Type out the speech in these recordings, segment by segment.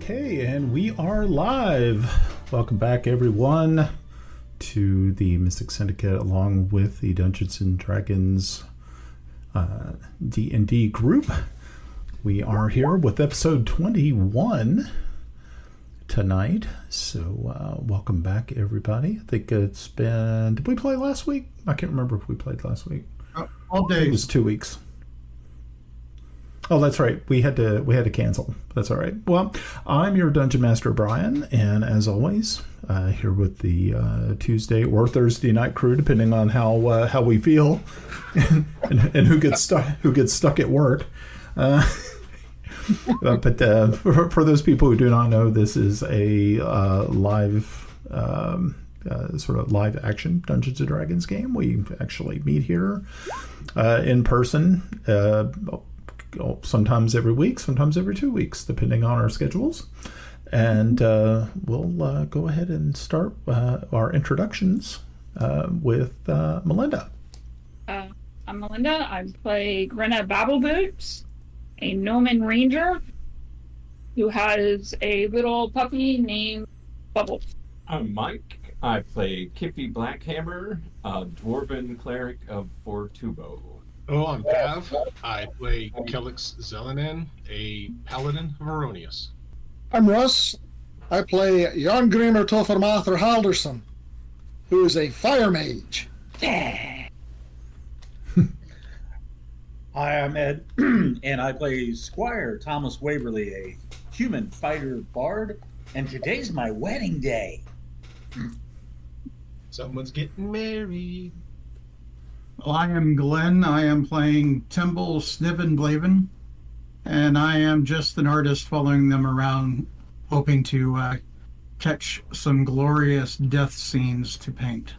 Okay, and we are live. Welcome back, everyone, to the Mystic Syndicate, along with the Dungeons and Dragons D&D group. We are here with episode 21 tonight, so welcome back, everybody. I think it's been... Did we play last week? I can't remember if we played last week. All day. It was 2 weeks. Oh, that's right. We had to cancel. That's all right. Well, I'm your Dungeon Master, Brian, and as always, here with the Tuesday or Thursday night crew, depending on how we feel, and who gets stuck at work. But for those people who do not know, this is a live sort of live action Dungeons and Dragons game. We actually meet here in person. Sometimes every week, sometimes every 2 weeks, depending on our schedules. And we'll go ahead and start our introductions with Melinda. I'm Melinda. I play Grenna Babbleboots, a Gnome Ranger who has a little puppy named Bubbles. I'm Mike. I play Kiffi Blackhammer, a Dwarven Cleric of Fortubo. Oh, I'm Pav. I play Kelex Zelenen, a Paladin of Heironious. I'm Russ. I play Járngrímur töframaður Halldórsson, who is a fire mage. I am Ed, and I play Squire Tomas Waverly, a human fighter bard, and today's my wedding day. Someone's getting married. Well, I am Glenn. I am playing Timble Snivenblaven, and I am just an artist following them around, hoping to catch some glorious death scenes to paint.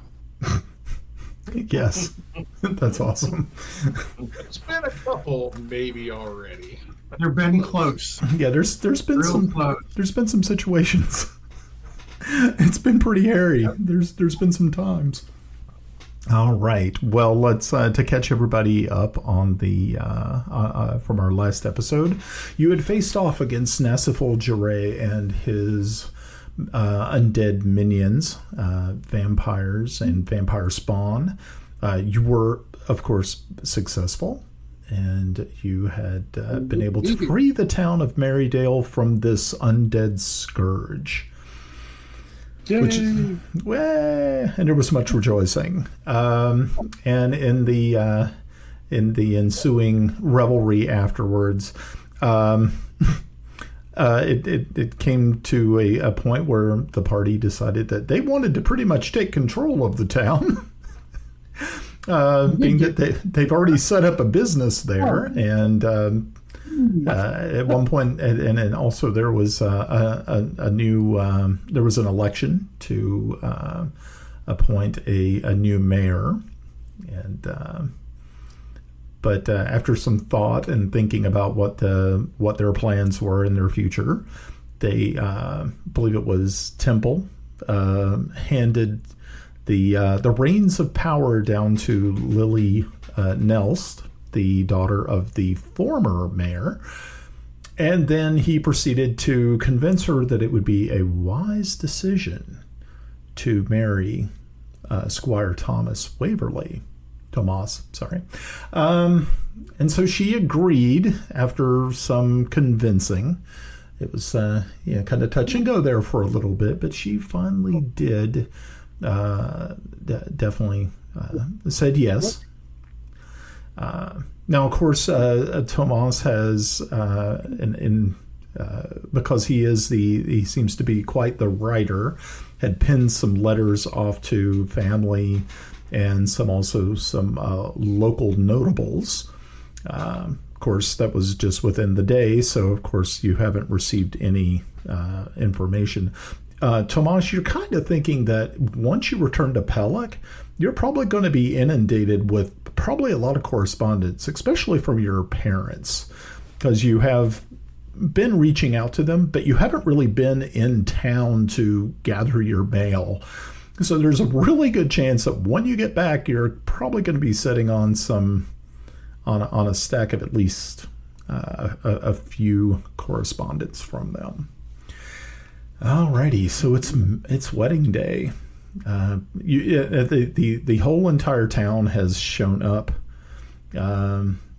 Yes, that's awesome. It's been a couple, maybe already. They've been close. Yeah, there's been Real some close. There's been some situations. It's been pretty hairy. There's been some times. All right. Well, let's to catch everybody up on the from our last episode. You had faced off against Nassiful Jure and his undead minions, vampires and vampire spawn. You were, of course, successful, and you had been able to free the town of Marydale from this undead scourge. Which, and there was much rejoicing, and in the ensuing revelry afterwards, it came to a point where the party decided that they wanted to pretty much take control of the town, being that they've already set up a business there, and at one point, and also there was a new there was an election to appoint a new mayor, and but after some thought and thinking about what their plans were in their future, they believe it was Timble handed the reins of power down to Lily Nelst, the daughter of the former mayor, and then he proceeded to convince her that it would be a wise decision to marry Squire Tomas, sorry. And so she agreed after some convincing. It was kind of touch and go there for a little bit, but she finally did definitely said yes. Now, of course, Tomas has, because he seems to be quite the writer, had penned some letters off to family and some local notables. Of course, that was just within the day, so of course you haven't received any information. Tomas, you're kind of thinking that once you return to Pellak, you're probably going to be inundated with probably a lot of correspondence, especially from your parents, because you have been reaching out to them, but you haven't really been in town to gather your mail. So there's a really good chance that when you get back, you're probably going to be sitting on on a stack of at least a few correspondence from them. Alrighty, so it's wedding day. The whole entire town has shown up.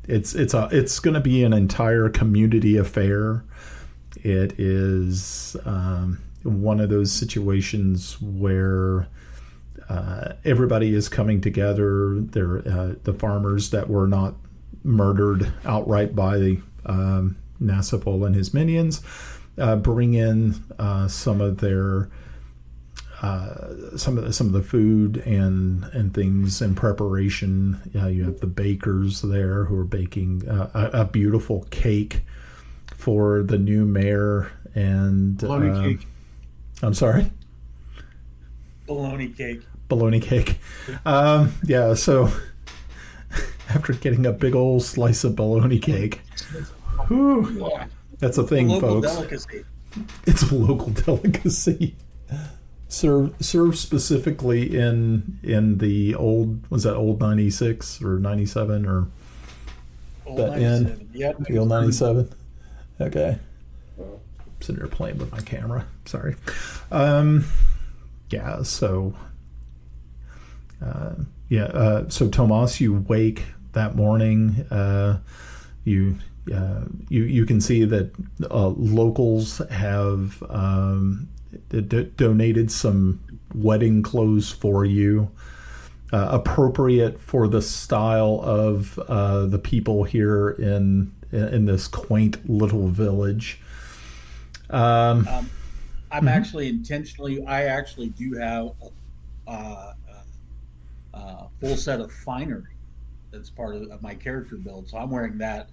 It's going to be an entire community affair. It is one of those situations where everybody is coming together. They're the farmers that were not murdered outright by Nasifol and his minions. Bring in some of their some of the food and things in preparation. You have the bakers there who are baking a beautiful cake for the new mayor and Bologna cake. I'm sorry. Bologna cake. Bologna cake. Yeah. So after getting a big old slice of bologna cake. Whew, that's a thing, local folks. Delicacy. It's a local delicacy. Served specifically in the old, was that old 96 or 97 or Old that 97. inn? Yep. The old 97. Okay. Sitting there playing with my camera. Sorry. Yeah. So. So Tomas, you wake that morning. You can see that locals have donated some wedding clothes for you, appropriate for the style of the people here in this quaint little village. I'm actually intentionally. I actually do have a full set of finery that's part of my character build, so I'm wearing that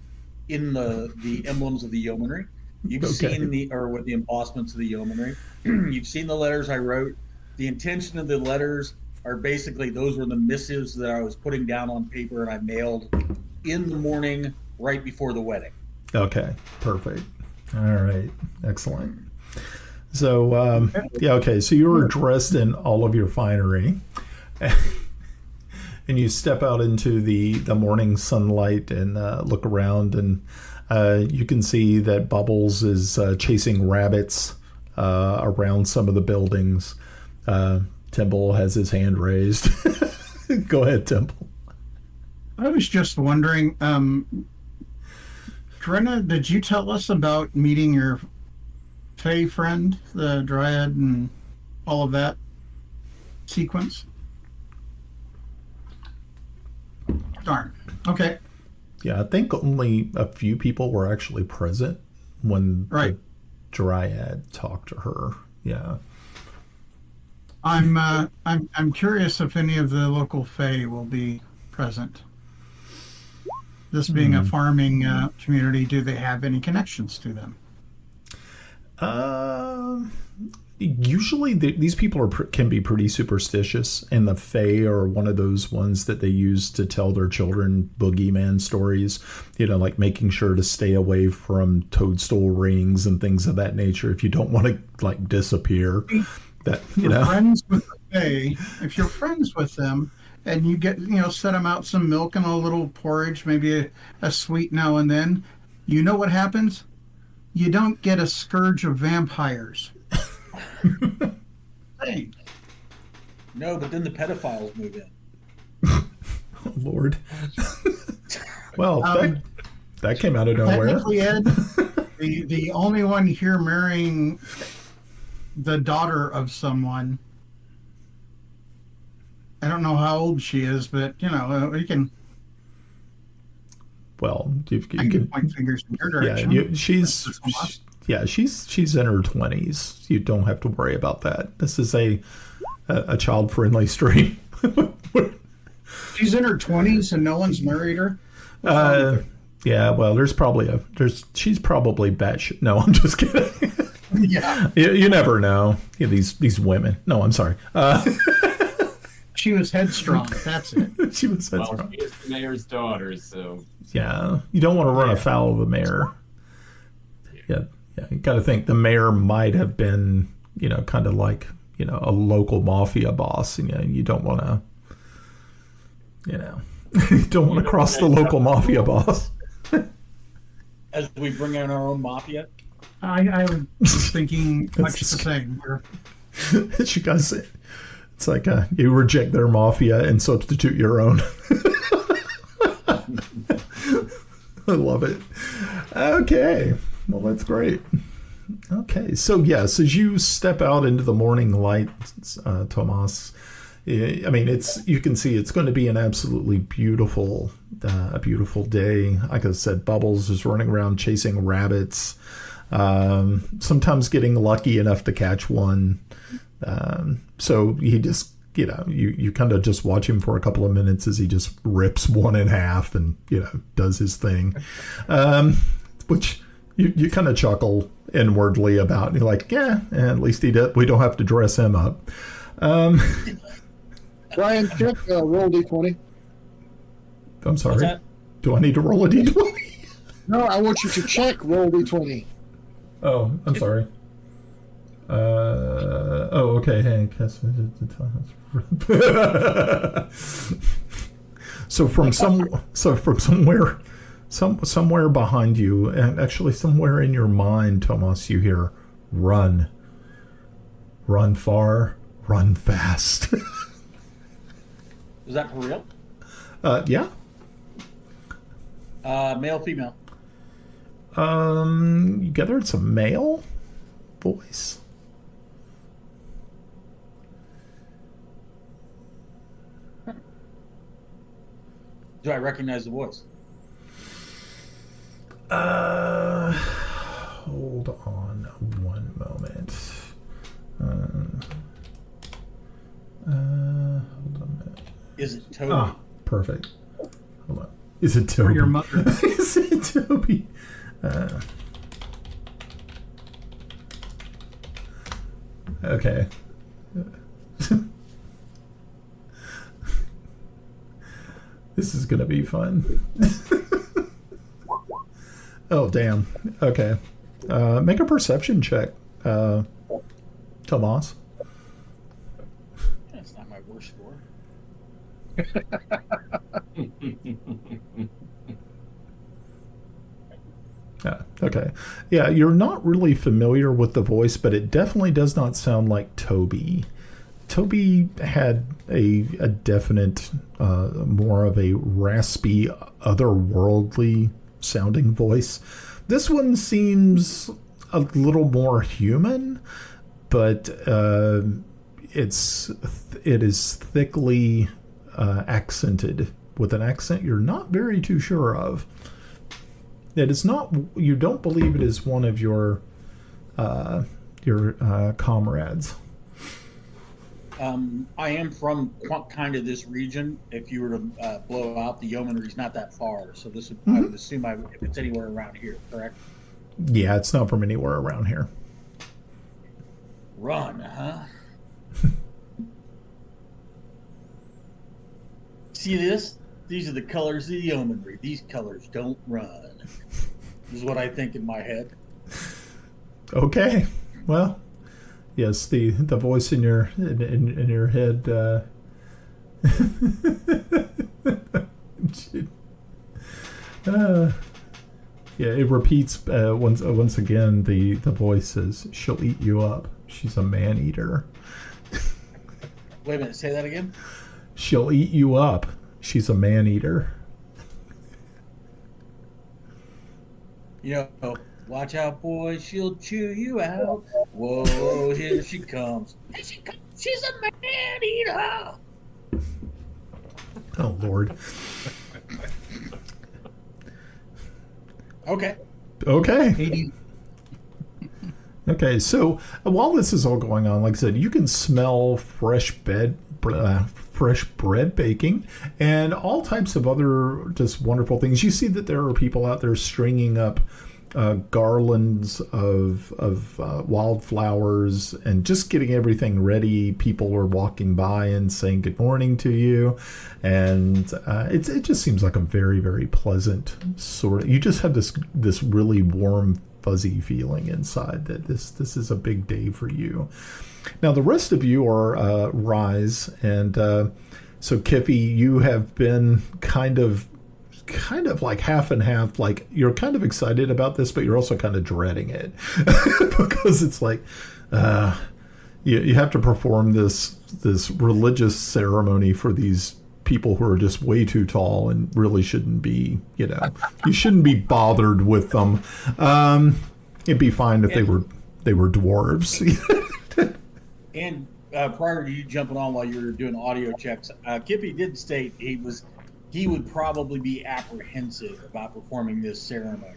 in the emblems of the yeomanry. You've seen with the embossments of the yeomanry. You've seen the letters I wrote. The intention of the letters are basically those were the missives that I was putting down on paper and I mailed in the morning right before the wedding. Okay, perfect. All right, excellent. So, okay, so you were dressed in all of your finery. And you step out into the morning sunlight and look around, and you can see that Bubbles is chasing rabbits around some of the buildings. Timble has his hand raised. Go ahead, Timble. I was just wondering, Grenna, did you tell us about meeting your Fae friend, the Dryad, and all of that sequence? Darn. Okay. Yeah, I think only a few people were actually present when the Dryad talked to her. Yeah. I'm curious if any of the local Fae will be present. This being a farming community, do they have any connections to them? Usually these people can be pretty superstitious, and the Fae are one of those ones that they use to tell their children boogeyman stories, like making sure to stay away from toadstool rings and things of that nature if you don't want to disappear. That friends with the Fae, if you're friends with them and you get set them out some milk and a little porridge, maybe a sweet now and then, you know what happens? You don't get a scourge of vampires. Hey. No, but then the pedophiles move in. Oh, Lord. Well, that came out of nowhere. Technically, Ed, the only one here marrying the daughter of someone. I don't know how old she is, but we can. Well, you can point fingers in your direction. Yeah, she's in her 20s. You don't have to worry about that. This is a child-friendly stream. She's in her 20s and no one's married her. Yeah. Well, she's probably batshit. No, I'm just kidding. Yeah. You never know. These women. No, I'm sorry. She was headstrong. That's it. She was headstrong. Well, she is the mayor's daughter, so. Yeah, you don't want to run afoul of the mayor. Yeah, you got to think the mayor might have been, kind of like, a local mafia boss. You don't want to, you don't want to cross the local mafia boss. As we bring in our own mafia. I was thinking much the same. You guys, it's like you reject their mafia and substitute your own. I love it. Okay, well, that's great. Okay, so yes, as you step out into the morning light, Tomas, I mean, you can see it's going to be an absolutely beautiful day. Like I said, Bubbles is running around chasing rabbits, sometimes getting lucky enough to catch one. So he just, you kind of just watch him for a couple of minutes as he just rips one in half and, does his thing, which you kind of chuckle inwardly about. And you're like, yeah, at least we don't have to dress him up. Brian, check roll D20. I'm sorry. Do I need to roll a D20? No, I want you to check roll D20. Oh, I'm sorry. Okay. Hey, so from somewhere behind you, and actually somewhere in your mind, Tomas, you hear, "Run, run far, run fast." Is that for real? Yeah. Male, female. You gather it's a male voice. Do I recognize the voice? Hold on one moment. Hold on a minute. Is it Toby? Ah, perfect. Hold on. Is it Toby? Or your mother. Is it Toby? Okay. This is gonna be fun. Oh, damn. Okay. Make a perception check, Tomas. That's not my worst score. Okay. Yeah, you're not really familiar with the voice, but it definitely does not sound like Toby. Toby had a definite, more of a raspy, otherworldly sounding voice. This one seems a little more human, but it is thickly accented with an accent you're not very too sure of. It is not. You don't believe it is one of your comrades. I am from kind of this region. If you were to blow out the yeomanry's not that far, so this would, I would assume if it's anywhere around here, correct? Yeah, it's not from anywhere around here. Run, huh? See this? These are the colors of the yeomanry. These colors don't run. This is what I think in my head. Okay, well, yes, the voice in your head. Yeah, it repeats once again. The voice says, "She'll eat you up. She's a man eater." Wait a minute, say that again. She'll eat you up. She's a man eater. Watch out, boy. She'll chew you out. Whoa, here she comes. Here she comes. She's a man eater. Oh, Lord. Okay. Okay, so while this is all going on, like I said, you can smell fresh bread baking and all types of other just wonderful things. You see that there are people out there stringing up garlands of wildflowers and just getting everything ready. People are walking by and saying good morning to you, and it just seems like a very, very pleasant sort of. You just have this really warm, fuzzy feeling inside that this is a big day for you. Now the rest of you are Rise, and so Kiffi, you have been kind of kind of like half and half. Like you're kind of excited about this, but you're also kind of dreading it because it's like you have to perform this religious ceremony for these people who are just way too tall and really shouldn't be. You shouldn't be bothered with them. It'd be fine if they were dwarves. And prior to you jumping on while you were doing audio checks, Kiffi did state he would probably be apprehensive about performing this ceremony.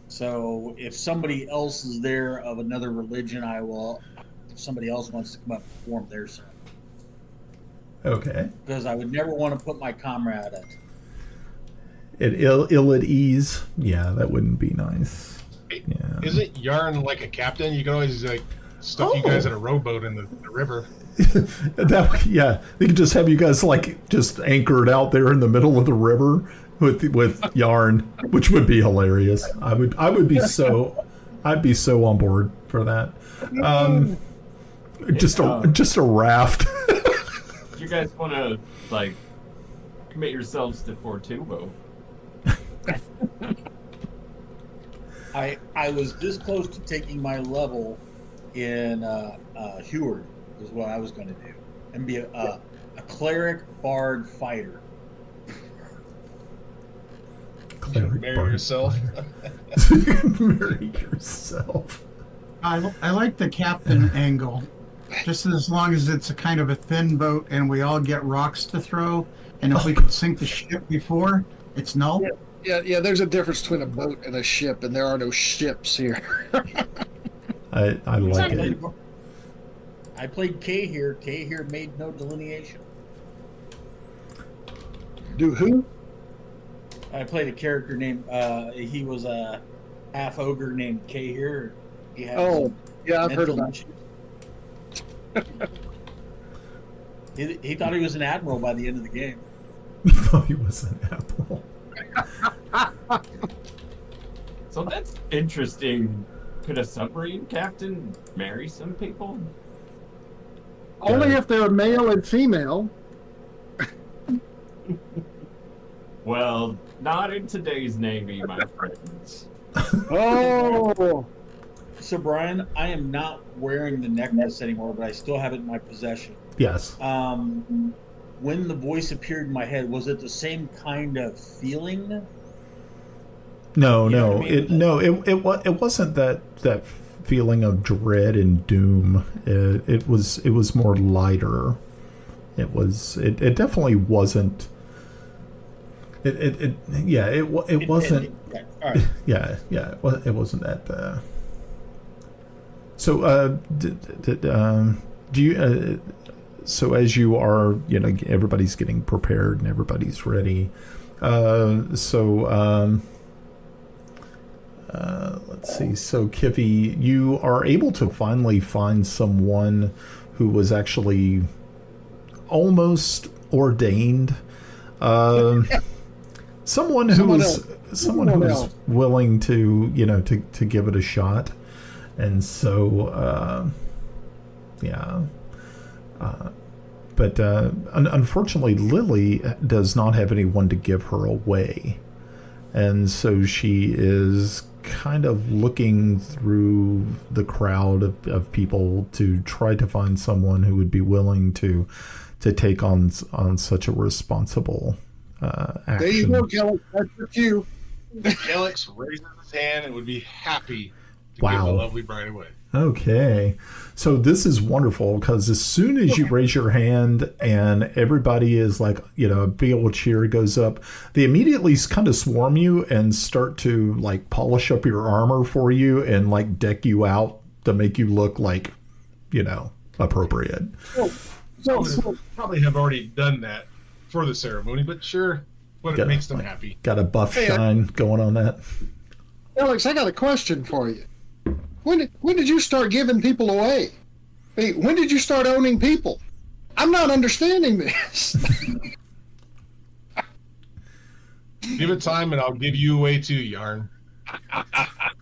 So if somebody else is there of another religion, if somebody else wants to come up and perform their ceremony. Okay. Because I would never want to put my comrade at ill at ease. Yeah, that wouldn't be nice. Yeah. Isn't Yarn like a captain? You can always stuff you guys in a rowboat in the river. Yeah, they could just have you guys just anchored out there in the middle of the river with Yarn, which would be hilarious. I'd be so on board for that. Just a raft. You guys want to commit yourselves to Fortubo? I was this close to taking my level in Heward is what I was going to do, and be a cleric bard fighter. Cleric marry bard yourself. Marry yourself. I like the captain angle, just as long as it's a kind of a thin boat and we all get rocks to throw, and if we could sink the ship before, it's null. Yeah. There's a difference between a boat and a ship, and there are no ships here. I like it. I played K here. K here made no delineation. Do who? I played a character named. He was a half ogre named K here. He had I've heard about it. He thought he was an admiral by the end of the game. He thought he was an admiral. So that's interesting. Could a submarine captain marry some people? Only if they're male and female. Well, not in today's Navy, my friends. Oh. So, Brian, I am not wearing the necklace anymore, but I still have it in my possession. Yes. When the voice appeared in my head, was it the same kind of feeling? No, You know what I mean? it wasn't that feeling of dread and doom. It was more lighter. It definitely wasn't. It wasn't. All right. Yeah. It wasn't that. So do you? So as you are, everybody's getting prepared and everybody's ready. Let's see. So Kiffi, you are able to finally find someone who was actually almost ordained. Someone who was willing to to give it a shot, and so but unfortunately Lily does not have anyone to give her away, and so she is kind of looking through the crowd of people to try to find someone who would be willing to take on such a responsible action. There you go, Kelex. That's your cue. Kelex raises his hand and would be happy to Wow. give the lovely bride away. Okay, so this is wonderful because as soon as you raise your hand and everybody is like, a big old cheer goes up, they immediately kind of swarm you and start to polish up your armor for you and deck you out to make you look appropriate. So probably have already done that for the ceremony, but sure, but it makes them happy. Got a buff shine going on that. Alex, I got a question for you. When did you start giving people away? Hey, when did you start owning people? I'm not understanding this. Give it time, and I'll give you away too, Yarn.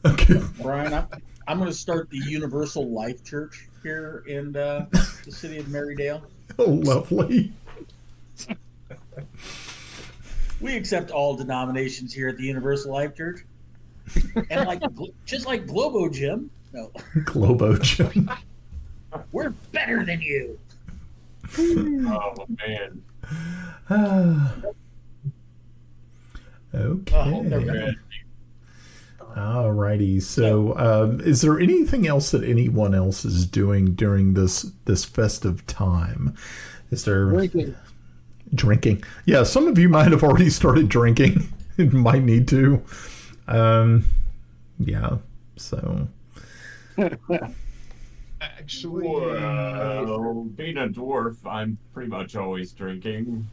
Okay. Brian, I'm going to start the Universal Life Church here in the city of Marydale. Oh, lovely. We accept all denominations here at the Universal Life Church. And just like Globo Jim, no. Globo Jim. We're better than you. Oh man. Okay. Alrighty. So, is there anything else that anyone else is doing during this festive time? Is there drinking? Yeah, some of you might have already started drinking. It might need to. Yeah. So. Actually, well, being a dwarf, I'm pretty much always drinking.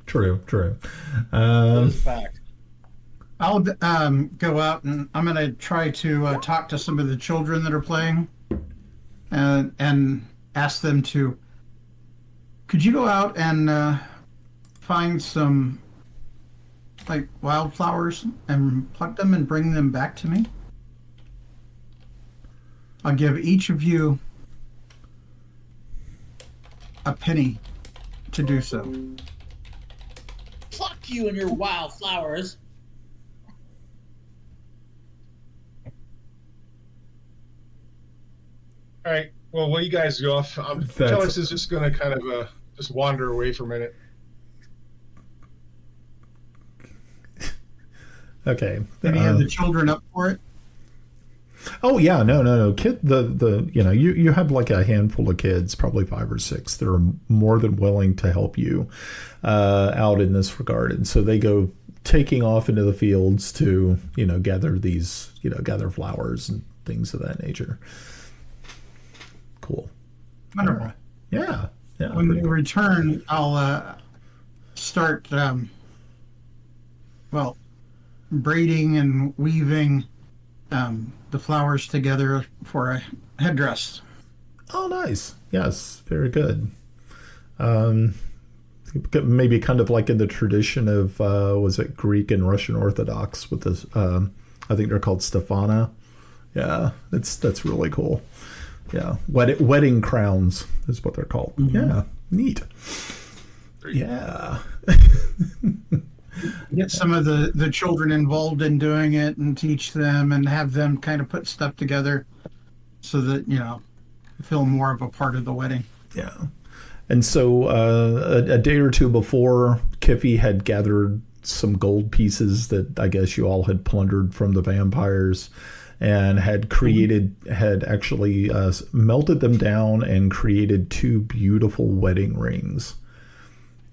True. Fact. I'll go out and I'm going to try to talk to some of the children that are playing and ask them to, could you go out and find some like wildflowers and pluck them and bring them back to me? I'll give each of you a penny to do so. Fuck you and your wildflowers. all right. Well, while you guys go off, Kelex is just going to kind of just wander away for a minute. Okay. Did you have the children up for it? Oh yeah, no. Kid, you have like a handful of kids, probably 5 or 6, that are more than willing to help you out in this regard, and so they go taking off into the fields to gather flowers and things of that nature. Cool. Wonderful. Yeah. When we return, I'll start braiding and weaving the flowers together for a headdress. Oh, nice. Yes, very good. Maybe kind of like in the tradition of was it Greek and Russian Orthodox with this? I think they're called Stefana. Yeah, that's really cool. Yeah, wedding crowns is what they're called. Mm-hmm. Yeah, neat. Yeah. Get some of the children involved in doing it and teach them and have them kind of put stuff together so that, feel more of a part of the wedding. Yeah. And so a day or two before, Kiffi had gathered some gold pieces that I guess you all had plundered from the vampires and had actually melted them down and created 2 beautiful wedding rings.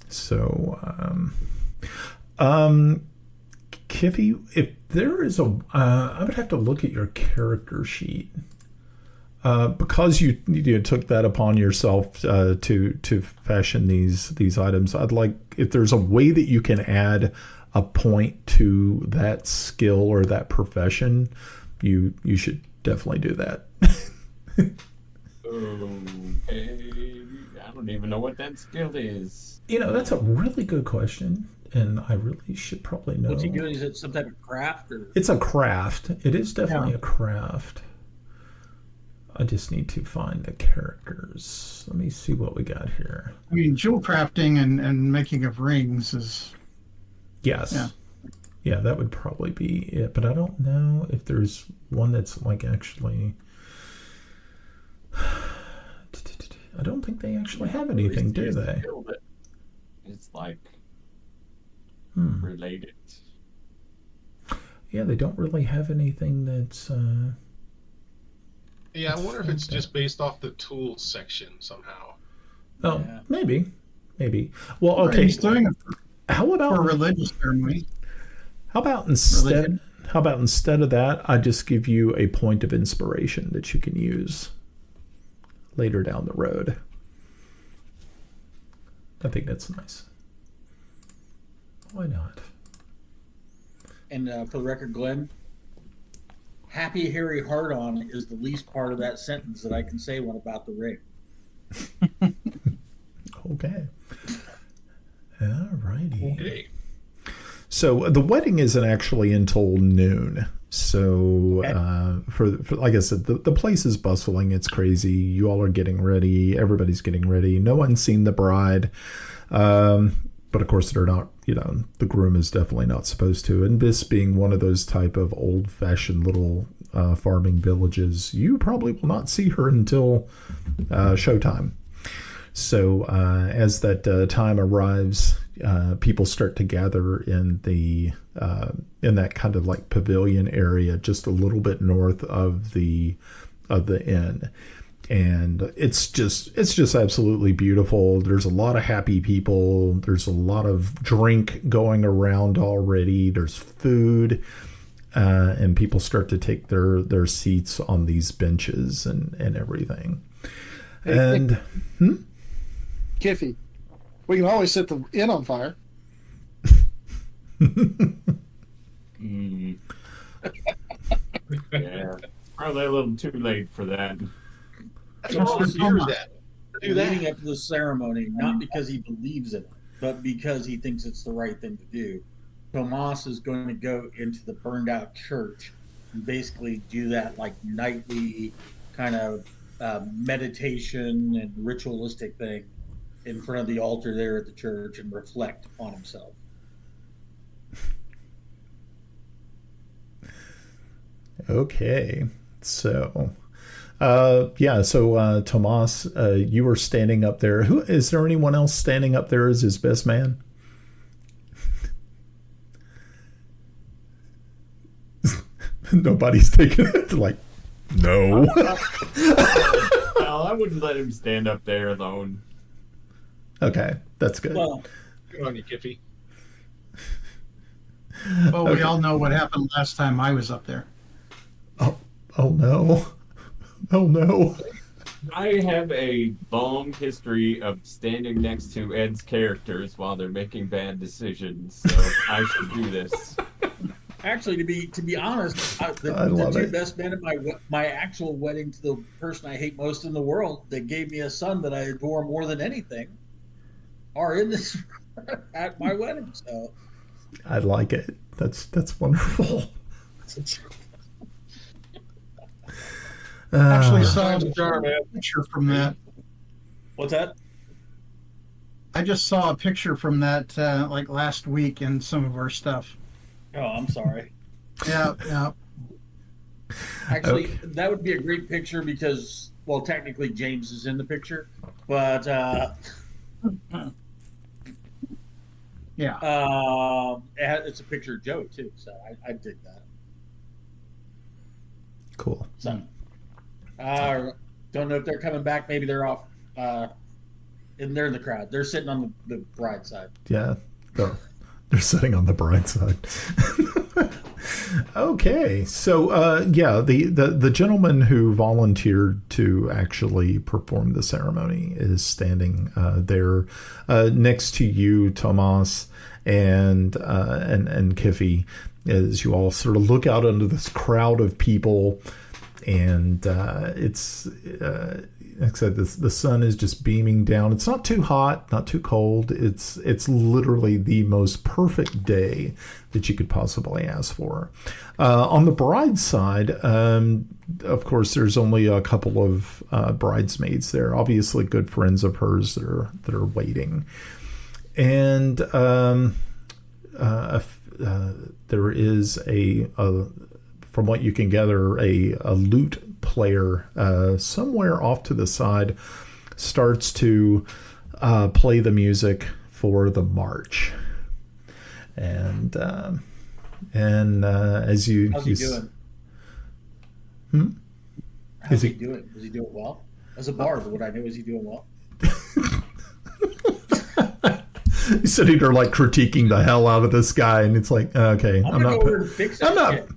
So... Kiffi, if there is I would have to look at your character sheet because you took that upon yourself to fashion these items. I'd like, if there's a way that you can add a point to that skill or that profession, you should definitely do that. Okay, I don't even know what that skill is. That's a really good question. And I really should probably know. What's he doing? Is it some type of craft? Or? It's a craft. It is definitely a craft. I just need to find the characters. Let me see what we got here. I mean, jewel crafting and making of rings is... Yes. Yeah, that would probably be it. But I don't know if there's one that's like actually... I don't think they actually have anything, do they? It's like... related. Yeah, they don't really have anything that's yeah, I wonder if it's just based off the tools section somehow. Oh, yeah. Maybe. Well, okay. He's doing it how about for a religious ceremony? How about instead of that, I just give you a point of inspiration that you can use later down the road. I think that's nice. Why not? And for the record, Glenn, happy hairy hard-on is the least part of that sentence that I can say one about the ring. Okay. All righty. Okay. So the wedding isn't actually until noon. So, for like I said, the place is bustling. It's crazy. You all are getting ready. Everybody's getting ready. No one's seen the bride. But of course, they're not, the groom is definitely not supposed to. And this being one of those type of old-fashioned little farming villages, you probably will not see her until showtime. So as that time arrives, people start to gather in that kind of like pavilion area, just a little bit north of the inn. And it's just absolutely beautiful. There's a lot of happy people. There's a lot of drink going around already. There's food, and people start to take their seats on these benches and everything. And Kiffi, we can always set the inn on fire. Yeah, probably a little too late for that. Leading up to the ceremony, not because he believes in it, but because he thinks it's the right thing to do. Tomas is going to go into the burned out church and basically do that like nightly kind of meditation and ritualistic thing in front of the altar there at the church and reflect on himself. Okay, so Tomas, you were standing up there. Is there anyone else standing up there as his best man? Nobody's taking it. Like, no. Well, I wouldn't let him stand up there alone. Okay, that's good. Well, Good on you, Kiffi. Well, we all know what happened last time I was up there. Oh no. Oh no. I have a long history of standing next to Ed's characters while they're making bad decisions, so I should do this. actually, to be honest, the two best men at my actual wedding to the person I hate most in the world that gave me a son that I adore more than anything are in this at my wedding. So I like it. That's wonderful. Actually saw a picture from that. What's that? I just saw a picture from that like last week in some of our stuff. Oh, I'm sorry. Yeah. Actually, Okay. that would be a great picture because, well, technically James is in the picture, but yeah. it's a picture of Joe too, so I dig that. Cool. So, don't know if they're coming back. Maybe they're off. And they're in the crowd. They're sitting on the bride side. Yeah, they're sitting on the bride side. Okay, so the gentleman who volunteered to actually perform the ceremony is standing there next to you, Tomas, and Kiffi, as you all sort of look out into this crowd of people, and it's. Like I said, the sun is just beaming down. It's not too hot, not too cold. It's literally the most perfect day that you could possibly ask for. On the bride's side, of course, there's only a couple of bridesmaids there. Obviously, good friends of hers that are waiting, and there is from what you can gather, a lute player somewhere off to the side starts to play the music for the march, and as you how's he doing? How's he doing? Is he doing well? As a bard, what I know is he doing well? He's sitting there like critiquing the hell out of this guy, and it's like, okay, I'm gonna go over and fix that shit.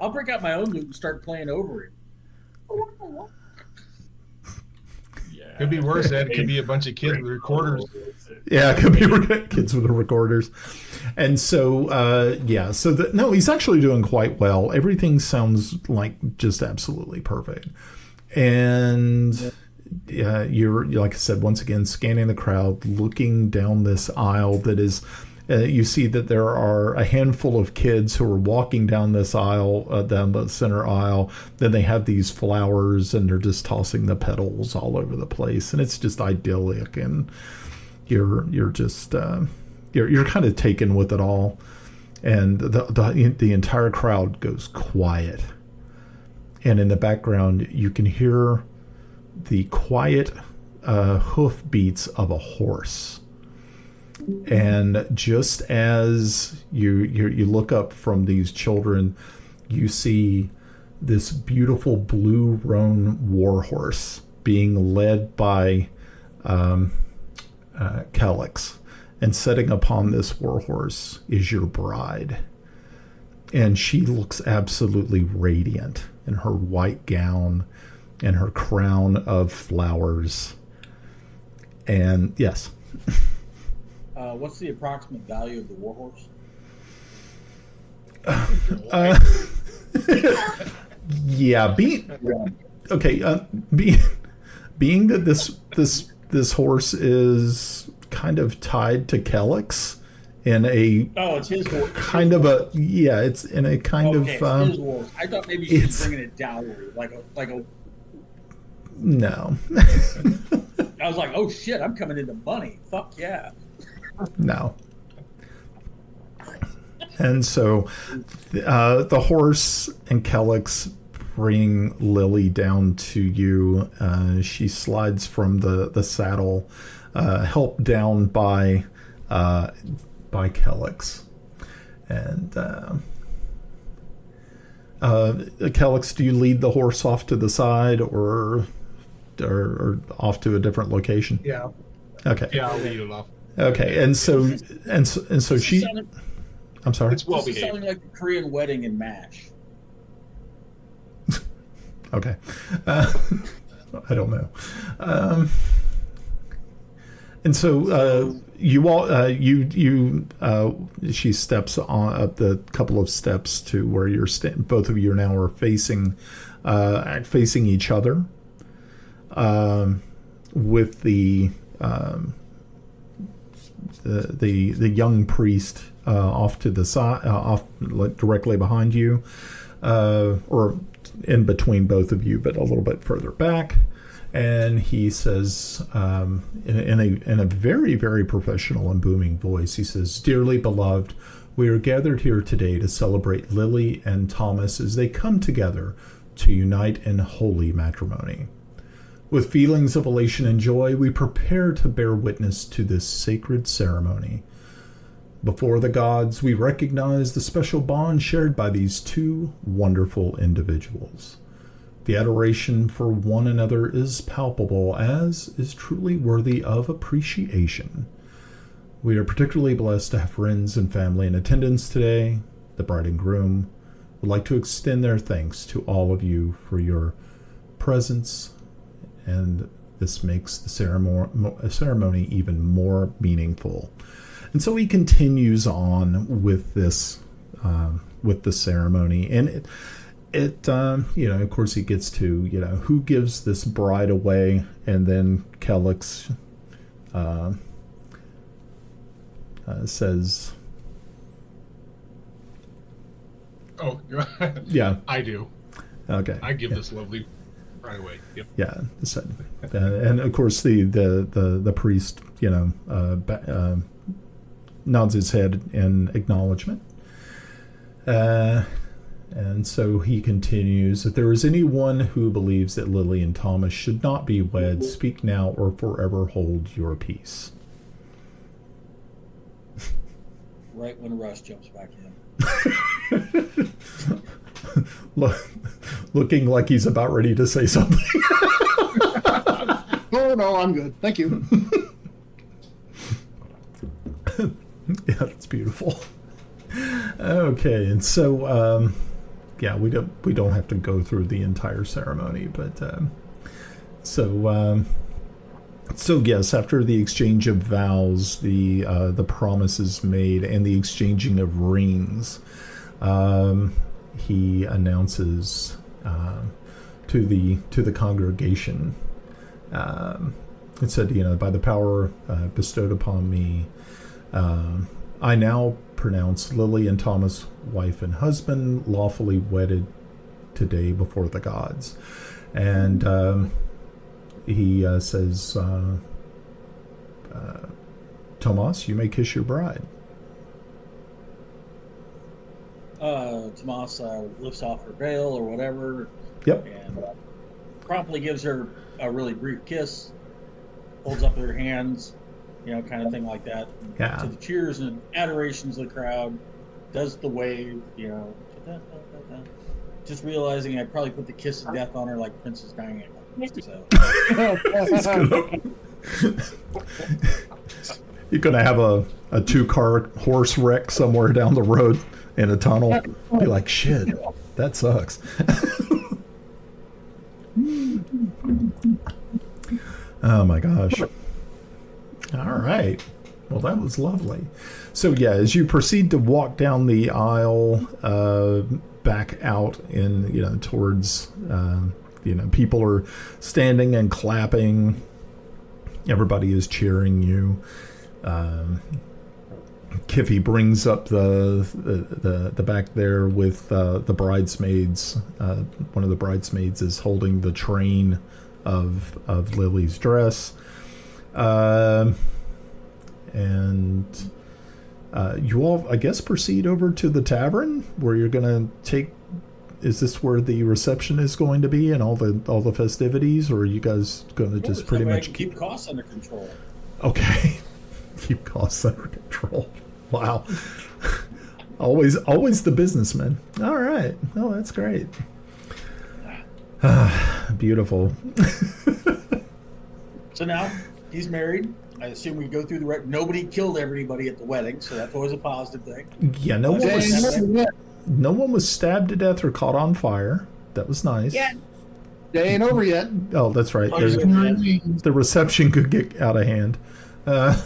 I'll break out my own lute and start playing over it. Yeah. Could be worse, Ed. Could be a bunch of kids with recorders. Yeah, it could be kids with the recorders. And so, no, he's actually doing quite well. Everything sounds like just absolutely perfect. And you're, like I said, once again, scanning the crowd, looking down this aisle that is You see that there are a handful of kids who are walking down this aisle, down the center aisle. Then they have these flowers, and they're just tossing the petals all over the place, and it's just idyllic. And you're just you're kind of taken with it all. And the entire crowd goes quiet, and in the background you can hear the quiet hoof beats of a horse. And just as you look up from these children, you see this beautiful blue roan warhorse being led by Kelex. And sitting upon this warhorse is your bride. And she looks absolutely radiant in her white gown and her crown of flowers. And yes. What's the approximate value of the warhorse? Yeah, being that this horse is kind of tied to Kelex in a it's his horse. Kind of a it's in a kind of it's his horse. I thought maybe she was bringing a dowry, like a. No. I was like, oh shit, I'm coming into money. Fuck yeah. No. And so the horse and Kelex bring Lily down to you. She slides from the saddle, helped down by Kelex. And Kelex, do you lead the horse off to the side or off to a different location? Yeah. Okay. Yeah, I'll lead it off. Okay, and so she. I'm sorry. It's well This is behaved. sounding like a Korean wedding in MASH. Okay, I don't know. And so you all, she steps on up the couple of steps to where you're both of you now are facing each other, with the young priest off to the side, directly behind you, or in between both of you, but a little bit further back. And he says, in a very, very professional and booming voice, he says, "Dearly beloved, we are gathered here today to celebrate Lily and Tomas as they come together to unite in holy matrimony. With feelings of elation and joy, we prepare to bear witness to this sacred ceremony. Before the gods, we recognize the special bond shared by these two wonderful individuals. The adoration for one another is palpable, as is truly worthy of appreciation. We are particularly blessed to have friends and family in attendance today. The bride and groom would like to extend their thanks to all of you for your presence, and this makes the ceremony even more meaningful." And so he continues on with this, with the ceremony, and it of course he gets to, who gives this bride away, and then Kelex says, Oh, yeah, I do. okay, I give this lovely right away. Yep. yeah, and of course the priest, nods his head in acknowledgement. And so he continues, "If there is anyone who believes that Lily and Tomas should not be wed, speak now or forever hold your peace." Right when Russ jumps back in. Looking like he's about ready to say something. Oh, no, I'm good. Thank you. Yeah, that's beautiful. Okay, and so we don't have to go through the entire ceremony, but so yes, after the exchange of vows, the promises made, and the exchanging of rings, he announces to the congregation. It said, by the power bestowed upon me, I now pronounce Lily and Thomas wife and husband, lawfully wedded today before the gods. And he says, Tomas, you may kiss your bride. Tomas lifts off her veil or whatever. Yep. And promptly gives her a really brief kiss, holds up her hands, kind of thing like that. Yeah. To the cheers and adorations of the crowd, does the wave, just realizing I probably put the kiss of death on her like Princess Diana. So. You're going to have a 2-car horse wreck somewhere down the road in a tunnel. Be like, shit, that sucks. Oh my gosh. All right. Well, that was lovely. So yeah, as you proceed to walk down the aisle, back out in, towards, people are standing and clapping. Everybody is cheering you. Kiffi brings up the back there with the bridesmaids. One of the bridesmaids is holding the train of Lily's dress. And you all, I guess, proceed over to the tavern where you're going to take. Is this where the reception is going to be and all the festivities, or are you guys going to just pretty much keep costs under control? Okay, keep costs under control. Wow, always the businessman. All right, oh, that's great. Beautiful. So now he's married. I assume we go through nobody killed everybody at the wedding, so that's always a positive thing. Yeah, no one was stabbed to death or caught on fire. That was nice. Yeah. They ain't over yet. Oh, that's right. The reception could get out of hand. Yeah,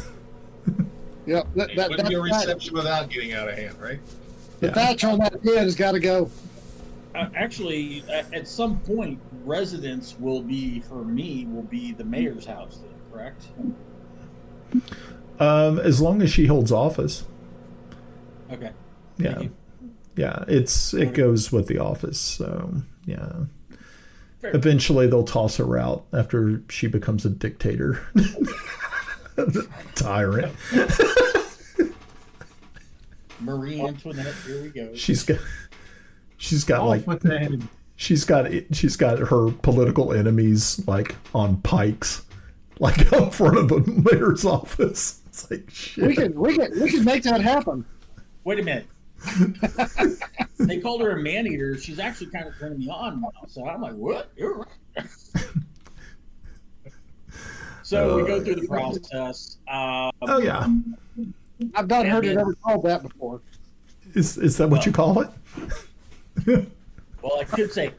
It wouldn't be a reception without getting out of hand, right? The thatch on that head has got to go. Actually, at some point, residence will be the mayor's house, then, correct? As long as she holds office. Okay. Yeah. Yeah, it goes with the office, so yeah. Fair. Eventually they'll toss her out after she becomes a dictator. Tyrant. Marie Antoinette, here we go. She's got she's got her political enemies like on pikes, like out front of the mayor's office. It's like shit. We can make that happen. Wait a minute. They called her a man-eater. She's actually kind of turning me on now. So I'm like, what? You're right. So we go through the process. Oh yeah. I've not heard it ever called that before. Is that what you call it? Well, I could say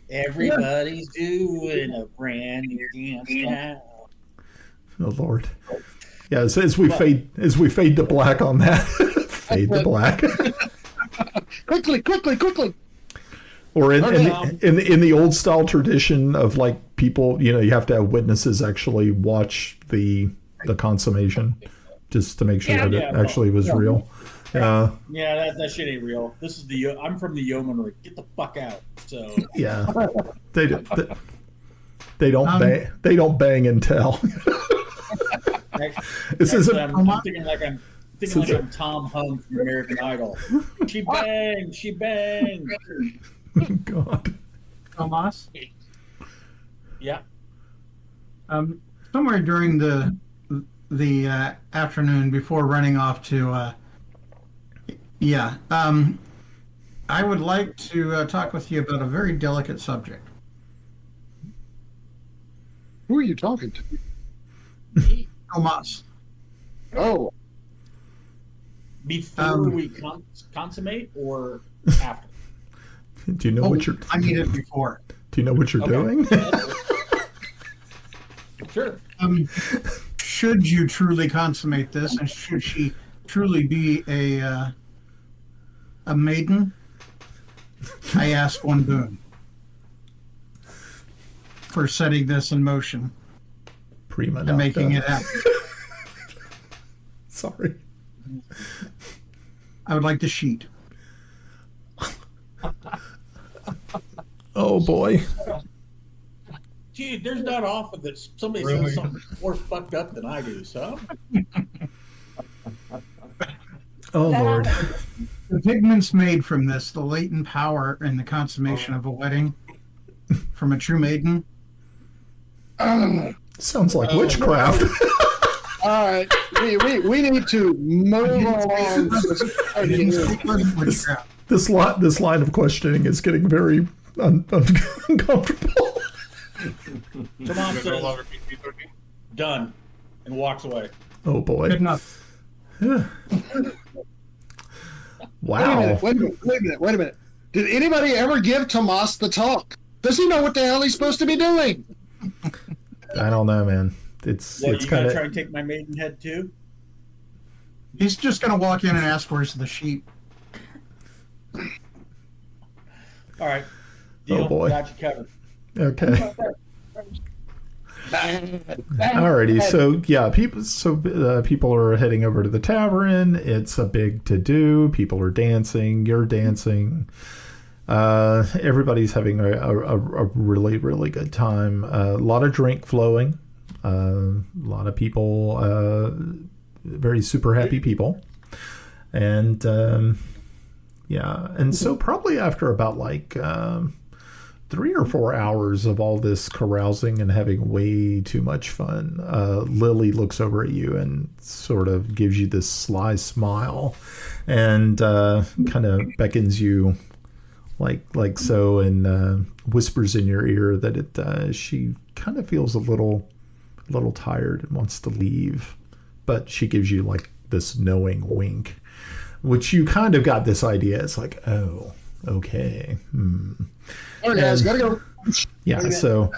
everybody's doing a brand new dance now. Oh Lord. Yeah, as we fade to black on that. Fade to black. Quickly. Or in the old style tradition of like people, you have to have witnesses actually watch the consummation just to make sure that it actually was real. Yeah, that shit ain't real. This is I'm from the yeomanry. Get the fuck out. So yeah, they don't bang and tell. This is I'm thinking like I'm Tom Hung from American Idol. She banged. Oh, God. Tomas? Yeah. Somewhere during the afternoon before running off to I would like to talk with you about a very delicate subject. Who are you talking to? Tomas. Oh. Before we consummate or after? Do you know what you're? I need it before. Do you know what you're doing? Sure. Should you truly consummate this, and should she truly be a maiden, I ask one boon for setting this in motion Prima and making it happen. Sorry. I would like the sheet. Oh boy. Gee, there's not often that somebody Really? says something more fucked up than I do, so. Oh Lord. The pigments made from this, the latent power and the consummation of a wedding from a true maiden. Sounds like witchcraft. All right, we need to move along. This line of questioning is getting very uncomfortable. Tomas No says, longer PG-13. done, and walks away. Oh boy. Good enough. Wow. Wait a minute. Did anybody ever give Tomas the talk? Does he know what the hell he's supposed to be doing? I don't know, man. It's Well, it's you kind gonna of try and take my maiden head too? He's just going to walk in and ask where's the sheet. All right. Deal. Oh, boy. Got you covered. okay. Alrighty, so yeah, people are heading over to the tavern. It's a big to do. People are dancing. You're dancing. Everybody's having a really, really good time. A lot of drink flowing. A lot of people, very super happy people. And yeah, and so probably after about like 3 or 4 hours of all this carousing and having way too much fun, Lily looks over at you and sort of gives you this sly smile and kind of beckons you like so, and whispers in your ear that she kind of feels a little tired and wants to leave, but she gives you like this knowing wink, which you kind of got this idea. It's like, oh, okay. All right, guys, gotta go. Yeah, so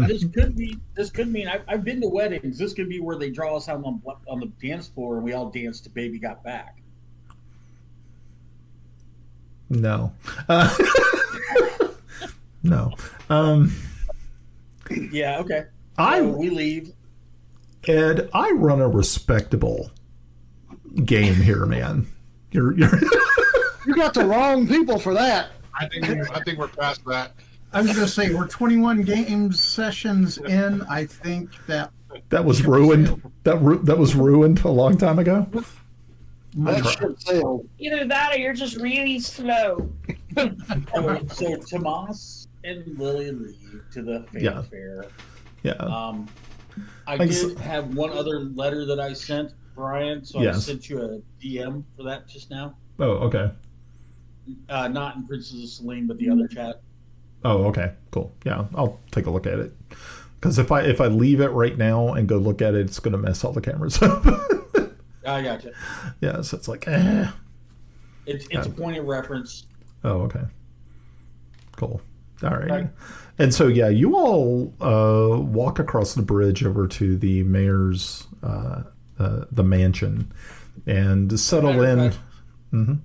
This could mean I've been to weddings. This could be where they draw us out on the dance floor and we all dance to "Baby Got Back." no. No. Yeah. Okay. I So we leave. Ed, I run a respectable game here, man. You're You got the wrong people for that. I think we're past that. I was going to say, we're 21 game sessions in. I think that that was ruined. That was ruined a long time ago. That ship sailed. Either that or you're just really slow. So Tomas and Lily leave to the fanfare. Yeah. I Like, did have one other letter that I sent, Brian, so I Yes. sent you a DM for that just now. Oh, okay. Not in Princess of Celene, but the other chat. Oh, okay. Cool. Yeah, I'll take a look at it. Because if I leave it right now and go look at it, it's going to mess all the cameras up. I gotcha. Yeah, so it's like, It's a point of reference. Oh, okay. Cool. All right. And so, yeah, you all walk across the bridge over to the mayor's, the mansion, and settle in. Mm-hmm.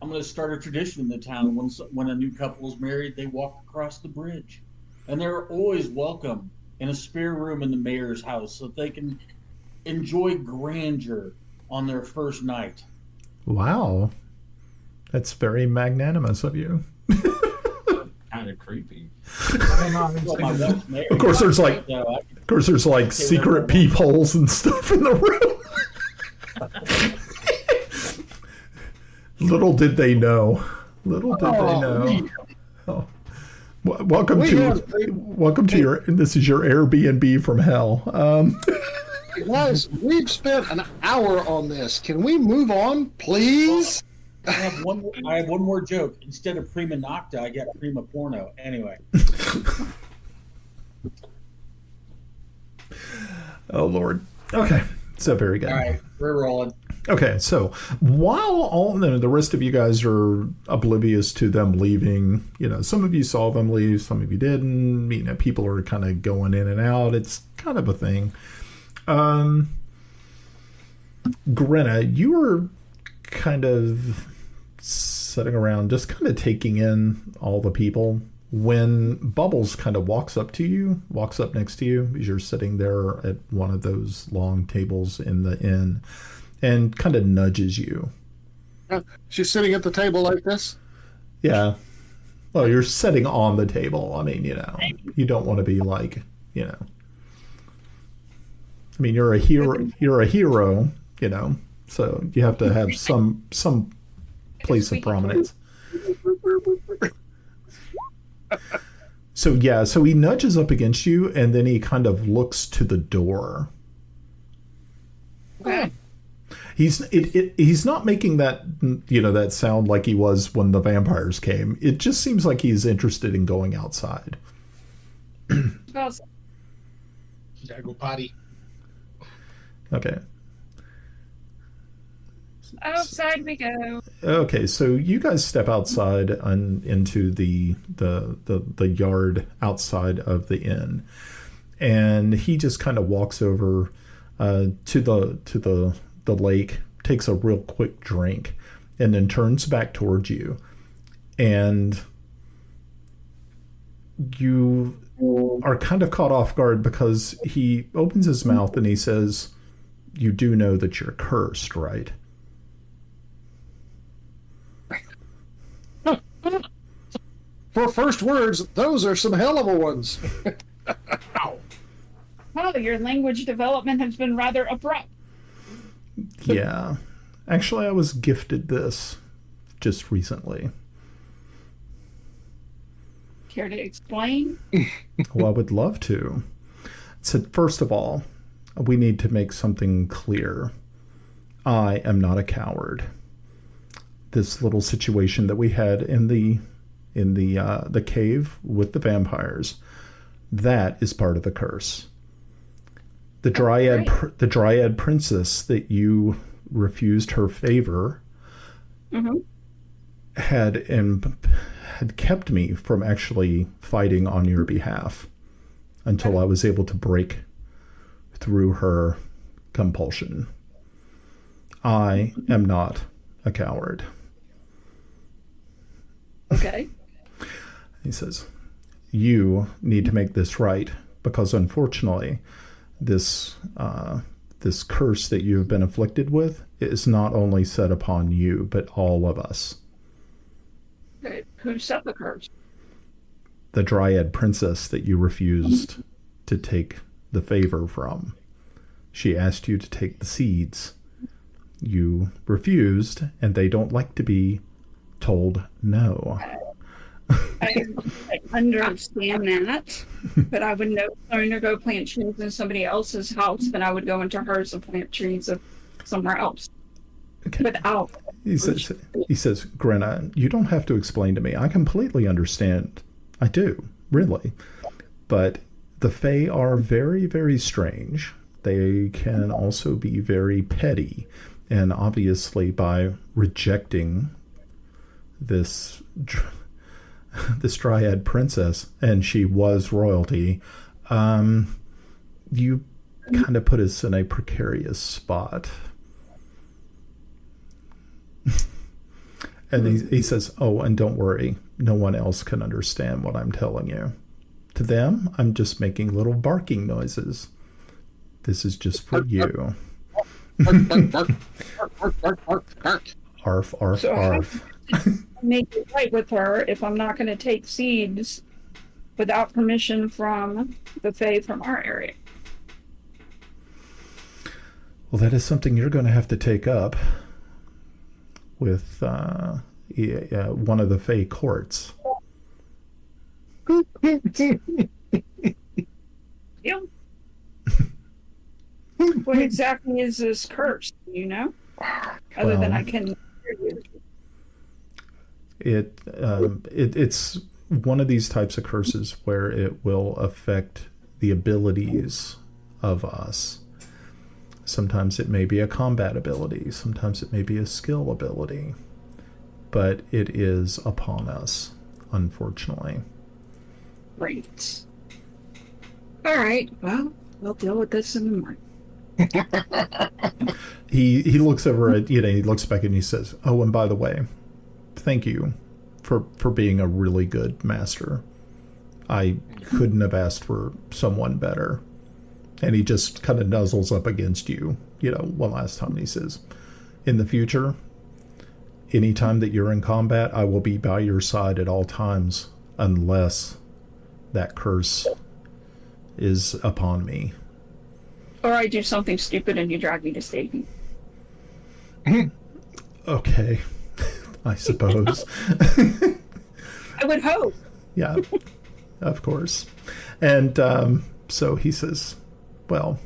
I'm going to start a tradition in the town. When a new couple is married, they walk across the bridge. And they're always welcome in a spare room in the mayor's house so that they can enjoy grandeur on their first night. Wow. That's very magnanimous of you. Kind of creepy. Well, my wife's married. Of course, there's like, So secret peepholes and stuff in the room. Little did they know. Little did they know. Oh. Welcome to your. This is your Airbnb from hell. Guys, we've spent an hour on this. Can we move on, please? I have one more joke. Instead of prima nocta, I get prima porno. Anyway. Oh Lord. Okay. So very good. All right, we're rolling. Okay, so while all the rest of you guys are oblivious to them leaving, some of you saw them leave, some of you didn't. People are kind of going in and out. It's kind of a thing. Grenna, you were kind of sitting around, just kind of taking in all the people, when Bubbles kind of walks up next to you as you're sitting there at one of those long tables in the inn, and kind of nudges you She's sitting at the table like this? Yeah. Well, you're sitting on the table. I mean, you don't want to be like, I mean, you're a hero, so you have to have some place of prominence. So he nudges up against you, and then he kind of looks to the door. Okay. He's not making that that sound like he was when the vampires came. It just seems like he's interested in going outside. Gotta go potty. Okay. Outside we go. Okay, so you guys step outside into the yard outside of the inn, and he just kind of walks over to the lake, takes a real quick drink, and then turns back towards you. And you are kind of caught off guard because he opens his mouth and he says, "You do know that you're cursed, right?" For first words, those are some hell of a ones. Oh, your language development has been rather abrupt. Yeah. Actually, I was gifted this just recently. Care to explain? Well, I would love to. So, first of all, we need to make something clear. I am not a coward. This little situation that we had in the cave with the vampires, that is part of the curse. The dryad princess that you refused her favor had kept me from actually fighting on your behalf until I was able to break through her compulsion. I am not a coward. Okay. He says, you need to make this right, because unfortunately, this curse that you have been afflicted with is not only set upon you, but all of us. Okay. Who set the curse? The dryad princess that you refused to take the favor from. She asked you to take the seeds. You refused, and they don't like to be told no. I understand that, but I would no sooner go plant trees in somebody else's house than I would go into hers and plant trees of somewhere else. Okay. Without. He says, Grenna, you don't have to explain to me. I completely understand. I do, really. But the Fae are very, very strange. They can also be very petty. And obviously by rejecting this dryad princess, and she was royalty, you kind of put us in a precarious spot. And he says, oh, and don't worry, no one else can understand what I'm telling you. To them, I'm just making little barking noises. This is just for you. Arf, arf, So arf. Make it right with her if I'm not going to take seeds without permission from the Fae from our area. Well, that is something you're going to have to take up with one of the Fae courts. Yeah. What exactly is this curse? Do you know? Other than I can hear you. It's one of these types of curses where it will affect the abilities of us. Sometimes it may be a combat ability, sometimes it may be a skill ability, but it is upon us, unfortunately. Great. All right. Well, we'll deal with this in the morning. He looks over at he looks back and he says, "Oh, and by the way, thank you for being a really good master. I couldn't have asked for someone better." And he just kind of nuzzles up against you, one last time. And he says, "In the future, anytime that you're in combat, I will be by your side at all times unless that curse is upon me. Or I do something stupid and you drag me to safety. Okay, I suppose. I would hope. Yeah, of course. And so he says, well,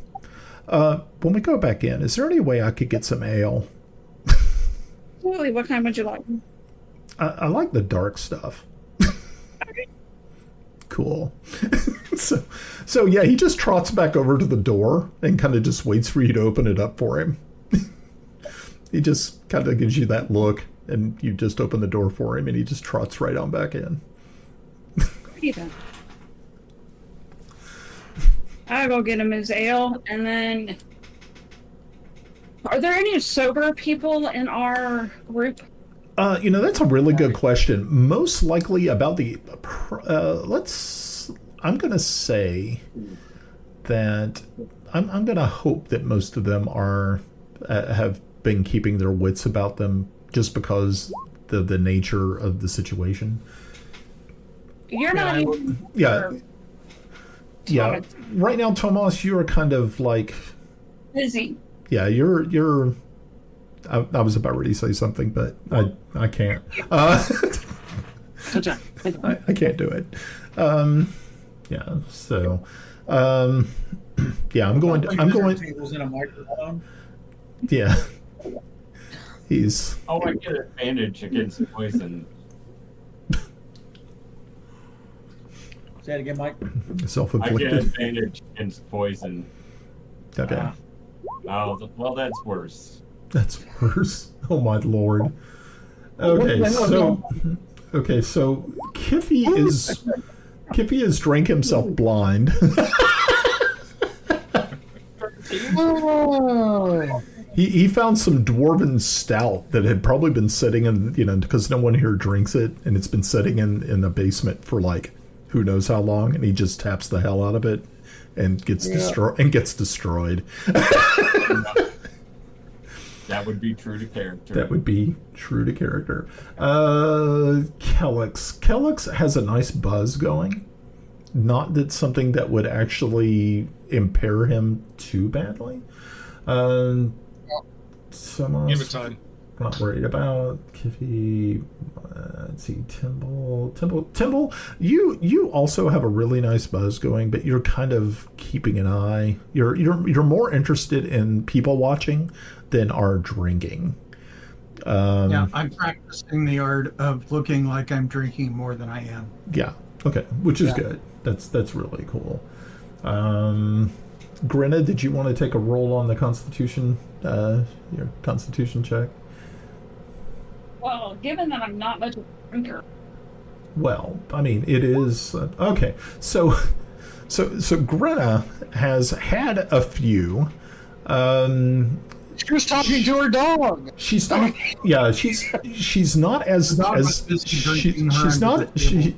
when we go back in, is there any way I could get some ale? Absolutely. What kind would you like? I like the dark stuff. Okay. Cool. So yeah, he just trots back over to the door and kind of just waits for you to open it up for him. He just kind of gives you that look, and you just open the door for him, and he just trots right on back in. Then. I go get him his ale, and then... Are there any sober people in our group? That's a really good question. Most likely about the... I'm going to say that... I'm going to hope that most of them are have been keeping their wits about them just because the nature of the situation. You're not even... Yeah. Yeah. Right now, Tomas, you're kind of like... busy. Yeah, you're... I was about ready to say something, but I can't. I can't do it. Yeah, so... yeah, I'm going... Tables and a microphone. Yeah. He's... Oh, I get advantage against poison. Say it again, Mike. I Self-inflicted. get advantage against poison. Okay. Oh, well, that's worse. That's worse. Oh my lord. Okay, so Kiffi has drank himself blind. He found some dwarven stout that had probably been sitting in, because no one here drinks it, and it's been sitting in the basement for like who knows how long, and he just taps the hell out of it and gets destroyed. That would be true to character. That would be true to character. Kelex has a nice buzz going. Not that something that would actually impair him too badly. Give it time. Not worried about Kiffi. Let's see, Timble. You also have a really nice buzz going, but you're kind of keeping an eye. You're more interested in people watching than are drinking. Yeah, I'm practicing the art of looking like I'm drinking more than I am. Yeah. Okay, which is good. That's really cool. Grenna, did you want to take a roll on the Constitution? Your Constitution check. Well, given that I'm not much of a drinker. Well, I mean, it is okay. So Grenna has had a few. She was talking to her dog. She's not. Yeah, she's not as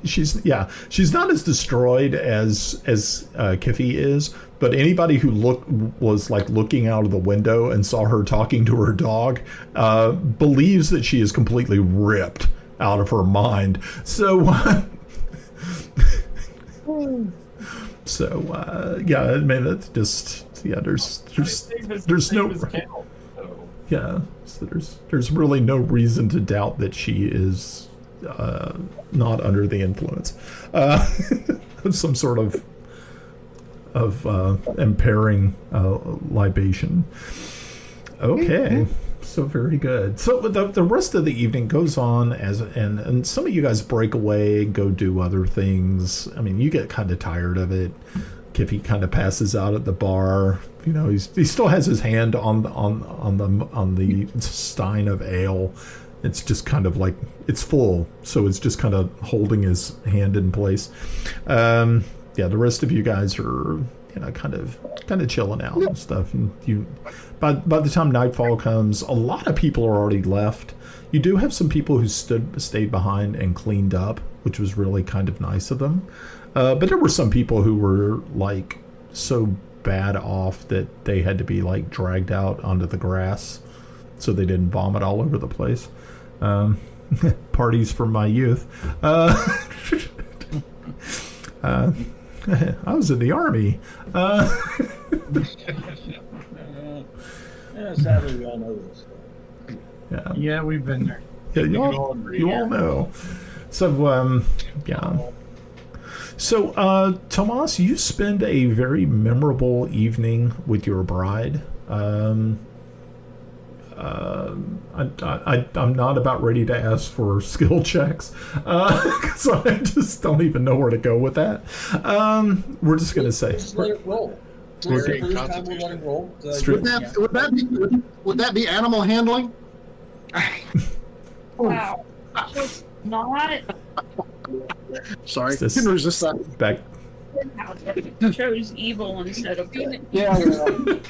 she's not as destroyed as Kiffi is. But anybody who was looking out of the window and saw her talking to her dog believes that she is completely ripped out of her mind. So, yeah, I mean, that's just there's no. Yeah, so there's really no reason to doubt that she is not under the influence of some sort of impairing libation. Okay, so very good. So the rest of the evening goes on and some of you guys break away and go do other things. I mean, you get kind of tired of it. Kiffi kind of passes out at the bar. He still has his hand on the stein of ale. It's just kind of like it's full, so it's just kind of holding his hand in place. The rest of you guys are kind of chilling out and stuff. And by the time nightfall comes, a lot of people are already left. You do have some people who stayed behind and cleaned up, which was really kind of nice of them. But there were some people who were like so bad off that they had to be like dragged out onto the grass so they didn't vomit all over the place. Parties from my youth. I was in the army. Sadly, we all know this. Yeah, we've been there. Yeah, you all know. So, yeah. So, Tomas, you spend a very memorable evening with your bride. I'm not about ready to ask for skill checks, because I just don't even know where to go with that. We're just going to say... Just let it roll. Would that be animal handling? Wow. Just not Sorry, This- couldn't resist that. Back. chose evil instead of good. Yeah,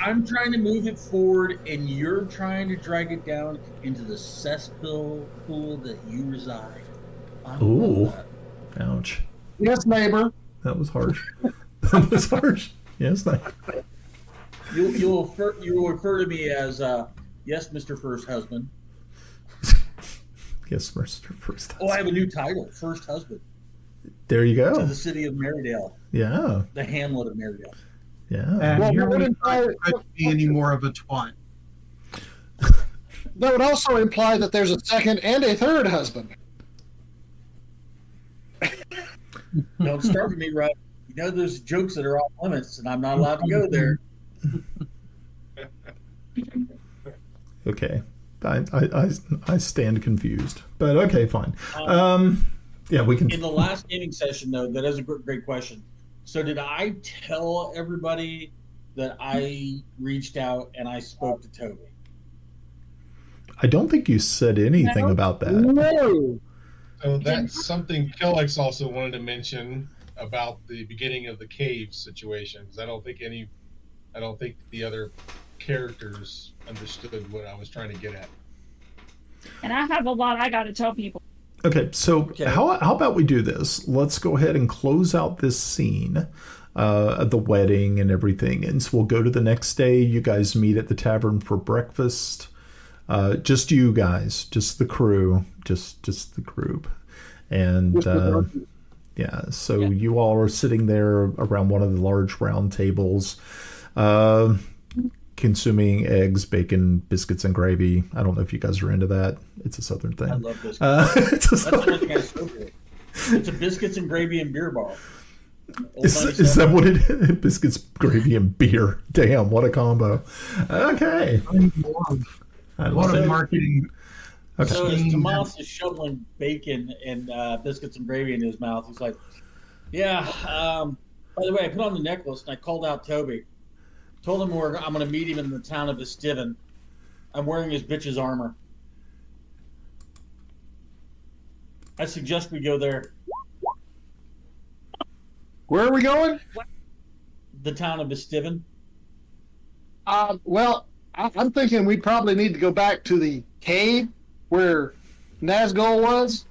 I'm trying to move it forward, and you're trying to drag it down into the cesspool pool that you reside. Ooh. Ouch. yes, neighbor. That was harsh. That was harsh. Yes, You'll refer to me as yes, Mr. First Husband. Yes, Mr. First. Oh, I have a new title, First Husband, There you to go. the city of Marydale, Yeah. the hamlet of Marydale. Yeah. And Well, here that would we imply- couldn't be any more of a twat. That would also imply that there's a second and a third husband. Don't start with me, right? You know, there's jokes that are off limits, and I'm not allowed to go there. Okay. I stand confused. But okay, fine. Yeah, we can. In the last gaming session, though, that is a great question. So, did I tell everybody that I reached out and I spoke to Toby? I don't think you said anything No. about that. No. So that's something Kelex also wanted to mention about the beginning of the cave situation, because I don't think the other characters understood what I was trying to get at. And I have a lot I got to tell people. Okay, so Okay. how about we do this? Let's go ahead and close out this scene, the wedding and everything, and so we'll go to the next day. You guys meet at the tavern for breakfast. Just you guys, just the crew, just the group, and yeah. So you all are sitting there around one of the large round tables, consuming eggs, bacon, biscuits, and gravy. I don't know if you guys are into that. It's a southern thing. I love biscuits. It's a That's the only thing I spoke with. It's a biscuits and gravy and beer bar. Old Is 97. that what it is? Biscuits, gravy, and beer. Damn, what a combo. Okay. I What love a it. marketing. Okay. So as Tomas is shoveling bacon and biscuits and gravy in his mouth, he's like, yeah, by the way, I put on the necklace and I called out Toby. Told him I'm going to meet him in the town of Estiven. I'm wearing his bitch's armor. I suggest we go there. Where are we going? The town of Estiven. Well, I'm thinking we probably need to go back to the cave where Nazgul was.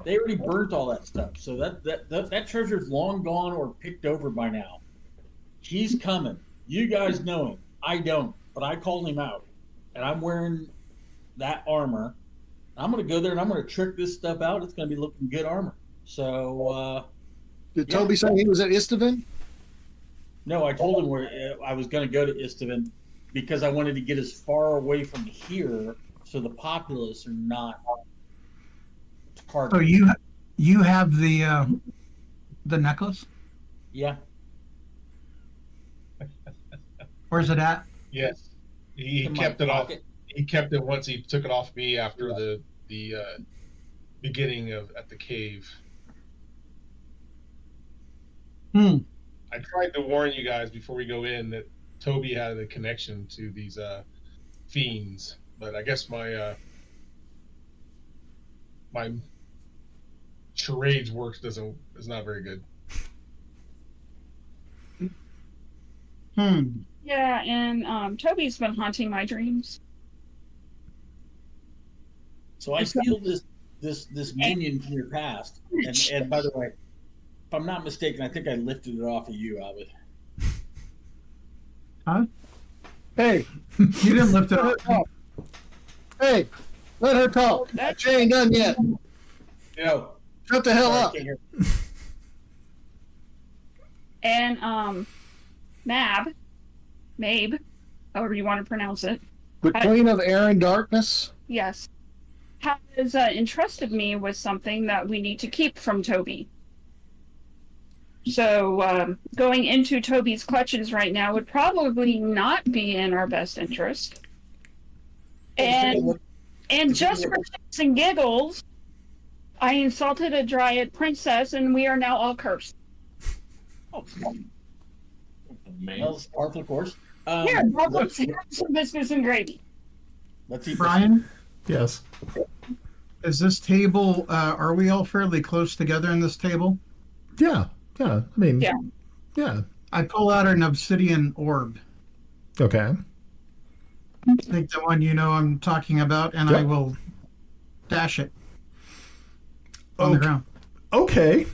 They already burnt all that stuff, so that treasure's long gone or picked over by now. He's coming. You guys know him. I don't, but I called him out, and I'm wearing that armor. I'm going to go there and I'm going to trick this stuff out. It's going to be looking good armor. So, Did Toby say he was at Estiven? no, I told him where I was going to go to Estiven because I wanted to get as far away from here so the populace are not targeted. So you have the necklace? Yeah. Where's it at? Yes, he In my kept it off. pocket. He kept it once he took it off me after the beginning at the cave. I tried to warn you guys before we go in that Toby had a connection to these fiends, but I guess my charades works is not very good. Yeah, and Toby's been haunting my dreams. So I feel this minion from your past. And by the way, if I'm not mistaken, I think I lifted it off of you, Albert. Huh? Hey, You didn't lift it up. hey, Let her talk. She ain't done yet. No. Shut the hell up. And Mabe, however you want to pronounce it. The Queen of Air and Darkness? Yes. Has entrusted me with something that we need to keep from Toby. So going into Toby's clutches right now would probably not be in our best interest. And just for shits and giggles, I insulted a dryad princess, and we are now all cursed. Oh, man. That was part of the course. Here, let's have some biscuits and gravy. Let's eat. Brian? Yes. Is this table, are we all fairly close together in this table? Yeah. I mean, yeah. I pull out an obsidian orb. Okay. Take the one you know I'm talking about, and I will dash it on the ground. Okay.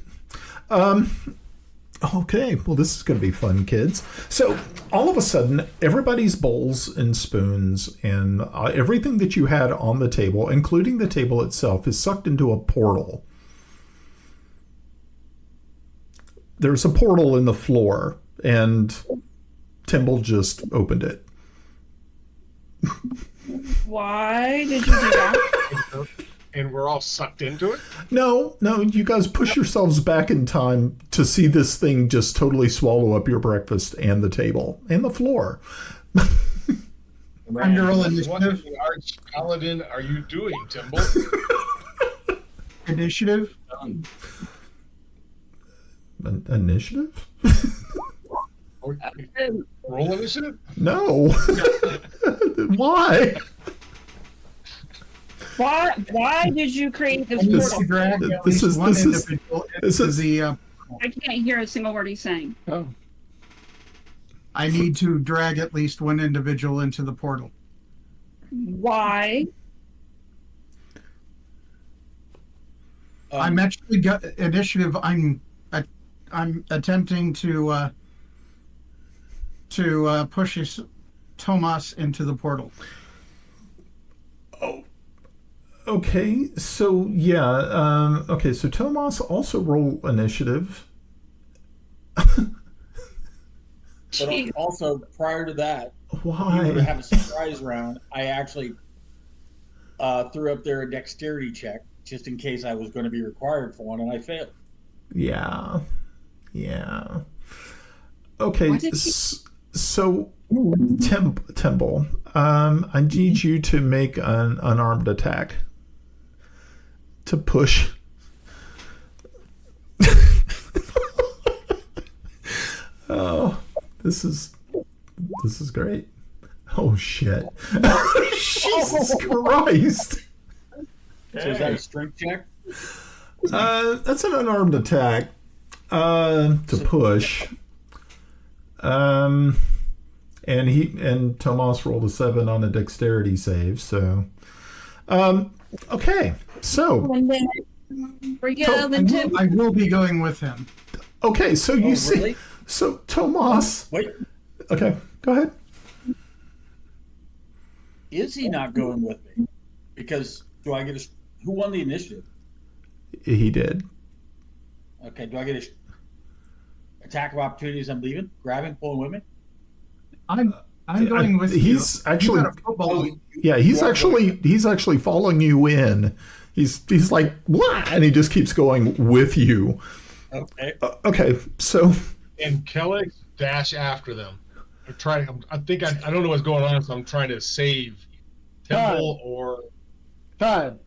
Okay. Well, this is going to be fun, kids. So all of a sudden, everybody's bowls and spoons and everything that you had on the table, including the table itself, is sucked into a portal. There's a portal in the floor, and Timble just opened it. Why did you do that? And we're all sucked into it? No, you guys push yourselves back in time to see this thing just totally swallow up your breakfast and the table and the floor. Under roll What initiative. in the Arch Paladin are you doing, Timble? Initiative. Initiative? Roll initiative? No. Why? Why did you create this This- portal? Drag at this least is- one this is- individual this into is- the. I can't hear a single word he's saying. Oh. I need to drag at least one individual into the portal. Why? I'm actually got initiative. I'm attempting to push Tomas into the portal. Okay, so okay, so Tomas also roll initiative. But also, prior to that, Why? you were to have a surprise round. I actually threw up there a dexterity check just in case I was going to be required for one, and I failed. Yeah. Okay, so Timble, I need you to make an unarmed attack to push. Oh, this is great. Oh shit! Jesus Christ! So is that a strength check? That's an unarmed attack to push. And Tomas rolled a 7 on a dexterity save. So, okay. So, I will be going with him. okay. So you see, really? so Tomas. Wait, Okay, go ahead. is he not going with me? Because do I get a... Who won the initiative? He did. Okay, do I get a attack of opportunities? I'm leaving, grabbing, pulling with me. I'm going with you. He's actually, You got a football. yeah. He's actually following you in. He's like, what? And he just keeps going with you. Okay. Okay, so And Kelex dash after them. I don't know what's going on, so I'm trying to save Timble or Time.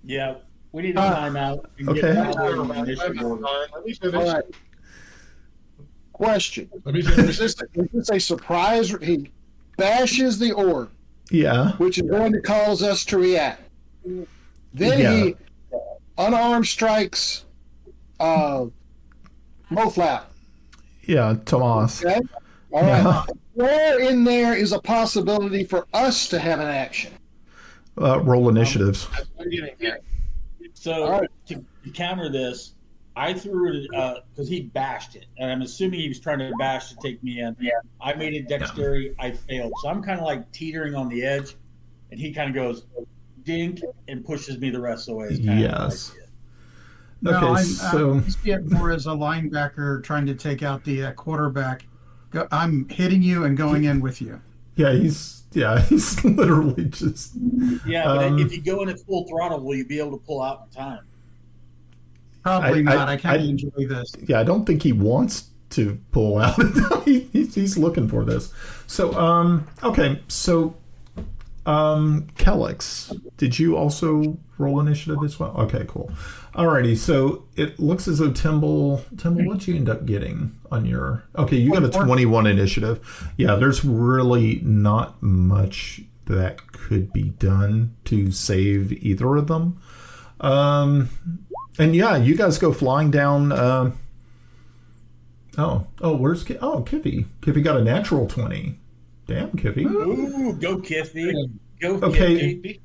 Yeah, we need a timeout. And Okay. get Paladin in initiative order. Let me finish. All right. Question. Let me finish. Is this a surprise? He bashes the orb, yeah. which is going to cause us to react. Then Yeah. he unarmed strikes Moflap. Yeah, Tomas. Okay? All Yeah. right. Where in there is a possibility for us to have an action? Roll initiatives. That's what I'm getting at. So All right. to counter this, I threw it because he bashed it, and I'm assuming he was trying to bash to take me in. Yeah. I made it dexterity. I failed, so I'm kind of like teetering on the edge, and he kind of goes, dink and pushes me the rest of the way. Is kind of how I Yes. see it. Okay, I so see it more as a linebacker trying to take out the quarterback. I'm hitting you and going in with you. yeah, he's literally just Yeah, but if you go in at full throttle, will you be able to pull out in time? Probably not. I can't I- enjoy this. yeah. I don't think he wants to pull out. He's looking for this. So okay, so Kelex, did you also roll initiative as well? Okay, cool. Alrighty, so it looks as though Timble, what'd you end up getting on your... Okay, you got a 21 initiative. Yeah, there's really not much that could be done to save either of them. And yeah, you guys go flying down... where's... Kiffi. Kiffi got a natural 20. Damn, Kiffi. Ooh, go Kiffi. Go Okay. Kiffi.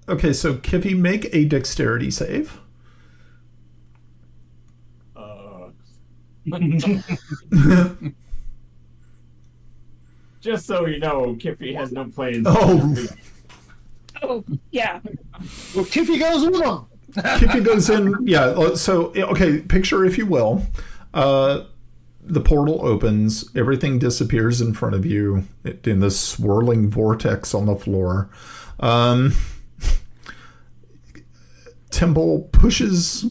Okay, so Kiffi, make a dexterity save. Just so you know, Kiffi has no plans. Oh, yeah. Well, Kiffi goes with him. Kiffi goes in. Yeah. So okay, picture if you will. The portal opens. Everything disappears in front of you in this swirling vortex on the floor. Timble pushes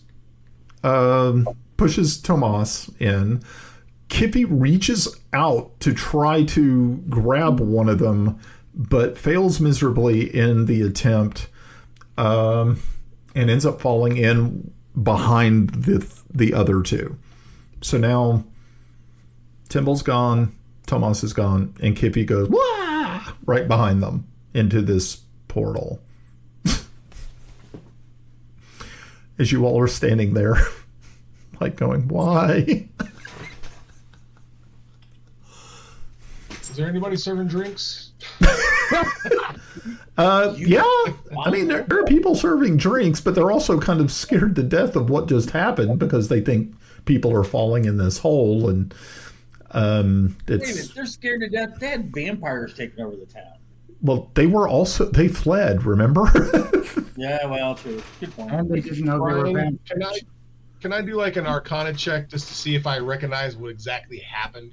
Tomas in. Kiffi reaches out to try to grab one of them, but fails miserably in the attempt, and ends up falling in behind the other two. So now Timble's gone, Tomas is gone, and Kiffi goes wah! Right behind them into this portal. As you all are standing there, like going, why? Is there anybody serving drinks? Yeah. I mean, there are people serving drinks, but they're also kind of scared to death of what just happened because they think people are falling in this hole, and Wait a minute, it's... they're scared to death. They had vampires taking over the town. Well, they fled, remember? Yeah, well, true. Good point. And they didn't know they were Brian, vampires. can I do like an Arcana check just to see if I recognize what exactly happened?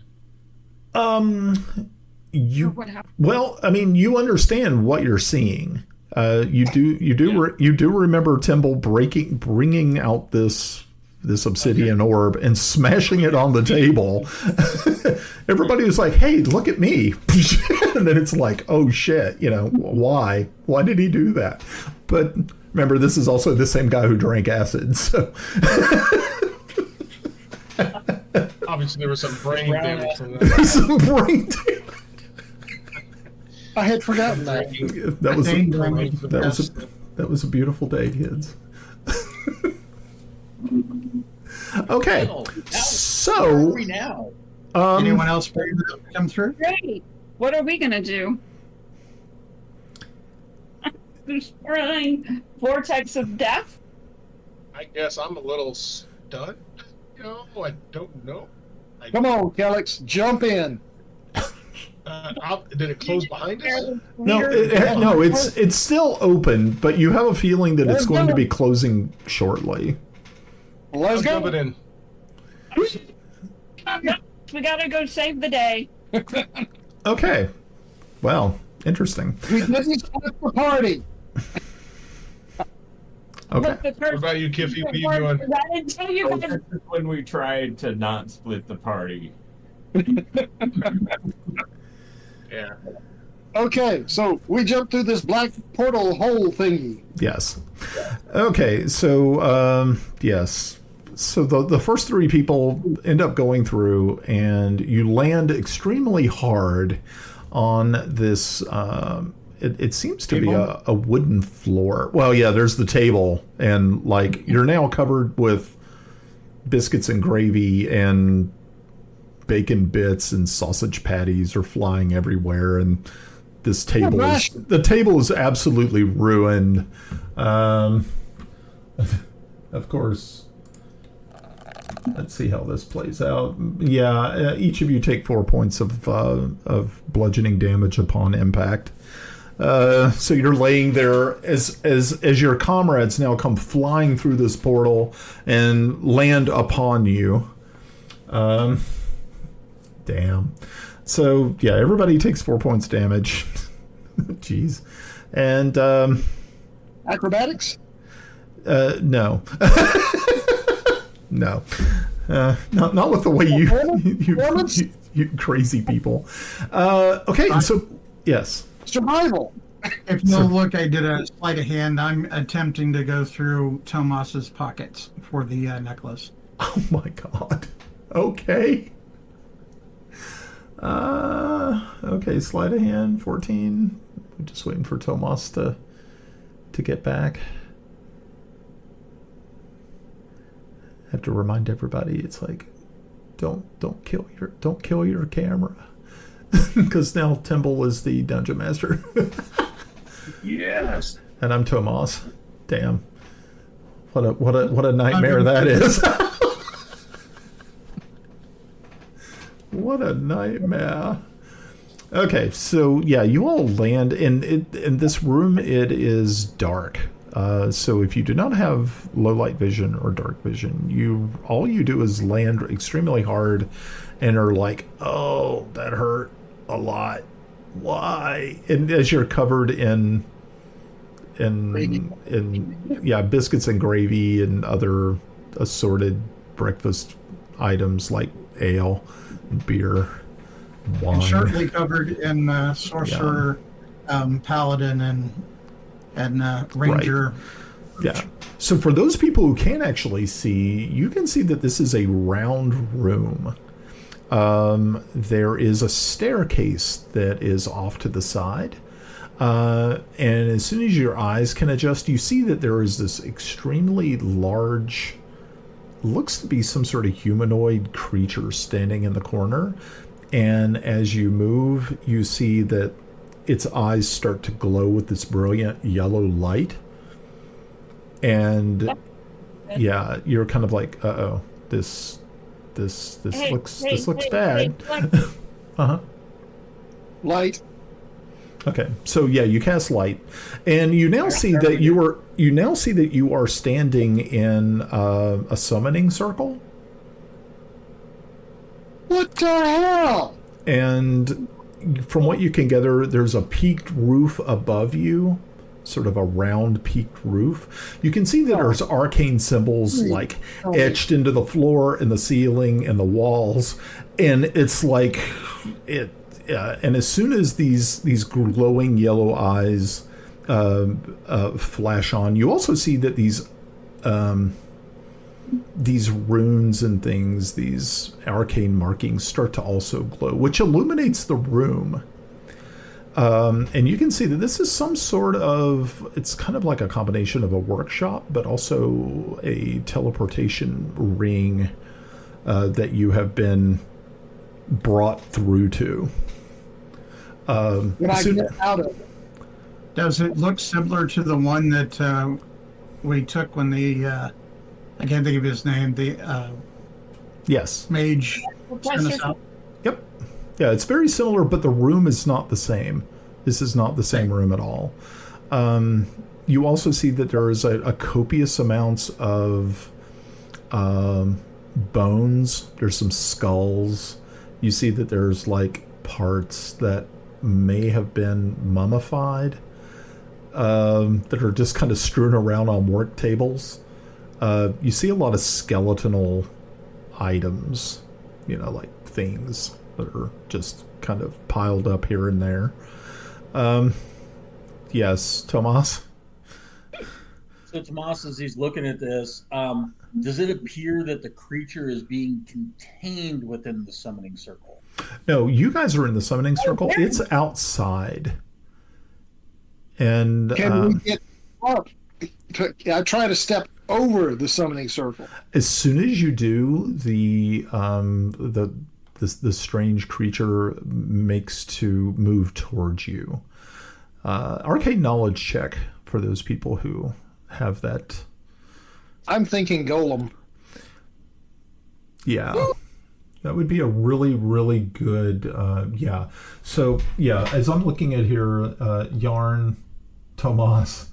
What happened? Well, I mean, you understand what you're seeing. You do remember Timble bringing out this obsidian orb and smashing it on the table. Everybody was like, "Hey, look at me!" And then it's like, "Oh shit!" Why? Why did he do that? But remember, this is also the same guy who drank acid. So Obviously, there was some brain damage from that. there's some brain damage. I had forgotten that. That was a beautiful day, kids. Okay, Where so are we now? Anyone else brave enough to come through? Great. What are we going to do? Swirling vortex of death? I guess I'm a little stunned. I don't know. Come on, Kelex, jump in. Did it close behind us? no, it's still open, but you have a feeling that it's going to be closing shortly. Let's Jump go. it in. We got to go save the day. Okay, well, interesting. We didn't split the party. Okay, Look, the What about you, Kiffi? What are you doing? I didn't tell you guys. This is when we tried to not split the party. Yeah. Okay, so we jumped through this black portal hole thingy. yes. Okay, so yes. So the first three people end up going through, and you land extremely hard on this. It seems to be a wooden floor. Well, yeah, there's the table, and like you're now covered with biscuits and gravy, and bacon bits and sausage patties are flying everywhere, and this table the table is absolutely ruined. Of course. Let's see how this plays out. Yeah, each of you take 4 points of bludgeoning damage upon impact. So you're laying there as your comrades now come flying through this portal and land upon you. Damn. So yeah, everybody takes 4 points damage. Jeez. And Acrobatics? No. No. Not with the way you crazy people. Okay, so yes. Survival. If you'll look, I did a sleight of hand. I'm attempting to go through Tomas's pockets for the necklace. Oh my god. Okay. Okay, sleight of hand, 14. We're just waiting for Tomas to get back. I have to remind everybody, it's like, don't kill your camera, because now Timble is the dungeon master. Yes. And I'm Tomas. Damn. What a nightmare that is. What a nightmare. Okay, so yeah, you all land in this room. It is dark. So if you do not have low light vision or dark vision, all you do is land extremely hard and are like, oh, that hurt a lot. Why? And as you're covered in biscuits and gravy and other assorted breakfast items like ale, beer, wine. And shortly covered in sorcerer, paladin, and ranger. Right. Yeah. So for those people who can't actually see, you can see that this is a round room. There is a staircase that is off to the side. And as soon as your eyes can adjust, you see that there is this extremely large, looks to be some sort of humanoid creature standing in the corner. And as you move, you see that its eyes start to glow with this brilliant yellow light. And yeah, you're kind of like, uh-oh, this looks bad. Uh-huh. Light. Okay, so yeah, you cast light, and you now see that you are standing in a summoning circle. What the hell? And from what you can gather, there's a peaked roof above you, sort of a round peaked roof. You can see that there's arcane symbols like etched into the floor and the ceiling and the walls, and it's like it. And as soon as these glowing yellow eyes flash on, you also see that these runes and things, these arcane markings, start to also glow, which illuminates the room. And you can see that this is some sort of, it's kind of like a combination of a workshop, but also a teleportation ring that you have been brought through to. When I get out of it. Does it look similar to the one that we took when the I can't think of his name, the yes, mage sent us out? Yep. Yeah, it's very similar, but the room is not the same. This is not the same room at all. You also see that there is a copious amounts of bones. There's some skulls. You see that there's like parts that may have been mummified that are just kind of strewn around on work tables. You see a lot of skeletal items, like things that are just kind of piled up here and there. Yes, Tomas? So Tomas, as he's looking at this, does it appear that the creature is being contained within the summoning circle? No, you guys are in the summoning circle. It's outside. And can we get up? I try to step over the summoning circle. As soon as you do, the strange creature makes to move towards you. Arcane knowledge check for those people who have that. I'm thinking golem. Yeah. That would be a really, really good, yeah. So, yeah, as I'm looking at here, Yarn, Tomas,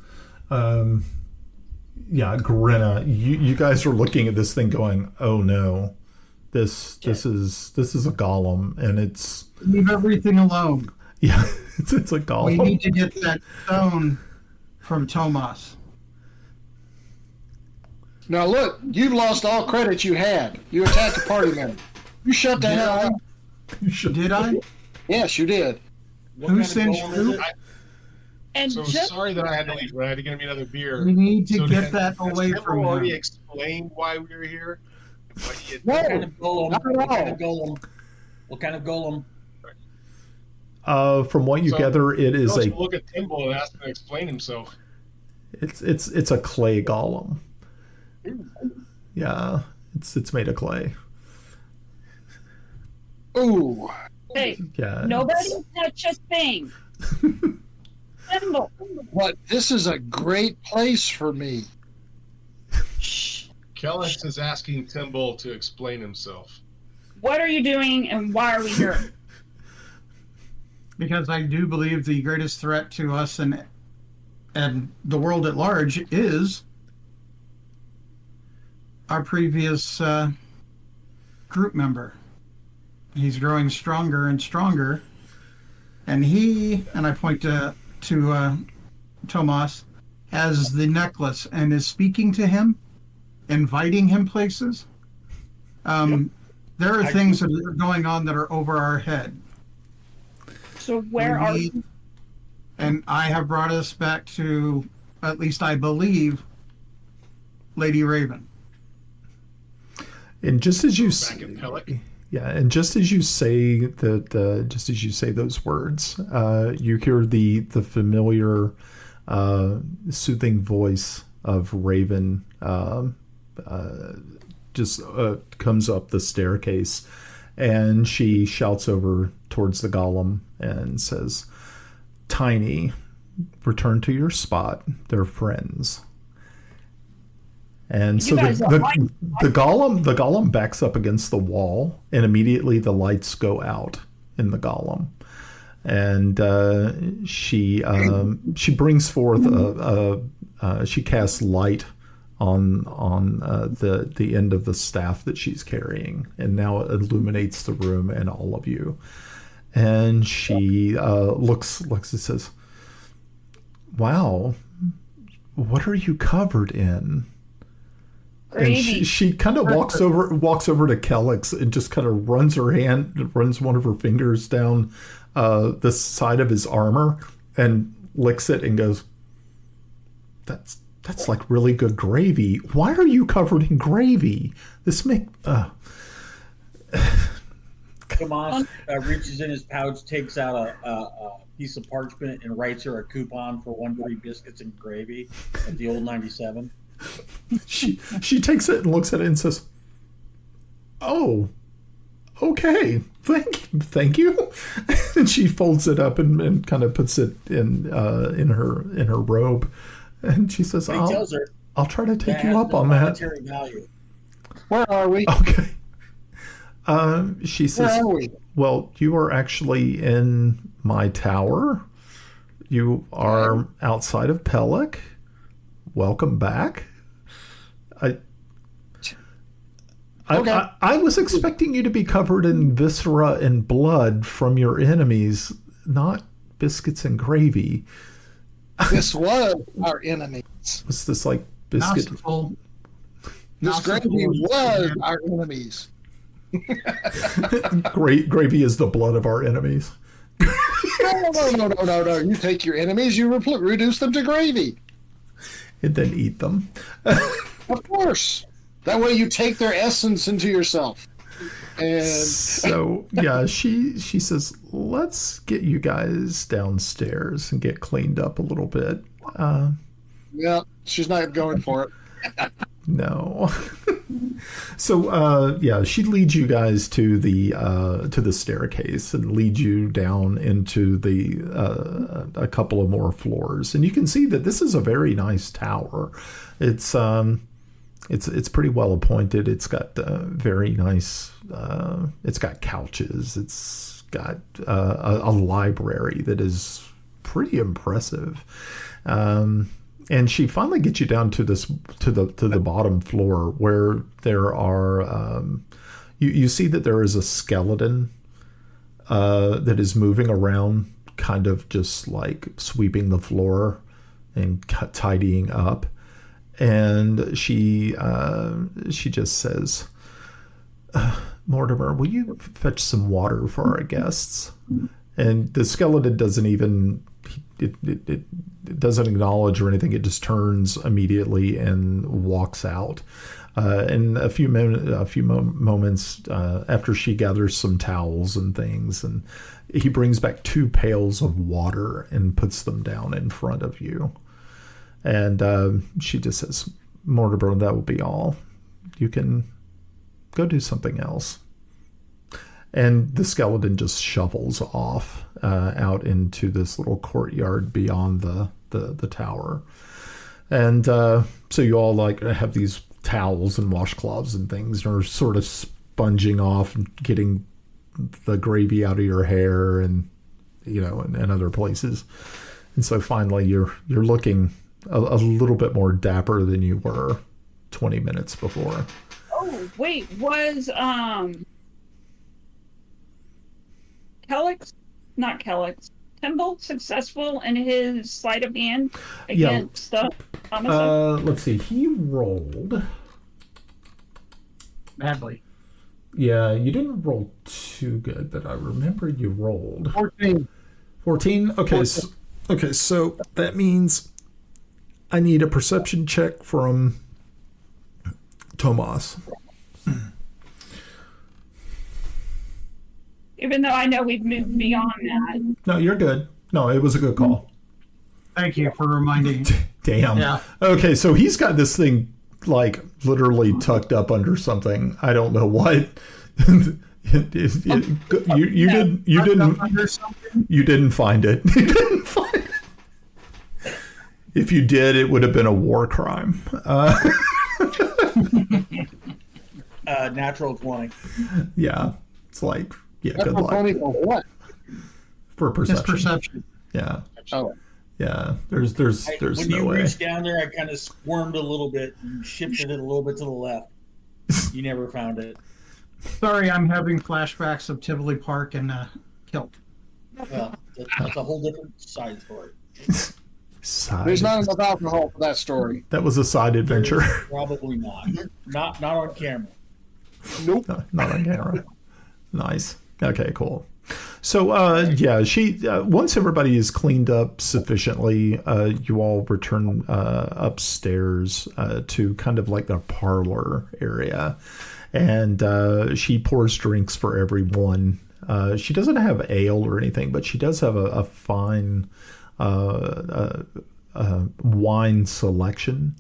yeah, Grenna, you guys are looking at this thing going, oh no, this is a golem, and it's... Leave everything alone. Yeah, it's a golem. We need to get that stone from Tomas. Now look, you've lost all credit you had. You attacked a party member. You shut the hell up. Did I? Yes, you did. Who sent you? And So just sorry that I had to leave, but I had to get me another beer. We need to So get has- that has away Timble from already him. explained why we were here? Why he had- No. What kind of golem? Not at What kind all. of golem? What kind of golem? From what you So, gather, it is Let's a look at Timble and ask him to explain himself. it's a clay golem. Yeah, it's made of clay. Ooh. hey, Yeah. nobody touch a thing. Timble. But this is a great place for me. Kelex is asking Timble to explain himself. What are you doing and why are we here? Because I do believe the greatest threat to us and the world at large is our previous group member. He's growing stronger and stronger, and I point to Tomas, has the necklace and is speaking to him, inviting him places. There are things that are going on that are over our head. So where are you? And I have brought us back to, at least I believe, Lady Raven. And just as you Back in Pellak. yeah, and just as you say just as you say those words, you hear the familiar, soothing voice of Raven. Just comes up the staircase, and she shouts over towards the golem and says, "Tiny, return to your spot. They're friends." And so guys are lying. the golem backs up against the wall, and immediately the lights go out in the golem, and she brings forth she casts light on the end of the staff that she's carrying, and now it illuminates the room and all of you. And she looks and says, "Wow, what are you covered in?" Gravy. And she kind of walks over to Kelex and just kind of runs one of her fingers down the side of his armor and licks it and goes, That's like really good gravy. Why are you covered in gravy? This Tomas reaches in his pouch, takes out a piece of parchment, and writes her a coupon for 1 free biscuits and gravy at the old 97. She takes it and looks at it and says, "Oh, okay, thank you." And she folds it up and kind of puts it in her robe, and she says, He tells her "I'll try to take that you has up no on that." monetary value. Where are we? Okay. She says, Where are we? "Well, you are actually in my tower. You are outside of Pellak. Welcome back." Okay. I was expecting you to be covered in viscera and blood from your enemies, not biscuits and gravy. This was our enemies. Was this like biscuit? Mouthful. This gravy was our enemies. Gravy is the blood of our enemies. No. You take your enemies, you reduce them to gravy. And then eat them. Of course. That way you take their essence into yourself. And So yeah, she says, "Let's get you guys downstairs and get cleaned up a little bit." yeah, she's not going for it. No. So yeah, she leads you guys to the staircase and leads you down into a couple of more floors, and you can see that this is a very nice tower. It's it's pretty well appointed. It's got very nice. It's got couches. It's got a library that is pretty impressive. And she finally gets you down to the bottom floor where there are you see that there is a skeleton that is moving around, kind of just like sweeping the floor and tidying up. And she just says, Mortimer, will you fetch some water for our guests? And the skeleton doesn't even it doesn't acknowledge or anything. It just turns immediately and walks out. And a few moments after she gathers some towels and things, and he brings back 2 pails of water and puts them down in front of you. And she just says, Mortimer, that will be all. You can go do something else. And the skeleton just shuffles off out into this little courtyard beyond the tower. And so you all like have these towels and washcloths and things, and are sort of sponging off and getting the gravy out of your hair and and other places. And so finally you're looking a little bit more dapper than you were 20 minutes before. Oh wait, was Timble successful in his sleight of hand against the homicide? Let's see. He rolled Badly. Yeah, you didn't roll too good, but I remember you rolled 14. 14. Okay, 14. So that means I need a perception check from Tomas. Even though I know we've moved beyond that. No, you're good. No, it was a good call. Thank you for reminding. Damn. Yeah. Okay, so he's got this thing like literally tucked up under something. I don't know what. You didn't find it. You didn't find it. If you did, it would have been a war crime. Natural 20. Yeah, it's like good luck. 20 for what? For perception. Just perception. Yeah. Oh. Yeah. There's when no you way. reached down there, I kind of squirmed a little bit and shifted it a little bit to the left. You never found it. Sorry, I'm having flashbacks of Tivoli Park and Kilt. Well, that's a whole different side story. There's not enough alcohol for that story. That was a side adventure. Probably not. Not on camera. Nope. Not on camera. Nice. Okay, cool. So, she once everybody is cleaned up sufficiently, you all return upstairs to kind of like the parlor area, and she pours drinks for everyone. She doesn't have ale or anything, but she does have a fine wine selection.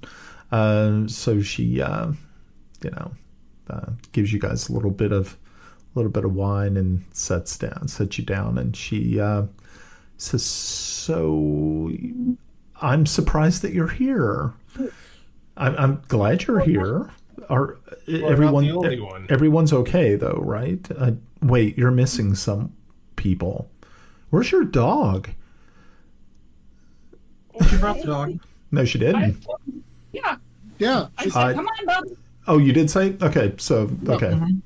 So she, gives you guys a little bit of wine and sets you down, and she says, "So, I'm surprised that you're here. I'm glad you're here. Everyone's okay though, right? Wait, you're missing some people. Where's your dog?" She brought the dog. No, she didn't. Yeah. I said, come on, bub. Oh, you did say? Okay, so okay. Mm-hmm.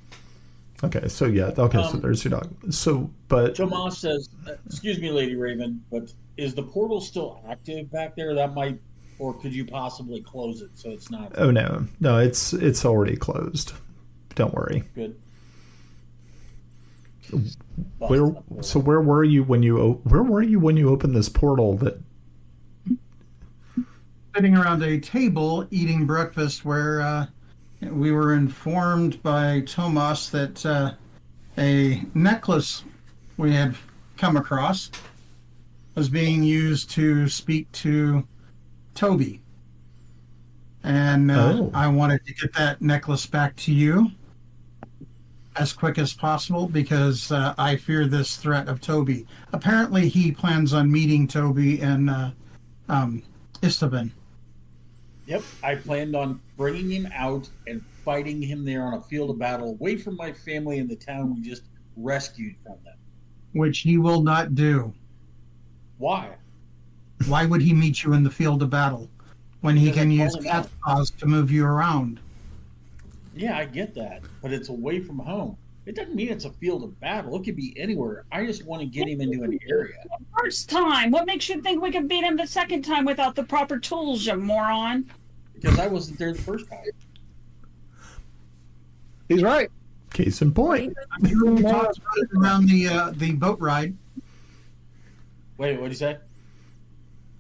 Okay, so yeah, okay, so there's your dog. So, but Tomas says, "Excuse me, Lady Raven, but is the portal still active back there? That might, or could you possibly close it so it's not?" Oh no, it's already closed. Don't worry. Good. Where were you when you opened this portal? That Sitting around a table eating breakfast, where we were informed by Tomas that a necklace we had come across was being used to speak to Toby. And I wanted to get that necklace back to you as quick as possible because I fear this threat of Toby. Apparently he plans on meeting Toby in Istavan. Yep, I planned on bringing him out and fighting him there on a field of battle away from my family in the town we just rescued from them. Which he will not do. Why? Why would he meet you in the field of battle when he Because I can use called him cat's out. paws to move you around? Yeah, I get that, but it's away from home. It doesn't mean it's a field of battle. It could be anywhere. I just want to get him into an area. First time. What makes you think we can beat him the second time without the proper tools, you moron? Because I wasn't there the first time. He's right. Case in point. I'm sure we talked about it around the boat ride. Wait, what did you say?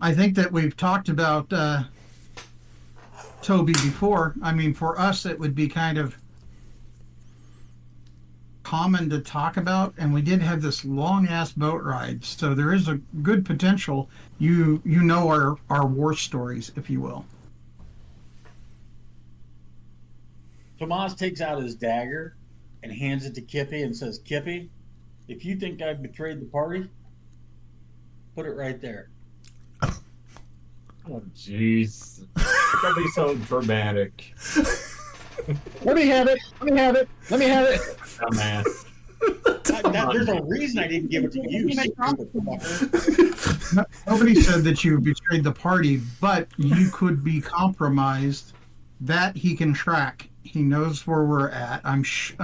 I think that we've talked about Toby before. I mean, for us, it would be kind of common to talk about, and we did have this long ass boat ride, so there is a good potential. You know our war stories, if you will. Tomas takes out his dagger and hands it to Kiffi and says, Kiffi, if you think I've betrayed the party, put it right there. Oh, jeez. Don't be so dramatic. Let me have it. Let me have it. Let me have it. Dumbass. There's a reason I didn't give it to you, stupid fucker. Nobody said that you betrayed the party, but you could be compromised. That he can track. He knows where we're at. I'm sure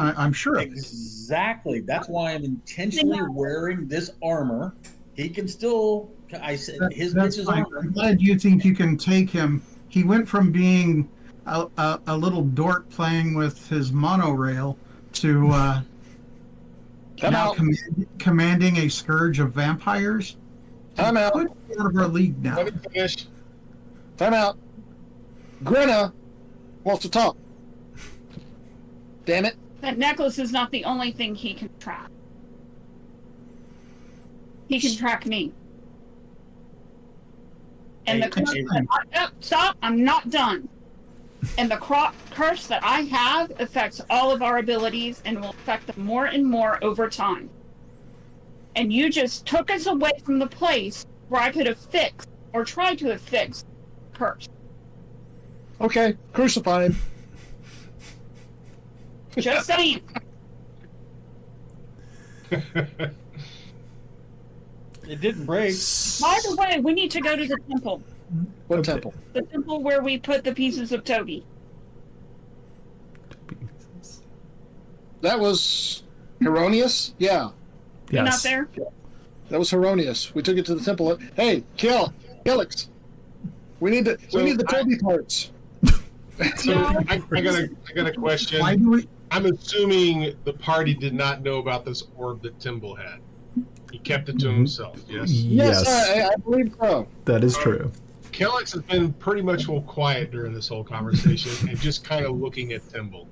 of it. Exactly. That's why I'm intentionally wearing this armor. He can still. I said his That's bitch's fine. armor. I'm glad you think you can take him. He went from being a little dork playing with his monorail to Come now out. commanding a scourge of vampires. Time out. Put him out of our league now. Let me finish. Time out. Grenna wants to talk. Damn it. That necklace is not the only thing he can track. He can track me. And the curse stop, I'm not done. And the curse that I have affects all of our abilities and will affect them more and more over time. And you just took us away from the place where I could have fixed, or tried to have fixed, the curse. Okay, crucify him. Just saying. It didn't break. By the way, we need to go to the temple. What Okay. temple? The temple where we put the pieces of Toby. That was Heironious? Yeah, You not Yes. there? that was Heironious. We took it to the temple. Hey, Kelex. We need the Toby parts. So I got a question. Why do we? I'm assuming the party did not know about this orb that Timble had. He kept it to himself. Yes. Yes, I believe so. that is true. Kelex has been pretty much quiet during this whole conversation and just kind of looking at Timble.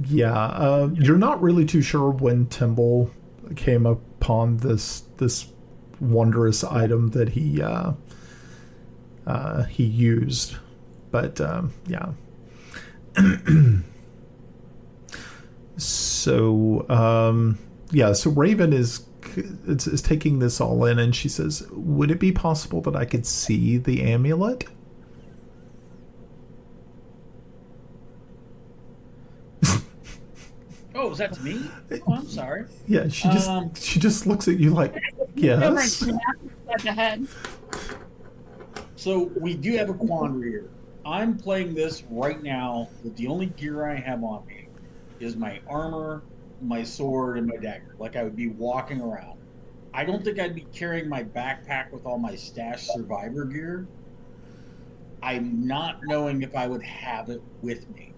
Yeah, you're not really too sure when Timble came upon this wondrous item that he used, but yeah. So so Raven is taking this all in, and she says, "Would it be possible that I could see the amulet?" Oh, was that to me? Oh, I'm sorry. Yeah, she just looks at you like, Over and yes. snap at the head. So we do have a quandary here. I'm playing this right now with the only gear I have on me is my armor, my sword, and my dagger. Like I would be walking around. I don't think I'd be carrying my backpack with all my stashed survivor gear. I'm not knowing if I would have it with me.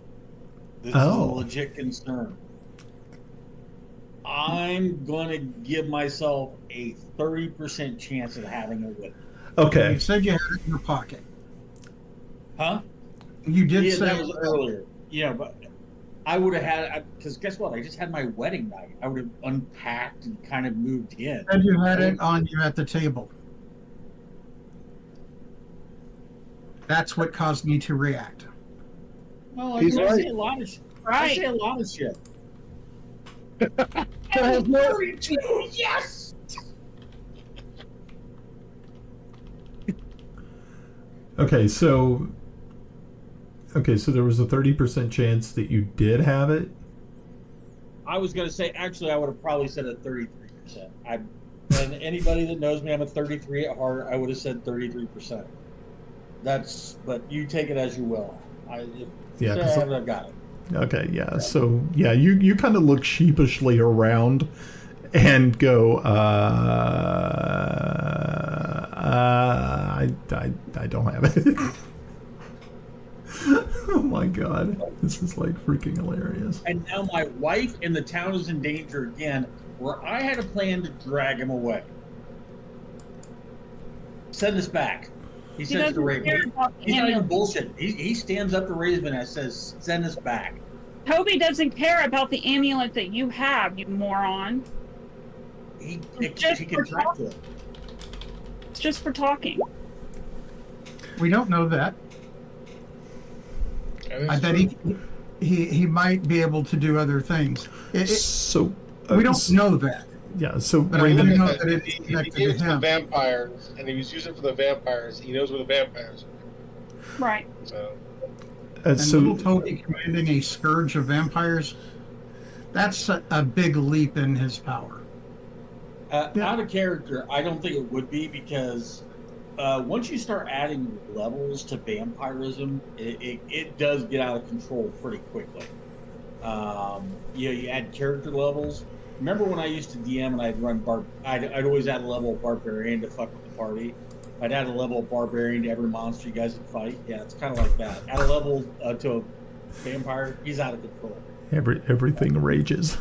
This is a legit concern. I'm gonna give myself a 30% chance of having it with me. Okay. You said you had it in your pocket. Huh? You did Yeah, say that was earlier. Yeah, but I would have had, because guess what? I just had my wedding night. I would have unpacked and kind of moved in. said you had it on you at the table. That's what caused me to react. Well, He's I right. say a lot of shit. I Right. say a lot of shit. has no- 32, yes! Okay, so there was a 30% chance that you did have it. I was going to say, actually, I would have probably said a 33%. And anybody that knows me, I'm a 33 at heart. I would have said 33%. But you take it as you will. I've got it. Okay, yeah. So yeah, you kind of look sheepishly around and go, I don't have it. Oh my god, this is like freaking hilarious. And now my wife and the town is in danger again, where I had a plan to drag him away. Send us back. He says to Raven. He's not even bullshit. He stands up to Raven and says, send us back. Toby doesn't care about the amulet that you have, you moron. He can track to it. It's just for talking. We don't know that. I bet he might be able to do other things. We don't know that. Yeah, so but I do know that it's he connected used to him. the vampires, and he was using it for the vampires. He knows where the vampires are. Right. So, and little Toby commanding a scourge of vampires, that's a big leap in his power. Out of character, I don't think it would be, because once you start adding levels to vampirism, it does get out of control pretty quickly. You add character levels. Remember when I used to DM and I'd run I'd always add a level of barbarian to fuck with the party. I'd add a level of barbarian to every monster you guys would fight. Yeah, it's kind of like that. Add a level to a vampire, he's out of control. Everything rages.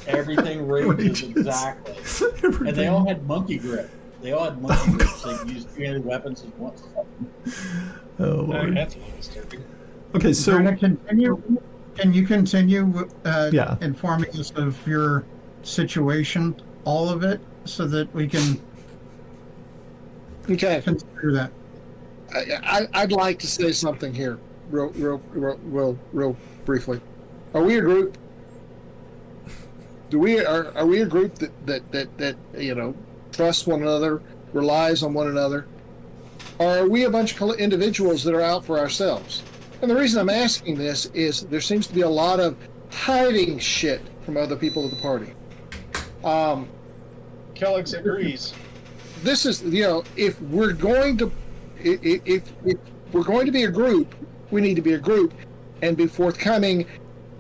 Everything rages, exactly. Everything. And they all had monkey grip. They all had monkey grip, so you could use 300 weapons at once. Oh, Lord. That's a little disturbing. Okay, so can you continue informing us of your situation, all of it, so that we can consider that? I'd like to say something here, real briefly. Are we a group? Are we a group that trusts one another, relies on one another, or are we a bunch of individuals that are out for ourselves? And the reason I'm asking this is there seems to be a lot of hiding shit from other people at the party. Kelex agrees. This is, if we're going to be a group, we need to be a group and be forthcoming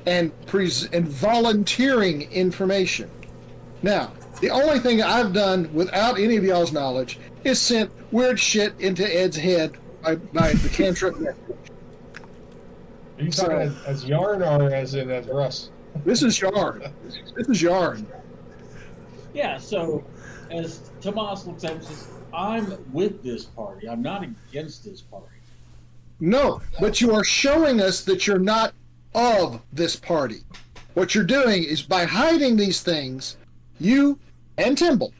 and volunteering information. Now, the only thing I've done without any of y'all's knowledge is sent weird shit into Ed's head by the cantrip method. Are you talking as Yarn or as Russ? This is Yarn. This is Yarn. Yeah, so as Tomas looks at him and says, I'm with this party. I'm not against this party. No, but you are showing us that you're not of this party. What you're doing is by hiding these things, you and Timble,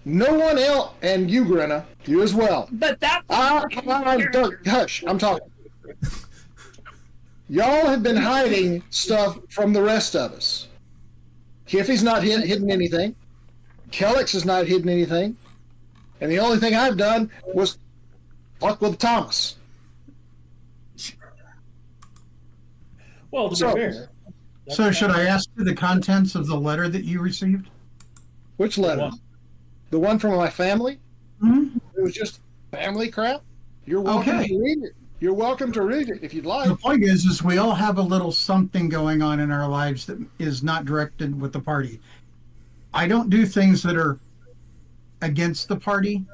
no one else, and you, Grenna, you as well. But that. Hush, I'm talking. Y'all have been hiding stuff from the rest of us. Kiffi's not hidden anything. Kelex has not hidden anything. And the only thing I've done was fuck with Tomas. Well, to be fair. So should I ask you the contents of the letter that you received? Which letter? The one from my family? Mm-hmm. It was just family crap? You're welcome to read it. You're welcome to read it if you'd like. The point is we all have a little something going on in our lives that is not directed with the party. I don't do things that are against the party,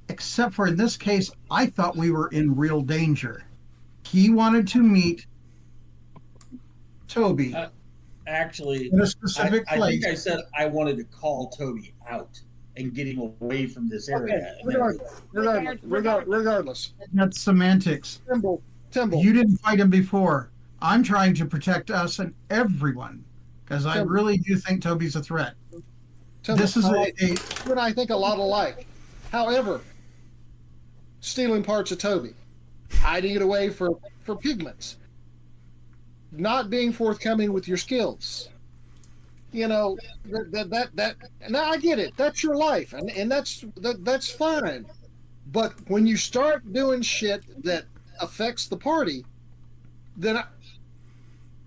except for in this case, I thought we were in real danger. He wanted to meet Toby. Actually, in a specific place. I think I said I wanted to call Toby out and get him away from this area. Regardless. That's semantics. Timble. You didn't fight him before. I'm trying to protect us and everyone, because I really do think Toby's a threat. Timble, this is you and I think a lot alike. However, stealing parts of Toby, hiding it away for pigments, not being forthcoming with your skills. That now I get it. That's your life, and that's fine. But when you start doing shit that affects the party, then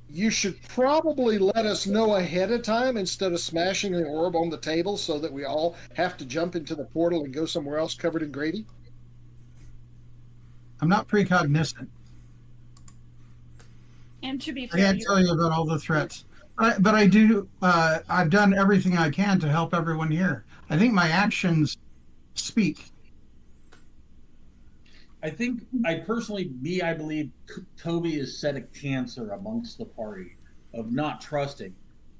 you should probably let us know ahead of time instead of smashing the orb on the table so that we all have to jump into the portal and go somewhere else covered in gravy. I'm not precognizant. And to be I fair, can't tell you about all the threats. But I do, I've done everything I can to help everyone here. I think my actions speak. I think, I believe Toby has set a cancer amongst the party of not trusting.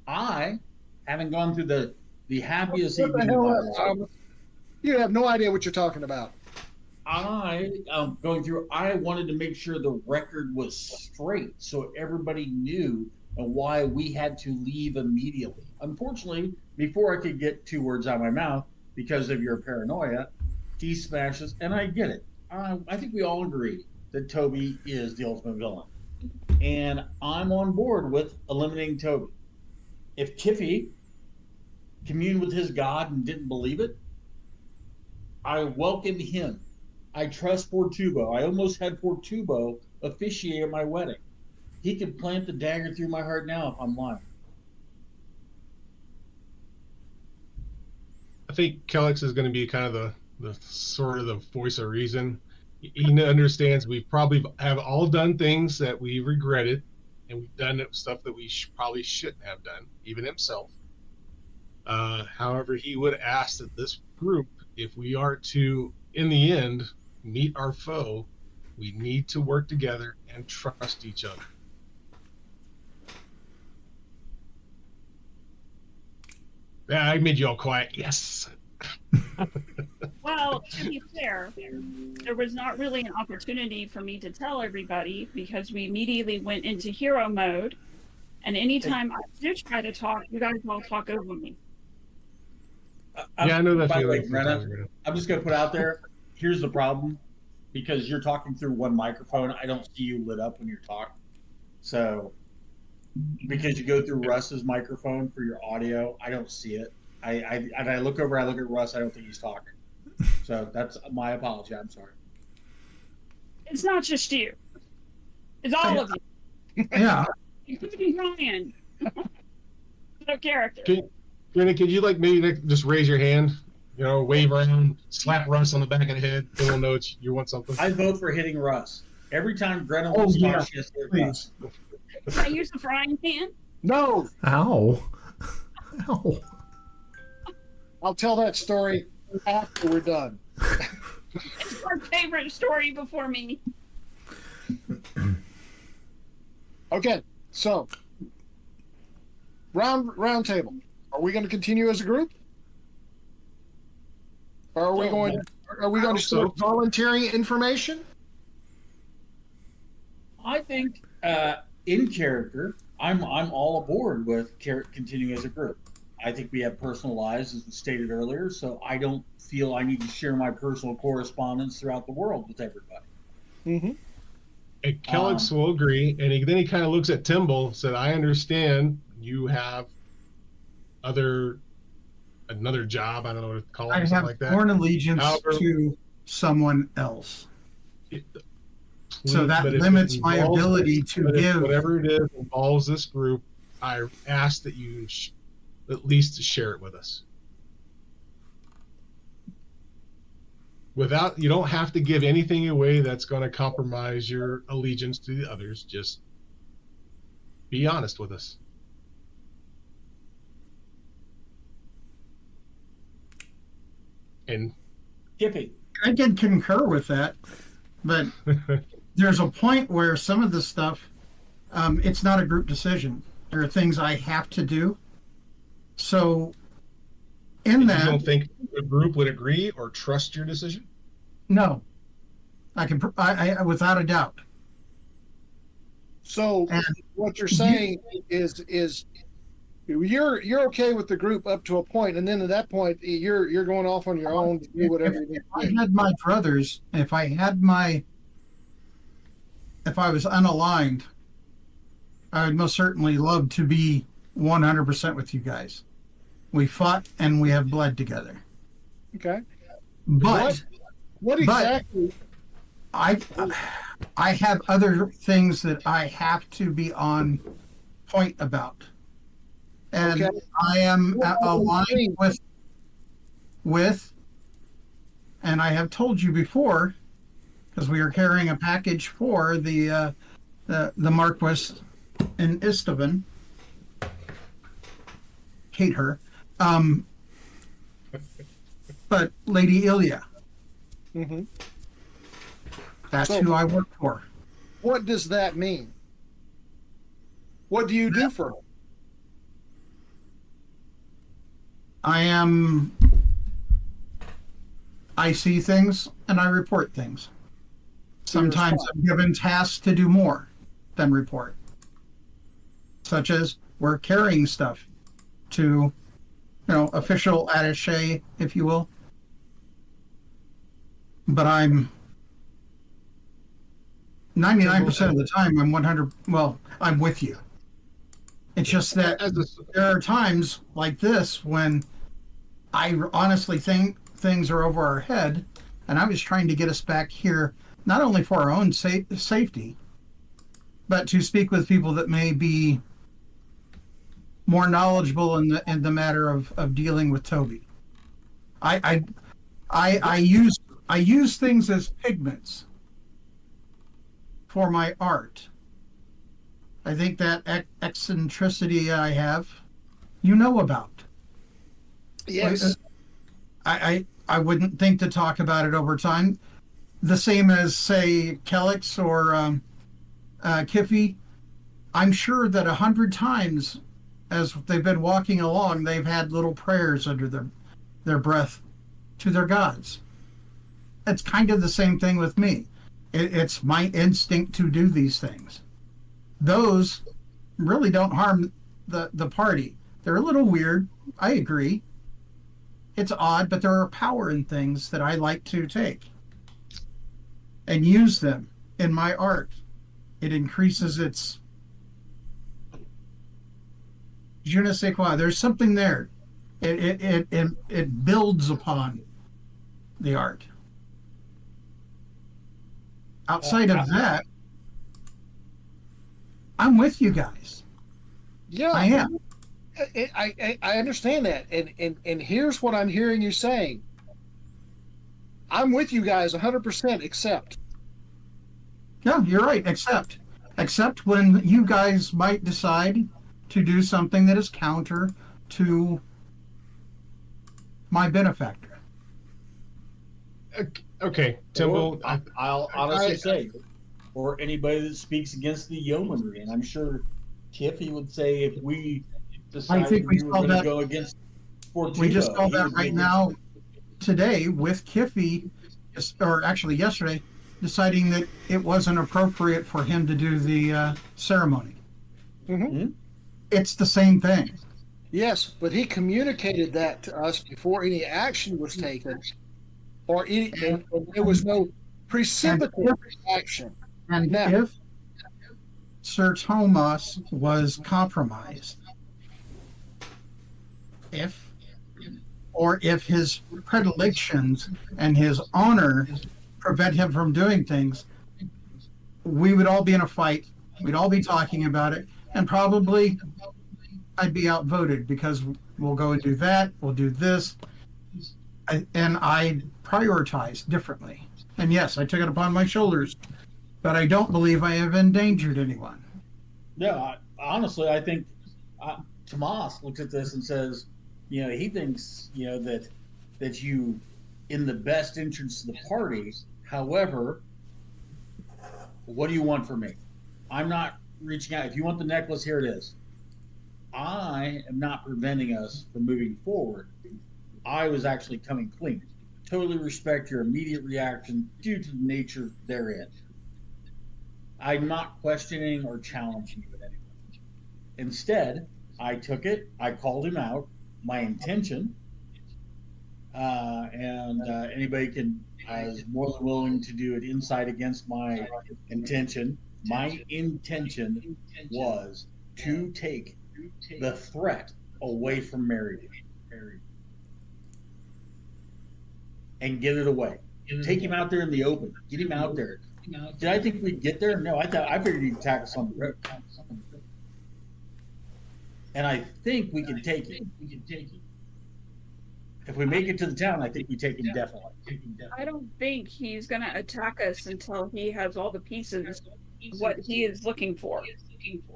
I haven't gone through the happiest What the evening hell of my is- life. You have no idea what you're talking about. I wanted to make sure the record was straight so everybody knew why we had to leave immediately. Unfortunately, before I could get 2 words out of my mouth, because of your paranoia, he smashes, and I get it. I think we all agree that Toby is the ultimate villain. And I'm on board with eliminating Toby. If Kiffi communed with his God and didn't believe it, I welcome him. I trust Fortubo. I almost had Fortubo officiate at my wedding. He could plant the dagger through my heart now if I'm lying. I think Kelex is going to be kind of the sort of the voice of reason. He understands we probably have all done things that we regretted, and we've done stuff that we probably shouldn't have done, even himself. However, he would ask that this group, if we are to, in the end, meet our foe, we need to work together and trust each other. Yeah, I made you all quiet. Yes. well, to be fair, there was not really an opportunity for me to tell everybody because we immediately went into hero mode. And anytime I do try to talk, you guys all talk over me. Yeah, I know that By the way, feeling. Grenna, I'm just going to put out there, here's the problem. Because you're talking through one microphone, I don't see you lit up when you're talking. So, because you go through Russ's microphone for your audio, I don't see it. I look over, I look at Russ, I don't think he's talking. So that's my apology. I'm sorry. It's not just you. It's all of you. Yeah. Including Ryan. No character. Grenna, could you maybe just raise your hand? Wave around, slap Russ on the back of the head. Then we'll know you want something. I vote for hitting Russ. Every time Grenna wants to talk, she has to hit Russ. Can I use the frying pan? No. Ow. Ow. I'll tell that story after we're done. It's our favorite story before me. Okay, so round table. Are we going to continue as a group? Or are we going to start volunteering information? I think in character, I'm all aboard with continuing as a group. I think we have personal lives, as was stated earlier, so I don't feel I need to share my personal correspondence throughout the world with everybody. Mm-hmm. And Kelex will agree, and then he kind of looks at Timble, said, I understand you have another job, I don't know what to call it, I or something have like that. sworn allegiance However, to someone else. So that but if it limits my involves ability this- to but if give. whatever it is involves this group, I ask that you at least to share it with us. You don't have to give anything away that's going to compromise your allegiance to the others. Just be honest with us. And Kiffi. I can concur with that, but there's a point where some of the stuff, it's not a group decision. There are things I have to do. So, in you that, don't think the group would agree or trust your decision? no, I without a doubt. So what you're saying is you're okay with the group up to a point, and then at that point you're going off on your own to do whatever you need I to do. had my druthers. If I was unaligned, I would most certainly love to be 100% with you guys. We fought and we have bled together. Okay. But What exactly? I have other things that I have to be on point about, and Okay. I am aligned with, and I have told you before, because we are carrying a package for the Marquis in Istvan. Hate her, but Lady Ilya. Mm-hmm. That's who I work for. What does that mean? What do you do for her? I see things and I report things. Sometimes I'm given tasks to do more than report. Such as we're carrying stuff to, official attaché, if you will. But I'm 99% of the time I'm with you. It's just that there are times like this when I honestly think things are over our head, and I was trying to get us back here not only for our own safety, but to speak with people that may be more knowledgeable in the matter of dealing with Toby. I use things as pigments for my art. I think that eccentricity I have, you know about. Yes. I wouldn't think to talk about it over time. The same as, say, Kelex or Kiffi. I'm sure that 100 times as they've been walking along, they've had little prayers under their breath to their gods. It's kind of the same thing with me. It's my instinct to do these things. Those really don't harm the party. They're a little weird. I agree. It's odd, but there are power in things that I like to take and use them in my art. It increases its je ne sais quoi. There's something there. It builds upon the art. Outside of that, I'm with you guys. Yeah, I am. I understand that, and here's what I'm hearing you saying. I'm with you guys 100%, except. Yeah, you're right. Except when you guys might decide to do something that is counter to my benefactor. Okay, Timble. I'll honestly say, or anybody that speaks against the yeomanry, and I'm sure Kiffi would say if we decided we were going to go against Fortubo, we just saw that right now today with Kiffi, or actually yesterday, deciding that it wasn't appropriate for him to do the ceremony. Mm-hmm. It's the same thing. Yes, but he communicated that to us before any action was taken, or and there was no precipitated action. And if Sir Tomas was compromised, if his predilections and his honor prevent him from doing things, we would all be in a fight. We'd all be talking about it, and probably I'd be outvoted because we'll go and do that, we'll do this, and I prioritize differently. And yes, I took it upon my shoulders, but I don't believe I have endangered anyone. Yeah, honestly, I think Tomas looks at this and says, he thinks, that you, in the best interest of the party. However, what do you want from me? I'm not reaching out. If you want the necklace, here it is. I am not preventing us from moving forward. I was actually coming clean. Totally respect your immediate reaction due to the nature therein. I'm not questioning or challenging you in any way. Instead, I took it, I called him out, my intention, and anybody is more than willing to do an insight against my intention. My intention was to take the threat away from Meriden and get it away. Take him out there in the open. Get him out there. Did I think we'd get there? No, I figured he'd attack us on the road. And I think we can take him. If we make it to the town, I think we take him definitely. I don't think he's going to attack us until he has all the pieces of what he is looking for.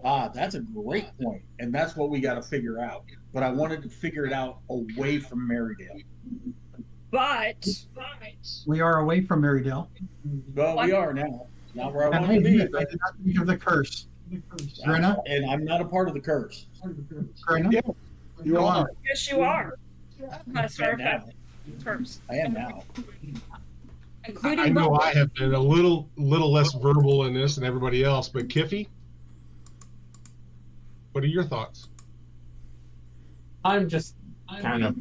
Ah, that's a great point. And that's what we got to figure out. But I wanted to figure it out away from Marydale. But We are away from Marydale. Well, we are now. Not where I And wanted to be. I did not think of the curse. Grenna? And I'm not a part of the curse. Grenna? Yeah, you are. yes, you are. That's I our am now. first, I am now. including I know Bubble. I have been a little less verbal in this than everybody else, but Kiffi, what are your thoughts? I'm just kind of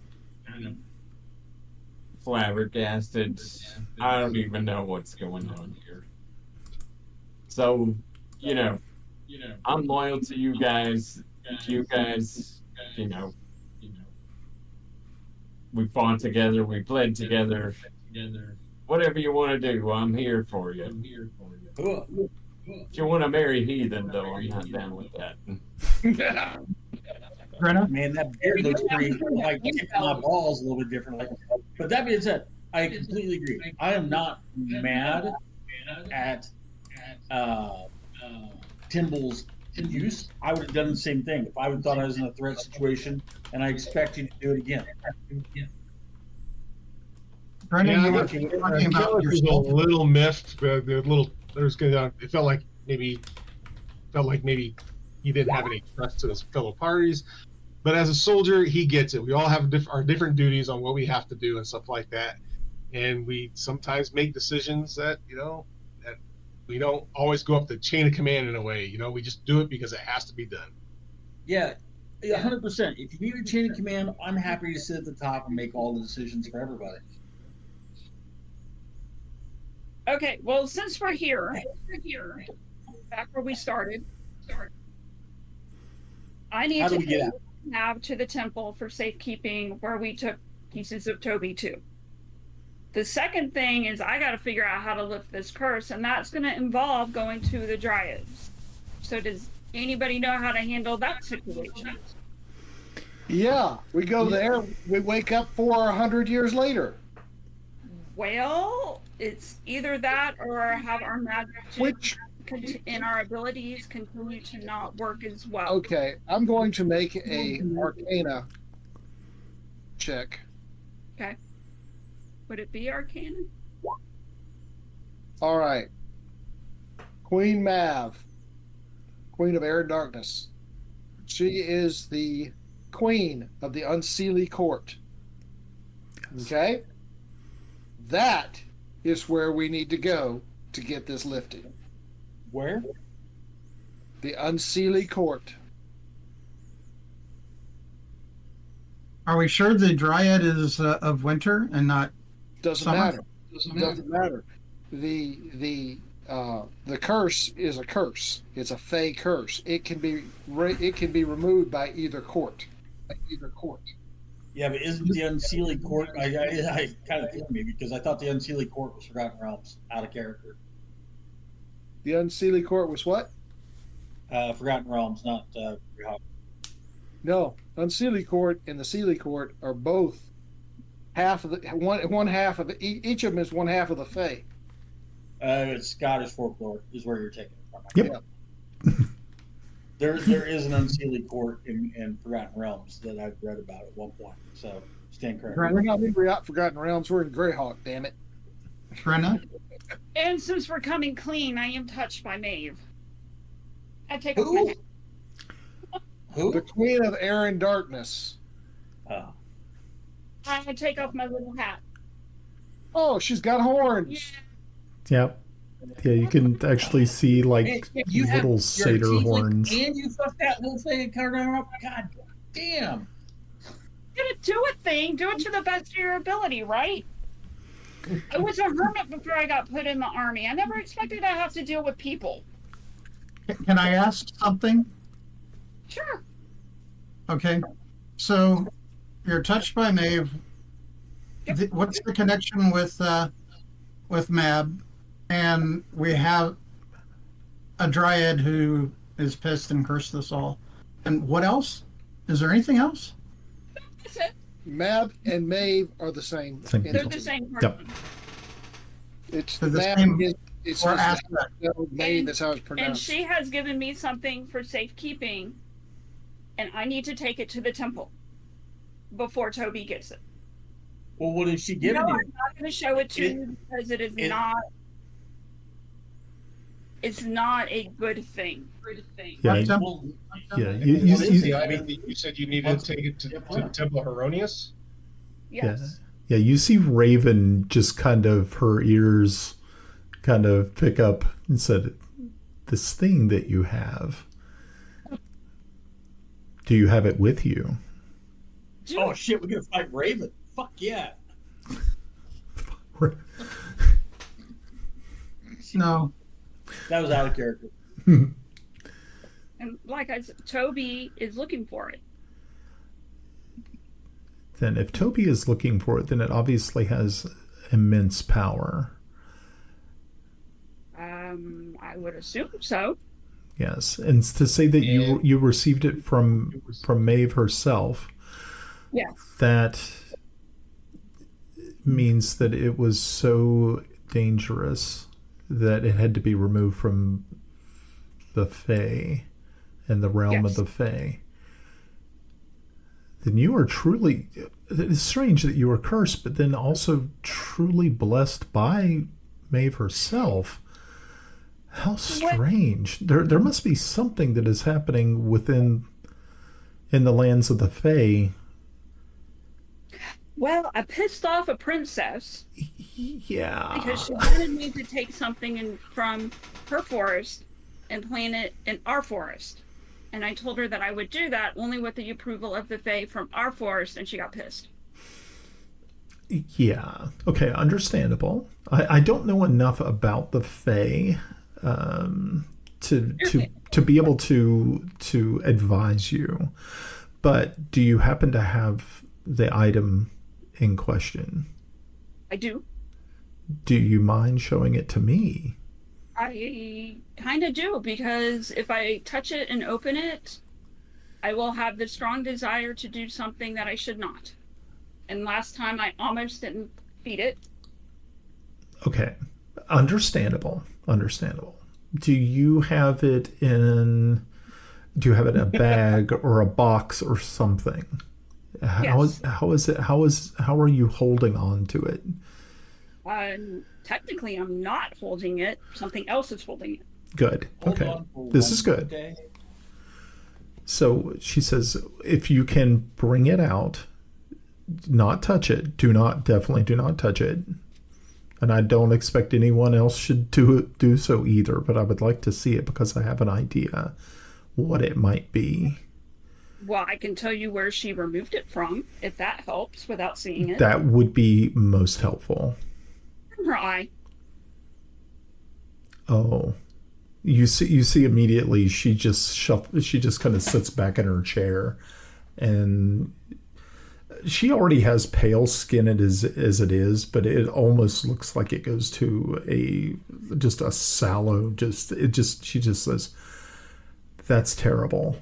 flabbergasted. I don't even know what's going on here. So, I'm loyal to you guys. You guys, we fought together, we bled together. Whatever you want to do, I'm here for you. Cool. If you want to marry heathen, though, I'm not down with that. Grenna? Man, that beard looks pretty like kicking my balls a little bit differently. But that being said, I completely agree. I am not mad at Timble's use. I would have done the same thing if I would thought I was in a threat situation, and I expect you to do it again. Grenna, Yeah, you were I talking about Kelex was yourself. a little miffed, but it felt like maybe he didn't have any trust to his fellow parties. But as a soldier, he gets it. We all have our different duties on what we have to do and stuff like that. And we sometimes make decisions that that we don't always go up the chain of command in a way. We just do it because it has to be done. Yeah, 100%. If you need a chain of command, I'm happy to sit at the top and make all the decisions for everybody. Okay, well, since we're here, back where we started, I need How do to we get out? have to the temple for safekeeping where we took pieces of Toby to. The second thing is I got to figure out how to lift this curse, and that's going to involve going to the Dryads. So does anybody know how to handle that situation? Yeah, we go there. We wake up 400 years later. Well, it's either that or have our magic Which, and our abilities continue to not work as well. okay, I'm going to make a Arcana check. Okay. Would it be Arcana? All right. Queen Mav, Queen of Air and Darkness. She is the queen of the Unseelie Court. Okay? That is where we need to go to get this lifted. Where? The Unseelie Court. Are we sure the Dryad is of winter and not Doesn't summer? matter. Doesn't matter. The curse is a curse. It's a fey curse. It can be removed by either court. Yeah, but isn't the Unseelie Court? I kind of threw me because I thought the Unseelie Court was Forgotten Realms, out of character. The Unseelie Court was what? Forgotten Realms, not Greyhawk. No, Unseelie Court and the Seelie Court are both half of the one half of the, each of them is one half of the Fey. It's Scottish folklore is where you're taking it from. Yep. There is an Unseelie Court in Forgotten Realms that I've read about at one point. So stand corrected. We're not in Forgotten Realms. We're in Greyhawk. Damn it. Grenna? And since we're coming clean, I am touched by Maeve. I take Who? off my hat. Who? The Queen of Air and Darkness. I take off my little hat. Oh, she's got horns. Yep. Yeah, you can actually see like You have- little you're a satyr tiefling horns. And you fucked that little thing and cut her up. God damn. You're gonna do a thing, do it to the best of your ability, right? I was a hermit before I got put in the army. I never expected to have to deal with people. Can I ask something? Sure. Okay. So you're touched by Maeve. Yep. What's the connection with with Mab, and we have a dryad who is pissed and cursed us all. And what else? Is there anything else? That's it. Mab and Maeve are the same. Same They're people. the same person. Yep. It's They're the Mab. same- It's or just aspect. Maeve. That's how it's And pronounced. she has given me something for safekeeping, and I need to take it to the temple before Toby gets it. Well, what is she giving No, you? I'm not going to show it to you because it is not. It's not a good thing. Yeah, What temple? Well, yeah. What You, is the you, item that you said you needed to take it to Temple Heironious? Yes. yeah, you see Raven just kind of, her ears kind of pick up and said, this thing that you have, do you have it with you? oh shit, we're gonna fight Raven. Fuck yeah. No. That was out of character. And like I said, Toby is looking for it. Then if Toby is looking for it, then it obviously has immense power. I would assume so. Yes, and to say that you received it from Maeve herself, Yeah. that means that it was so dangerous that it had to be removed from the Fae and the realm of Yes. the Fae. Then you are truly, it's strange that you are cursed, but then also truly blessed by Maeve herself. How strange. There must be something that is happening in the lands of the Fae. Well, I pissed off a princess Yeah. because she wanted me to take something from her forest and plant it in our forest. And I told her that I would do that only with the approval of the Fae from our forest, and she got pissed. Yeah. Okay, understandable. I don't know enough about the Fae to be able to advise you. But do you happen to have the item in question? I do. Do you mind showing it to me? I kind of do, because if I touch it and open it, I will have the strong desire to do something that I should not. And last time I almost didn't feed it. Okay. Understandable. Do you have it in a bag or a box or something? Yes. How are you holding on to it? Technically, I'm not holding it. Something else is holding it. Good. Hold Okay. on for This one is good. day. So she says, if you can bring it out, not touch it. Definitely do not touch it. And I don't expect anyone else should do so either, but I would like to see it because I have an idea what it might be. Well, I can tell you where she removed it from, if that helps without seeing it. That would be most helpful. From her eye. Oh. You see immediately she just kind of sits back in her chair, and she already has pale skin as it is, but it almost looks like it goes to a sallow, she just says, that's terrible.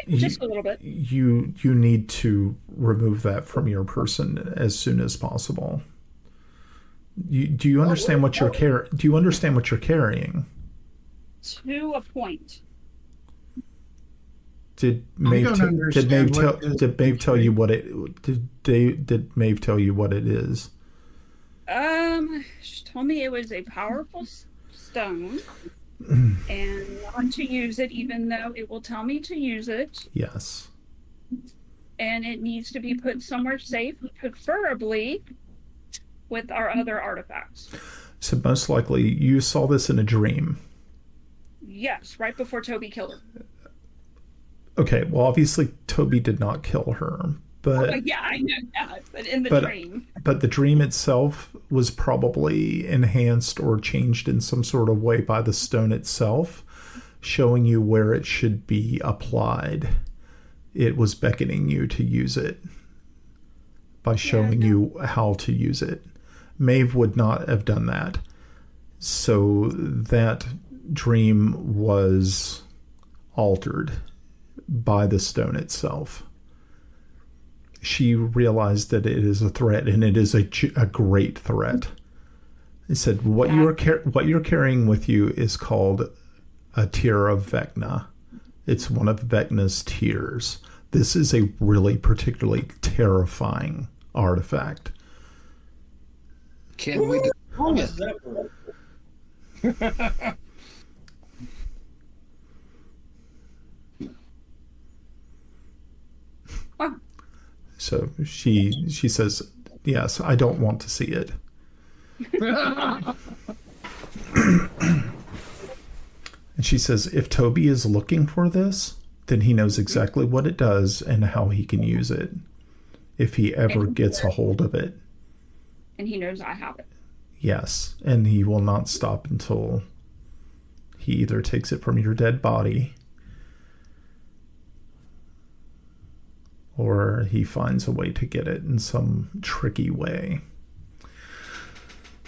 Just a little bit. You need to remove that from your person as soon as possible. Do you understand what you're carrying? To a point. Did I Maeve don't tell you what it did Maeve tell you what it is? She told me it was a powerful stone, and not to use it, even though it will tell me to use it. Yes. And it needs to be put somewhere safe, preferably with our other artifacts. So most likely you saw this in a dream. Yes, right before Toby killed her. Okay, well obviously Toby did not kill her, but Yeah, I know that, but in the dream. But the dream itself was probably enhanced or changed in some sort of way by the stone itself, showing you where it should be applied. It was beckoning you to use it by showing you how to use it. Maeve would not have done that. So that dream was altered by the stone itself. She realized that it is a threat, and it is a great threat. He said, what you're carrying with you is called a tear of Vecna. It's one of Vecna's tears. This is a really particularly terrifying artifact. Can we How does that work? So she says, yes, I don't want to see it. And she says, if Toby is looking for this, then he knows exactly what it does and how he can use it if he ever gets a hold of it. And he knows I have it. Yes, and he will not stop until he either takes it from your dead body or he finds a way to get it in some tricky way.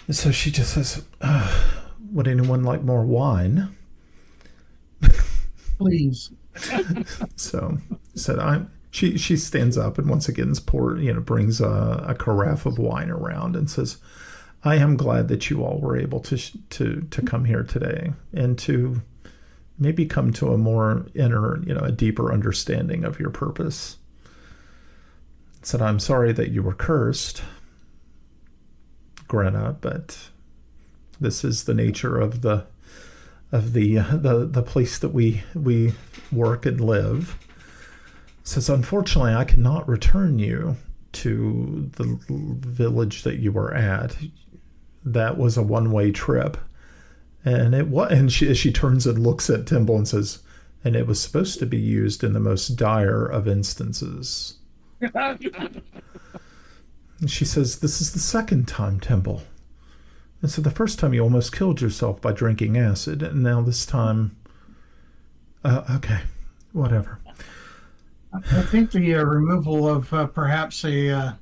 And so she just says, would anyone like more wine? Please. So said she stands up and once again brings a carafe of wine around and says, I am glad that you all were able to come here today and to maybe come to a more a deeper understanding of your purpose. Said, I'm sorry that you were cursed, Grenna, but this is the nature of the place that we work and live. Says, unfortunately, I cannot return you to the village that you were at. That was a one-way trip, and she turns and looks at Timble and says, and it was supposed to be used in the most dire of instances. And she says, this is the second time, Timble. And so the first time you almost killed yourself by drinking acid, and now this time, okay, whatever. I think the removal of perhaps a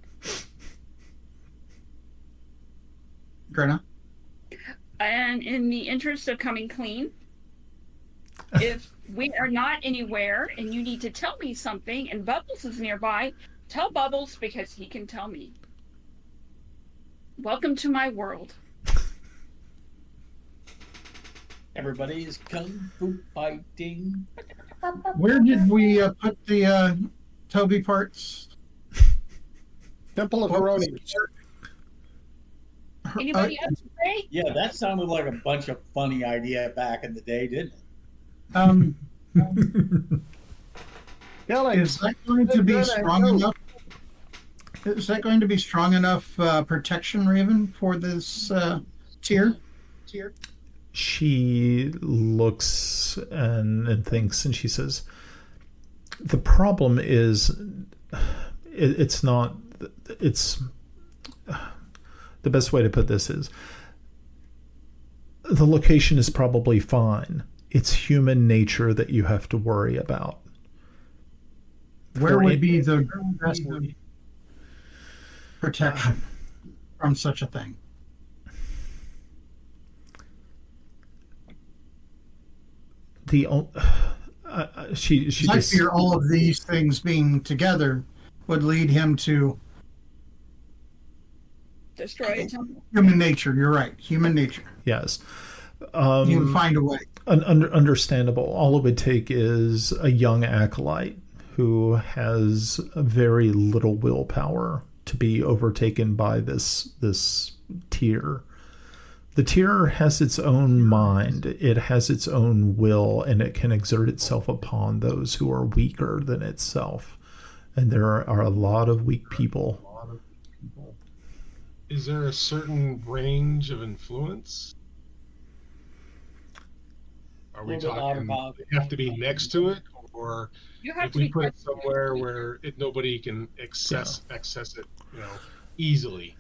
Grenna. And in the interest of coming clean, if we are not anywhere and you need to tell me something and Bubbles is nearby, tell Bubbles because he can tell me. Welcome to my world. Everybody's kung fu fighting. Where did we put the Toby parts? Temple of Heironious. Anybody else say? Yeah, that sounded like a bunch of funny idea back in the day, didn't it? Is that going to be strong enough? Is that going to be strong enough protection, Raven, for this tier? She looks and thinks, and she says, the problem is it's not, it's, the best way to put this is, the location is probably fine. It's human nature that you have to worry about. Where would be the best protection from such a thing? She I fear all of these things being together would lead him to Destroy a temple. human nature. You're right, human nature. Yes. He would find a way. Understandable. All it would take is a young acolyte who has very little willpower to be overtaken by this tier. The tier has its own mind, it has its own will, and it can exert itself upon those who are weaker than itself. And there are a lot of weak people. Is there a certain range of influence? Are we talking they have to be next to it, or You have if to we be put it somewhere where nobody can access it, easily?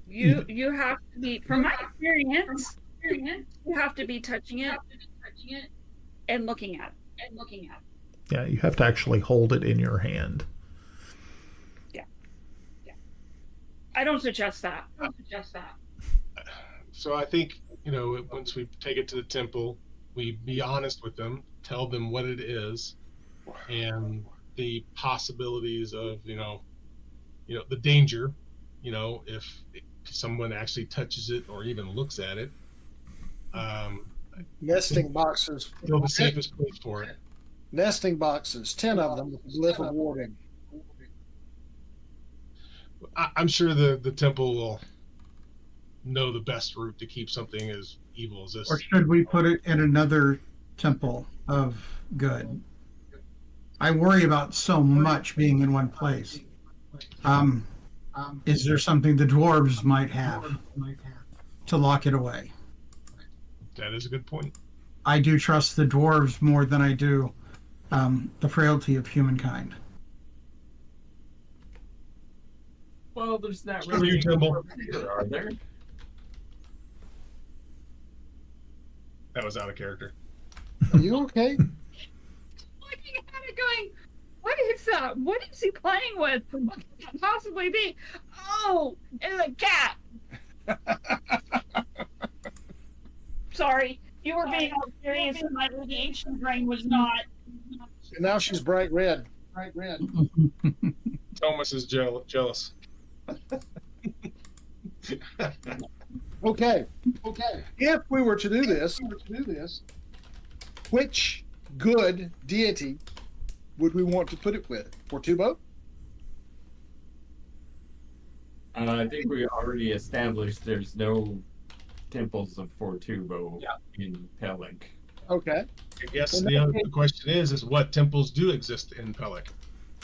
You have to be, from my experience, you have to be touching it and looking at it. Yeah, you have to actually hold it in your hand. I don't suggest that. So I think, once we take it to the temple, we be honest with them, tell them what it is, and the possibilities of, the danger, if someone actually touches it or even looks at it. Nesting boxes. The safest place for it. Nesting boxes, 10 of them with the glyph of warding. I'm sure the temple will know the best route to keep something as evil as this. Or should we put it in another temple of good? I worry about so much being in one place. Is there something the dwarves might have to lock it away? That is a good point. I do trust the dwarves more than I do the frailty of humankind. Well, there's not Screw really you, Timble. are there? That was out of character. Are you okay? Looking at it going, what is that? What is he playing with? What could that possibly be? Oh, it's a cat. Sorry, you were being all serious and my radiation brain was not. And now she's bright red. Bright red. Tomas is jealous. Okay. If we were to do this, which good deity would we want to put it with? Fortubo? I think we already established there's no temples of Fortubo in Pellak. Okay. I guess the other question is what temples do exist in Pellak?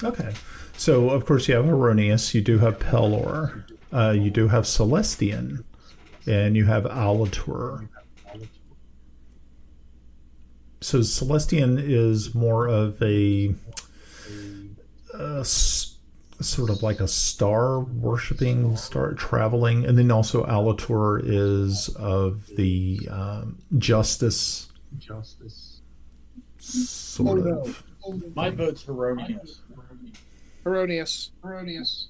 Okay. So, of course, you have Heironious, you do have Pelor, you do have Celestian, and you have Alatur. So Celestian is more of a sort of like a star worshipping, star traveling, and then also Alatur is of the justice sort of. My vote's Heironious. Heironious.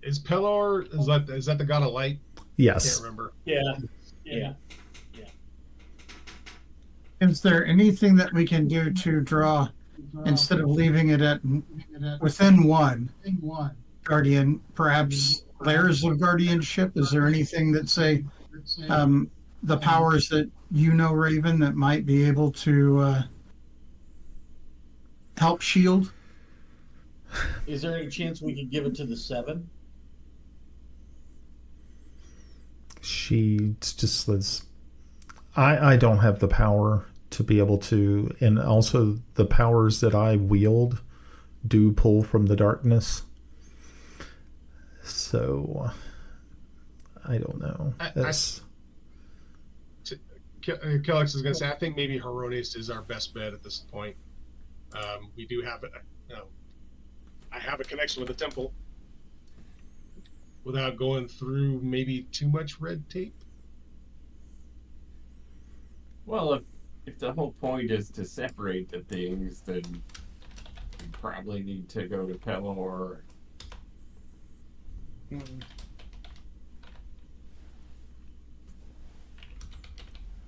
Is Pelor, is that the god of light? I Yes. can't remember. Yeah. Is there anything that we can do to draw, instead of leaving it at within one guardian, perhaps layers of guardianship? Is there anything that say the powers that Raven, that might be able to help shield? Is there any chance we could give it to the 7? She just says, I don't have the power to be able to, and also the powers that I wield do pull from the darkness. So I don't know. Kelex is going to say, I think maybe Heironious is our best bet at this point. We do have I have a connection with the temple without going through maybe too much red tape. Well, if the whole point is to separate the things, then we probably need to go to Pelor.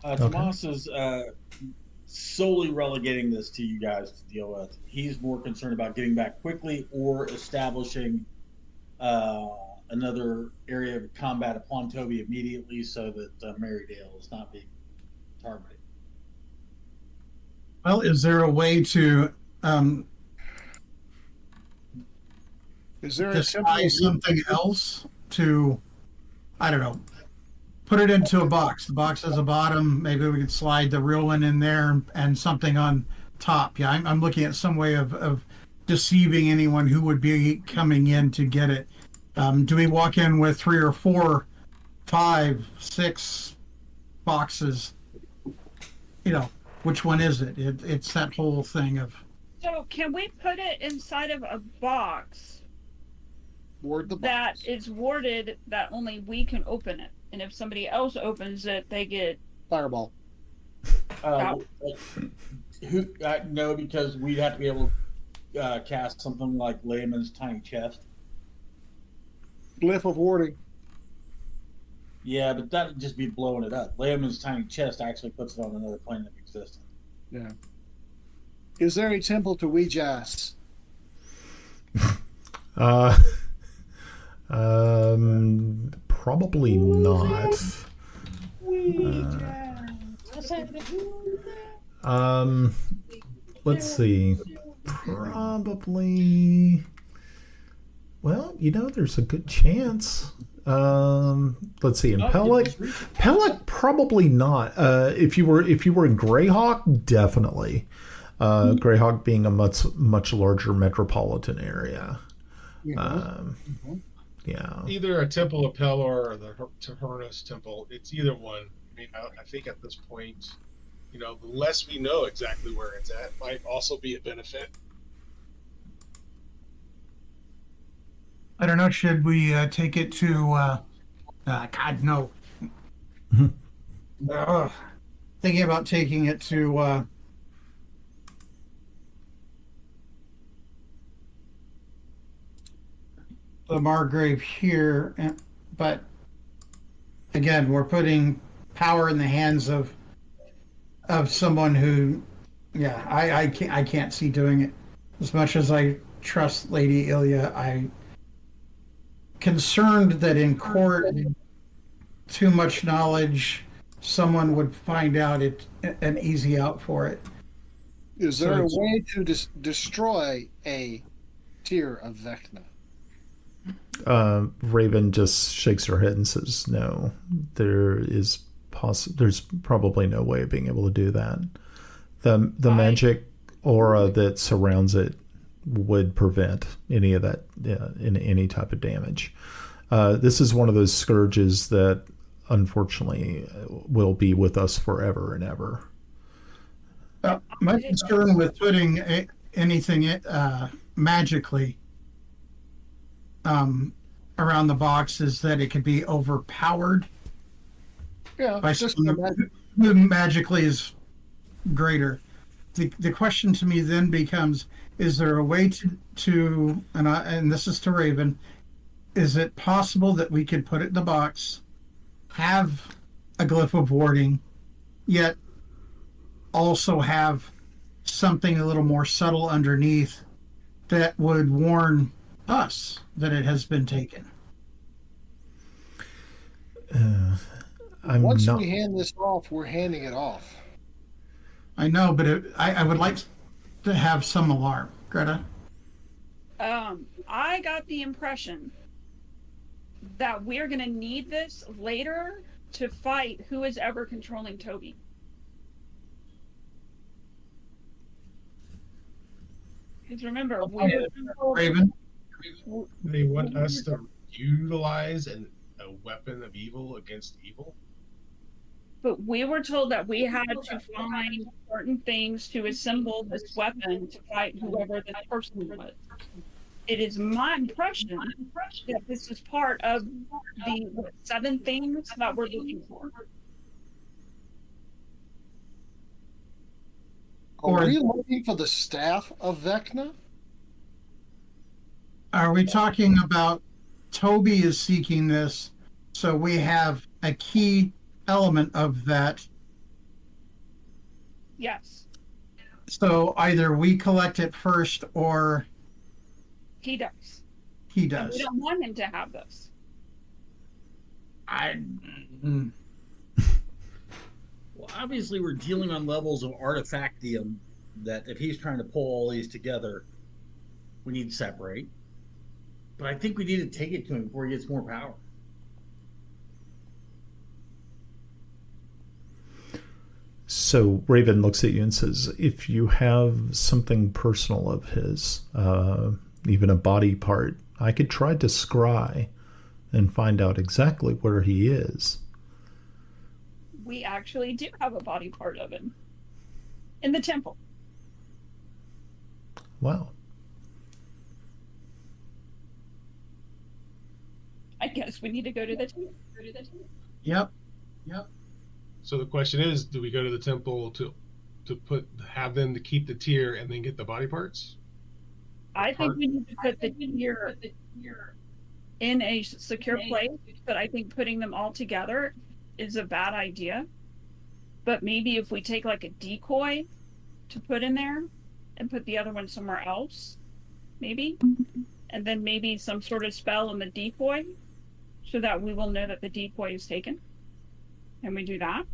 Tomas is solely relegating this to you guys to deal with. He's more concerned about getting back quickly or establishing another area of combat upon Toby immediately so that Marydale is not being targeted. Well, is there a way to disguise something else to, I don't know, put it into a box? The box has a bottom. Maybe we could slide the real one in there and something on top. Yeah, I'm looking at some way of deceiving anyone who would be coming in to get it. Do we walk in with 3 or 4, 5, 6 boxes? Which one is it? It's that whole thing of... So can we put it inside of a box that is warded that only we can open it? And if somebody else opens it, they get... Fireball. No, because we'd have to be able to cast something like Layman's Tiny Chest. Glyph of warding. Yeah, but that would just be blowing it up. Layman's tiny chest actually puts it on another plane of existence. Yeah. Is there a temple to Ouijas? Probably not. Let's see. Probably. Well, there's a good chance. Let's see. In Pellak, probably not. If you were in Greyhawk, definitely. Greyhawk being a much larger metropolitan area. Yeah. Either a Temple of Pelor or the Heironious Temple. It's either one. I mean, I think at this point, the less we know exactly where it's at might also be a benefit. I don't know. Should we take it to? God, no. Thinking about taking it to. The Margrave here, but again, we're putting power in the hands of someone who, I can't see doing it. As much as I trust Lady Ilya, I'm concerned that in court, too much knowledge, someone would find out an easy out for it. Is there a way to destroy a tier of Vecna? Raven just shakes her head and says, "No, there's probably no way of being able to do that. The magic aura that surrounds it would prevent any of that, in any type of damage. This is one of those scourges that unfortunately will be with us forever and ever." My concern with putting anything magically around the box is that it could be overpowered by someone who magically is greater. The question to me then becomes: is there a way to and this is to Raven? Is it possible that we could put it in the box, have a glyph of warding, yet also have something a little more subtle underneath that would warn us that it has been taken? Once we hand this off, we're handing it off. I know, but I would like to have some alarm. Greta? I got the impression that we're going to need this later to fight who is ever controlling Toby. Because remember, Raven? They want us to utilize a weapon of evil against evil? But we were told that we had to find certain things to assemble this weapon to fight whoever this person was. It is my impression that this is part of the 7 things that we're looking for. Are we looking for the staff of Vecna? Are we talking about Toby is seeking this, so we have a key element of that? Yes. So either we collect it first or He does. he does. We don't want him to have this. Well, obviously we're dealing on levels of artifactium that if he's trying to pull all these together, we need to separate. But I think we need to take it to him before he gets more power. So Raven looks at you and says, if you have something personal of his, even a body part, I could try to scry and find out exactly where he is. We actually do have a body part of him in the temple. Wow. I guess we need to go to the temple. Yep. So the question is, do we go to the temple to have them to keep the tier and then get the body parts? I think we need to put the tier in a secure place, but I think putting them all together is a bad idea. But maybe if we take like a decoy to put in there and put the other one somewhere else, maybe, and then maybe some sort of spell on the decoy so that we will know that the decoy is taken. Can we do that?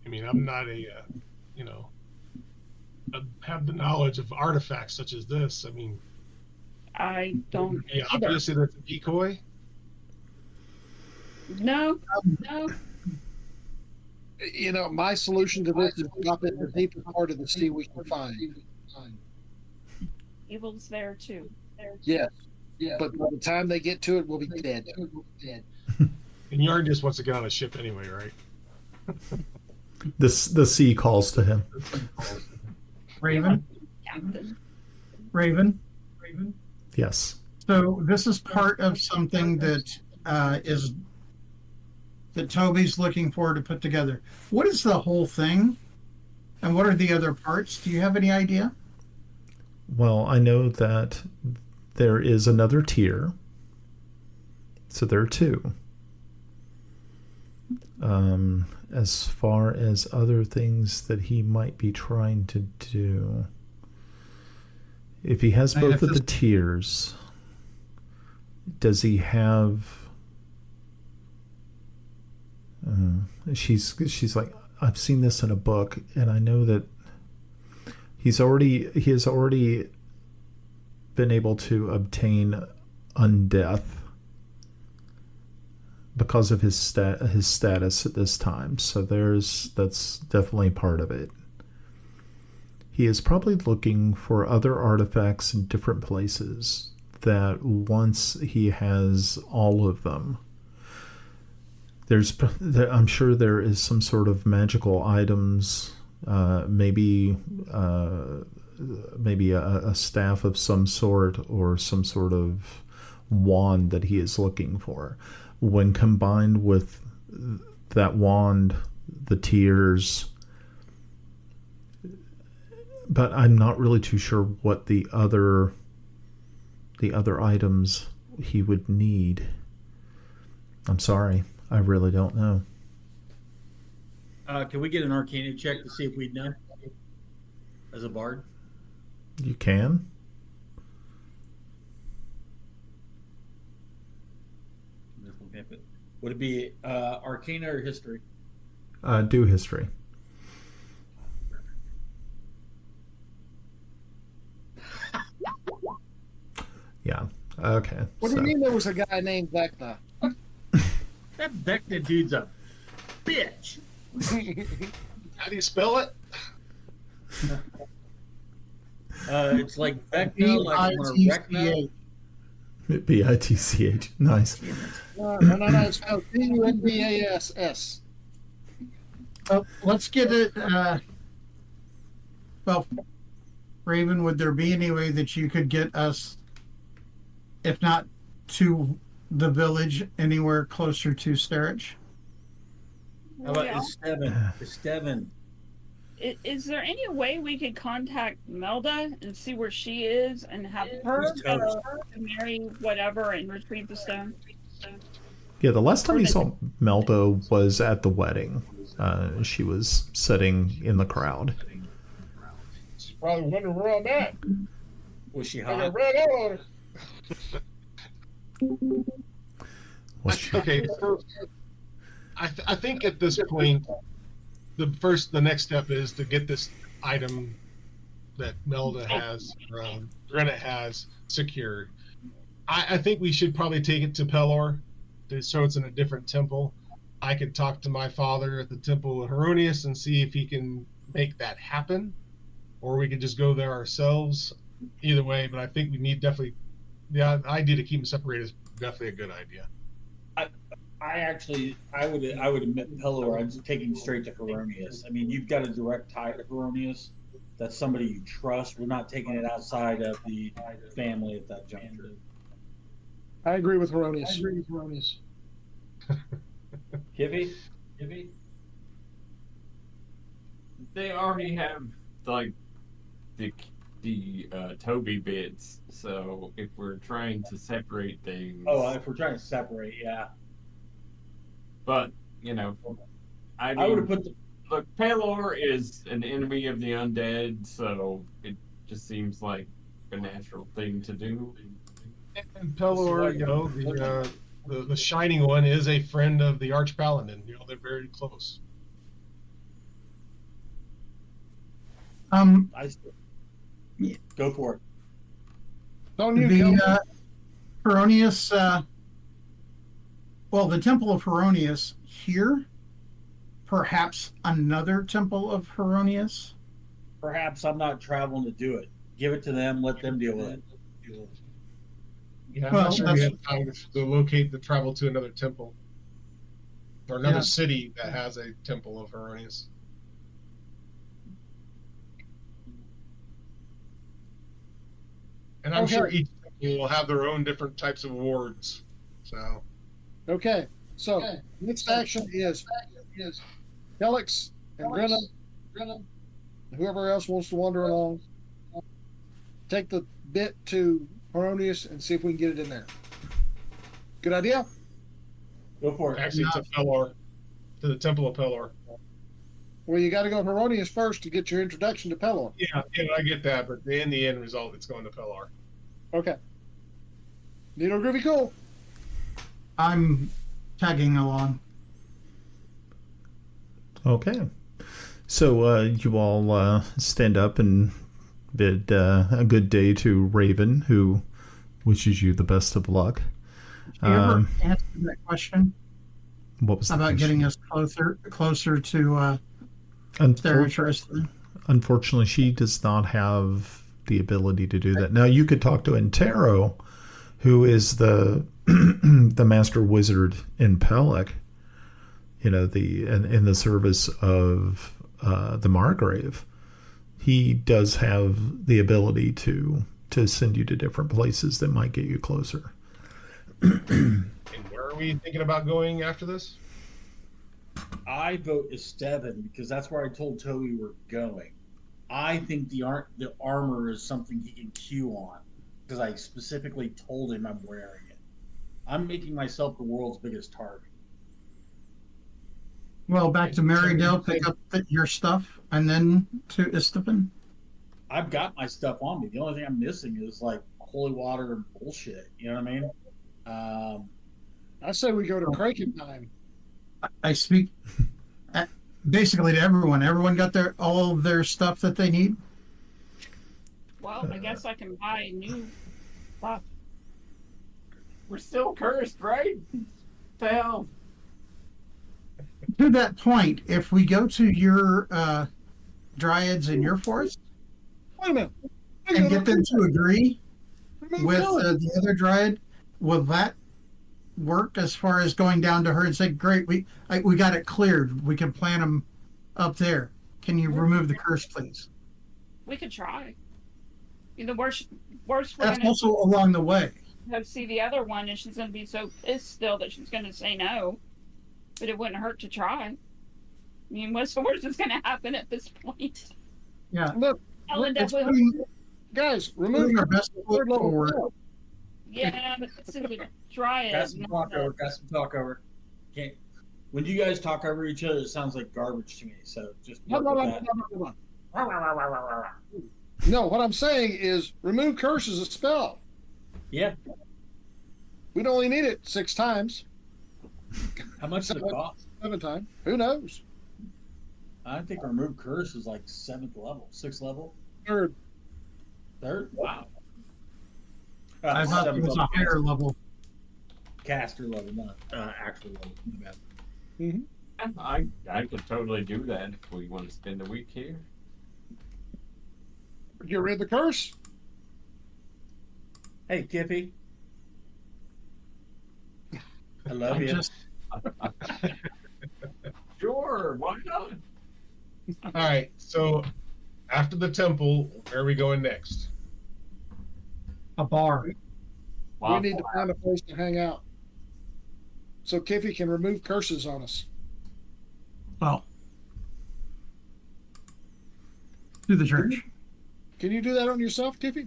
I mean, I'm not have the knowledge of artifacts such as this. I mean, I don't. yeah, obviously that's a decoy. No. My solution to this is drop it in the deepest part of the sea we can find. Evil's there too. Yes. Yeah. But by the time they get to it, we'll be dead. And Yarn just wants to get on a ship anyway, right? The sea calls to him. Raven? Captain. Raven? Yes. So this is part of something that that Toby's looking for to put together. What is the whole thing? And what are the other parts? Do you have any idea? Well, I know that there is another tier. So there are two. As far as other things that he might be trying to do, if he has both of the tiers, does he have... she's like, I've seen this in a book, and I know that he has already been able to obtain undeath because of his status at this time. So that's definitely part of it. He is probably looking for other artifacts in different places that once he has all of them, I'm sure there is some sort of magical items, maybe a staff of some sort or some sort of wand that he is looking for. When combined with that wand, the tiers, but I'm not really too sure what the other items he would need. I'm sorry, I really don't know. Can we get an Arcana check to see if we'd know as a bard? You can. Would it be Arcana or History? Do history. Yeah. Okay. What do you mean there was a guy named Vecna? That Vecna dude's a bitch. How do you spell it? It's like Vecna, like Vecna. Bitch. Nice. No. It's spelled Pundass. Let's get it. Well, Raven, would there be any way that you could get us, if not to the village, anywhere closer to Sterich? How about Estevan? Is there any way we could contact Melda and see where she is and have her marry whatever and retrieve the stone? Yeah, the last time you saw Melda was at the wedding. She was sitting in the crowd. She's probably wondering where I'm at. Was she I hot? got red out on her. Was she? Okay, I think at this point, the next step is to get this item that Melda has, or Grenna has, secured. I think we should probably take it to Pelor, so it's in a different temple. I could talk to my father at the temple of Heironious and see if he can make that happen, or we could just go there ourselves. Either way, but I think we need definitely the idea to keep them separated is definitely a good idea. I would admit Pelor. I'm just taking straight to Heironious. I mean, you've got a direct tie to Heironious. That's somebody you trust. We're not taking it outside of the family at that juncture. I agree with Heironious. Kiffi? They already have like the Toby bits. So if we're trying to separate things, if we're trying to separate, yeah. But you know, I I would have mean, put the. look, Pelor is an enemy of the undead, so it just seems like a natural thing to do. And Pelor, you know, the shining one is a friend of the Arch Paladin. You know, they're very close. Go for it. Don't you, The Heironious, well, the Temple of Heironious here, perhaps another Temple of Heironious. Perhaps I'm not traveling to do it. Give it to them. Let them deal with it. Yeah, I'm Well, not sure we that's- have time to locate the travel to another temple or another Yeah. city that has a temple of Heironious. And I'm sure Okay. each temple will have their own different types of wards. So Okay, so next action is Kelex and Grenna, whoever else wants to wander along, take the bit to Heironious and see if we can get it in there. Good idea? Go for it. actually, to Pelor, to the temple of Pelor. Well, you got to go Heironious first to get your introduction to Pelor. Yeah, I get that, but in the end result, it's going to Pelor. Okay. Needle Groovy Cool. I'm tagging along. Okay. So you all stand up and bid a good day to Raven, who wishes you the best of luck. Did you ever answer that question What was the about question? getting us closer to their interest? Unfortunately, she does not have the ability to do that. Now, you could talk to Antero, who is the the master wizard in Pellak, you know, in the service of the Margrave. He does have the ability to send you to different places that might get you closer. And where are we thinking about going after this? I vote Esteban because that's where I told Toby we're going. I think the armor is something he can cue on because I specifically told him I'm wearing it. I'm making myself the world's biggest target. Well, back to Marydale, pick up your stuff, and then to Esteban. I've got my stuff on me. The only thing I'm missing is like holy water and bullshit. You know what I mean? I say we go to Kraken time. I speak basically to everyone. Everyone got all of their stuff that they need. Well, I guess I can buy new stuff. We're still cursed, right? The hell? To that point, if we go to your dryads in your forest Wait a minute. and get them to agree Remove with Kelex. the other dryad, will that work as far as going down to her and say, "Great, we got it cleared. We can plant them up there. Can you remove the curse, please?" We could try. The worst we're That's gonna also along the way. have see the other one, and she's gonna be so pissed still that she's gonna say no. But it wouldn't hurt to try. I mean, what's the worst that's gonna happen at this point? Yeah, Look, Melinda it's will. guys, remove putting our best foot third level forward. spell. Yeah, but this is a dryad. Got some not talk a- over. Got some talk over. Can't. When you guys talk over each other, it sounds like garbage to me. So just work with that. No, what I'm saying is remove curse as a spell. Yeah. We'd only need it 6 times, How much does it cost? 7 times. Who knows? I think remove curse is like 7th level, 6th level, Third. 3rd. Wow. I thought it 7th was a level higher level. caster level, not actual level. My bad. I could totally do that if we want to spend a week here. Get rid of the curse. Hey, Kiffi. I love you. Sure, why not? All right. So after the temple, where are we going next? A bar. We need to find a place to hang out. So Kiffi can remove curses on us. Well, to the church. Can you do that on yourself, Kiffi?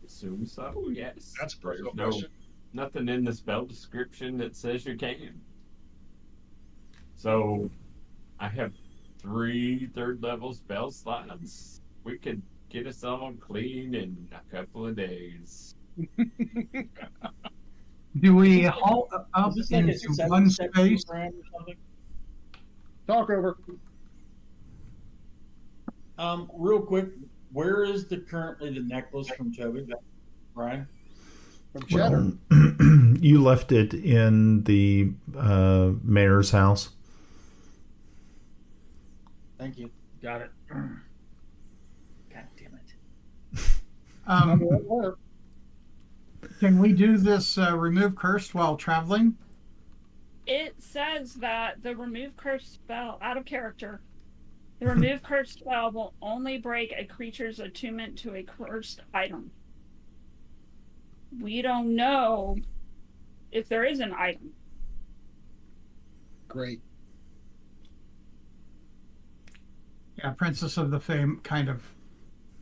Assume so, yes. That's a personal There's question. nothing in the spell description that says you can. So, I have 3 third-level spell slots. We could get us all clean in a couple of days. Do we halt up Is this like a into one 7-step space? program or something? Talk over. Real quick, where is currently the necklace from Toby, Brian? From Cheddar. Well, you left it in the mayor's house. Thank you. Got it. God damn it. Can we do this remove cursed while traveling? It says that the remove curse spell, out of character, the remove curse spell will only break a creature's attunement to a cursed item. We don't know if there is an item. Great. Yeah, Princess of the Fame kind of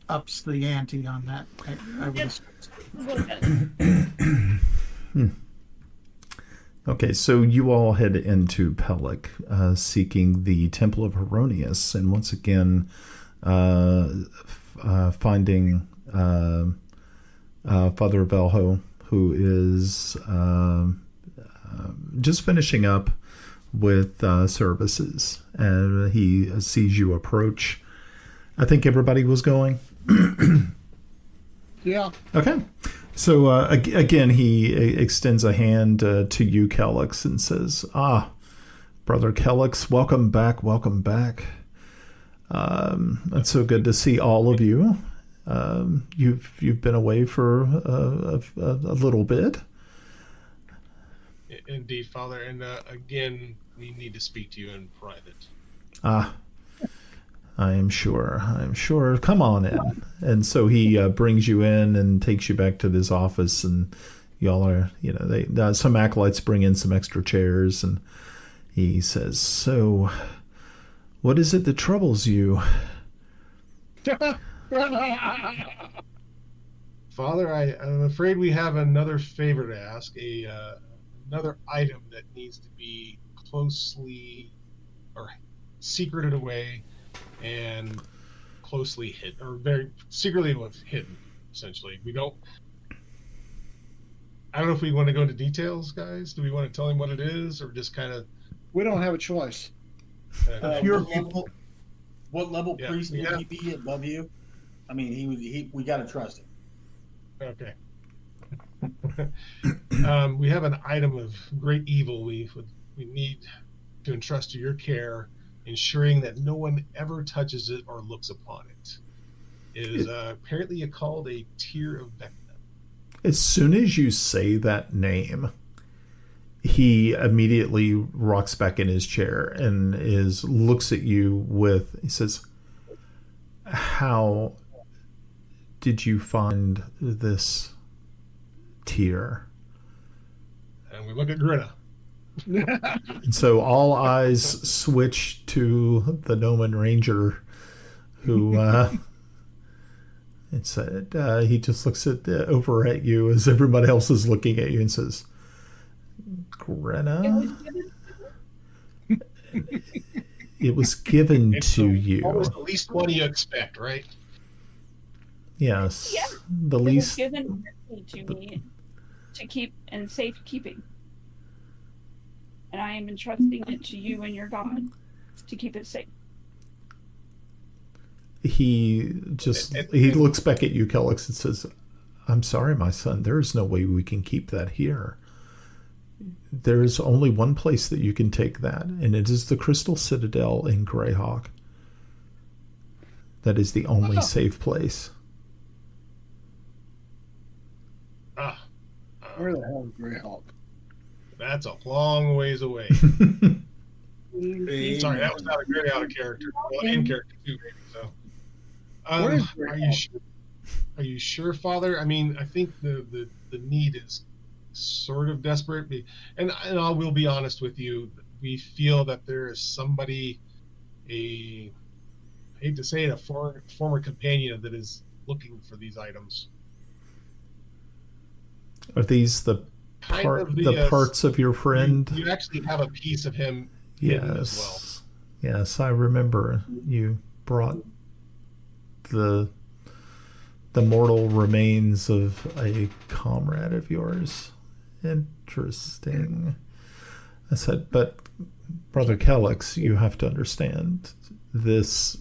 ups the ante on that. I would Yes. Okay, so you all head into Pellak, seeking the Temple of Heironious, and once again, finding Father Velho, who is just finishing up with services, and he sees you approach. I think everybody was going. Yeah. Okay. So again, he extends a hand to you, Kelex, and says, Brother Kelex, welcome back, welcome back. It's so good to see all of you. You've been away for a little bit. Indeed, Father. And again, we need to speak to you in private. I am sure. Come on in. And so he brings you in and takes you back to his office, and y'all are, some acolytes bring in some extra chairs, and he says, "So, what is it that troubles you?" Father, I'm afraid we have another favor to ask. Another item that needs to be closely or secreted away and closely hidden, or very secretly hidden, essentially. I don't know if we want to go into details, guys. Do we want to tell him what it is, or just kind of... We don't have a choice. Fewer What level Yeah, priest yeah. would he be above you? I mean, we got to trust him. Okay. We have an item of great evil we need to entrust to your care, ensuring that no one ever touches it or looks upon it. It is apparently called a Tear of Vecna. As soon as you say that name, he immediately rocks back in his chair and looks at you he says, "How did you find this tear?" And we look at Grenna. And so all eyes switch to the Gnome Ranger, who he just looks over at you as everybody else is looking at you and says, "Grenna, it was given And so to you." always the least one you expect, right? Yes, Yeah. the It was least. given to me to keep in safekeeping. And I am entrusting it to you and your God to keep it safe. He looks back at you, Kelex, and says, "I'm sorry, my son. There is no way we can keep that here. There is only one place that you can take that, and it is the Crystal Citadel in Greyhawk. That is the only safe place." Where the hell is Greyhawk? That's a long ways away. Sorry, that was very out of character. Well, in character too, maybe. So, Where is are you sure? Are you sure, Father? I mean, I think the need is sort of desperate, and I will be honest with you. We feel that there is somebody, hate to say it, a former companion that is looking for these items. Are these the parts of your friend? You actually have a piece of him hidden as well. Yes, I remember you brought the mortal remains of a comrade of yours. Interesting. I said, but Brother Kelex, you have to understand this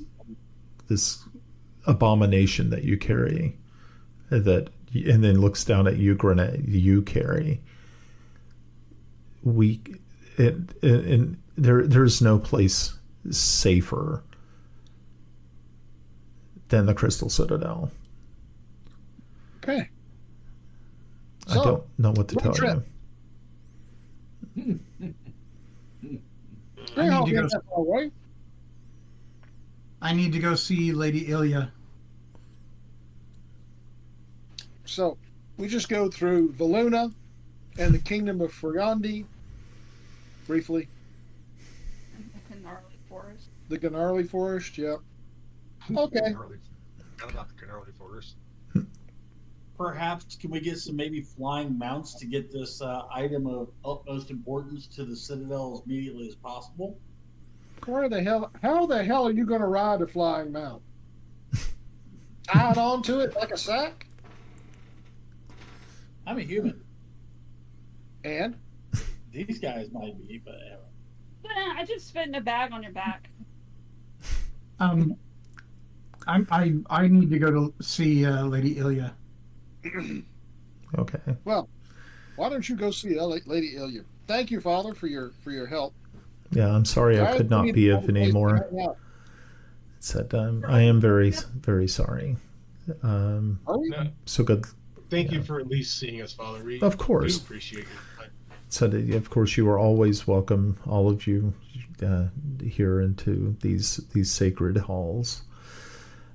abomination that you carry, and then looks down at you, Grenna, you carry. There's no place safer than the Crystal Citadel. Okay. I don't know what to tell you. I need to go see Lady Ilya. So we just go through Valuna and the Kingdom of Fergandi briefly. The gnarly forest. The gnarly forest, yep. Okay. Forgot about the gnarly forest. Perhaps can we get some maybe flying mounts to get this item of utmost importance to the Citadel as immediately as possible? How the hell are you going to ride a flying mount? Tied onto it like a sack? I'm a human. And? These guys might be, but I just fit in a bag on your back. I need to go to see Lady Ilya. Okay. Well, why don't you go see Lady Ilya? Thank you, Father, for your help. Yeah, I'm sorry I could not be of any more. Said I am very, very sorry. So good. Thank you for at least seeing us, Father. We of course do appreciate it. Said of course you are always welcome, all of you, here into these sacred halls.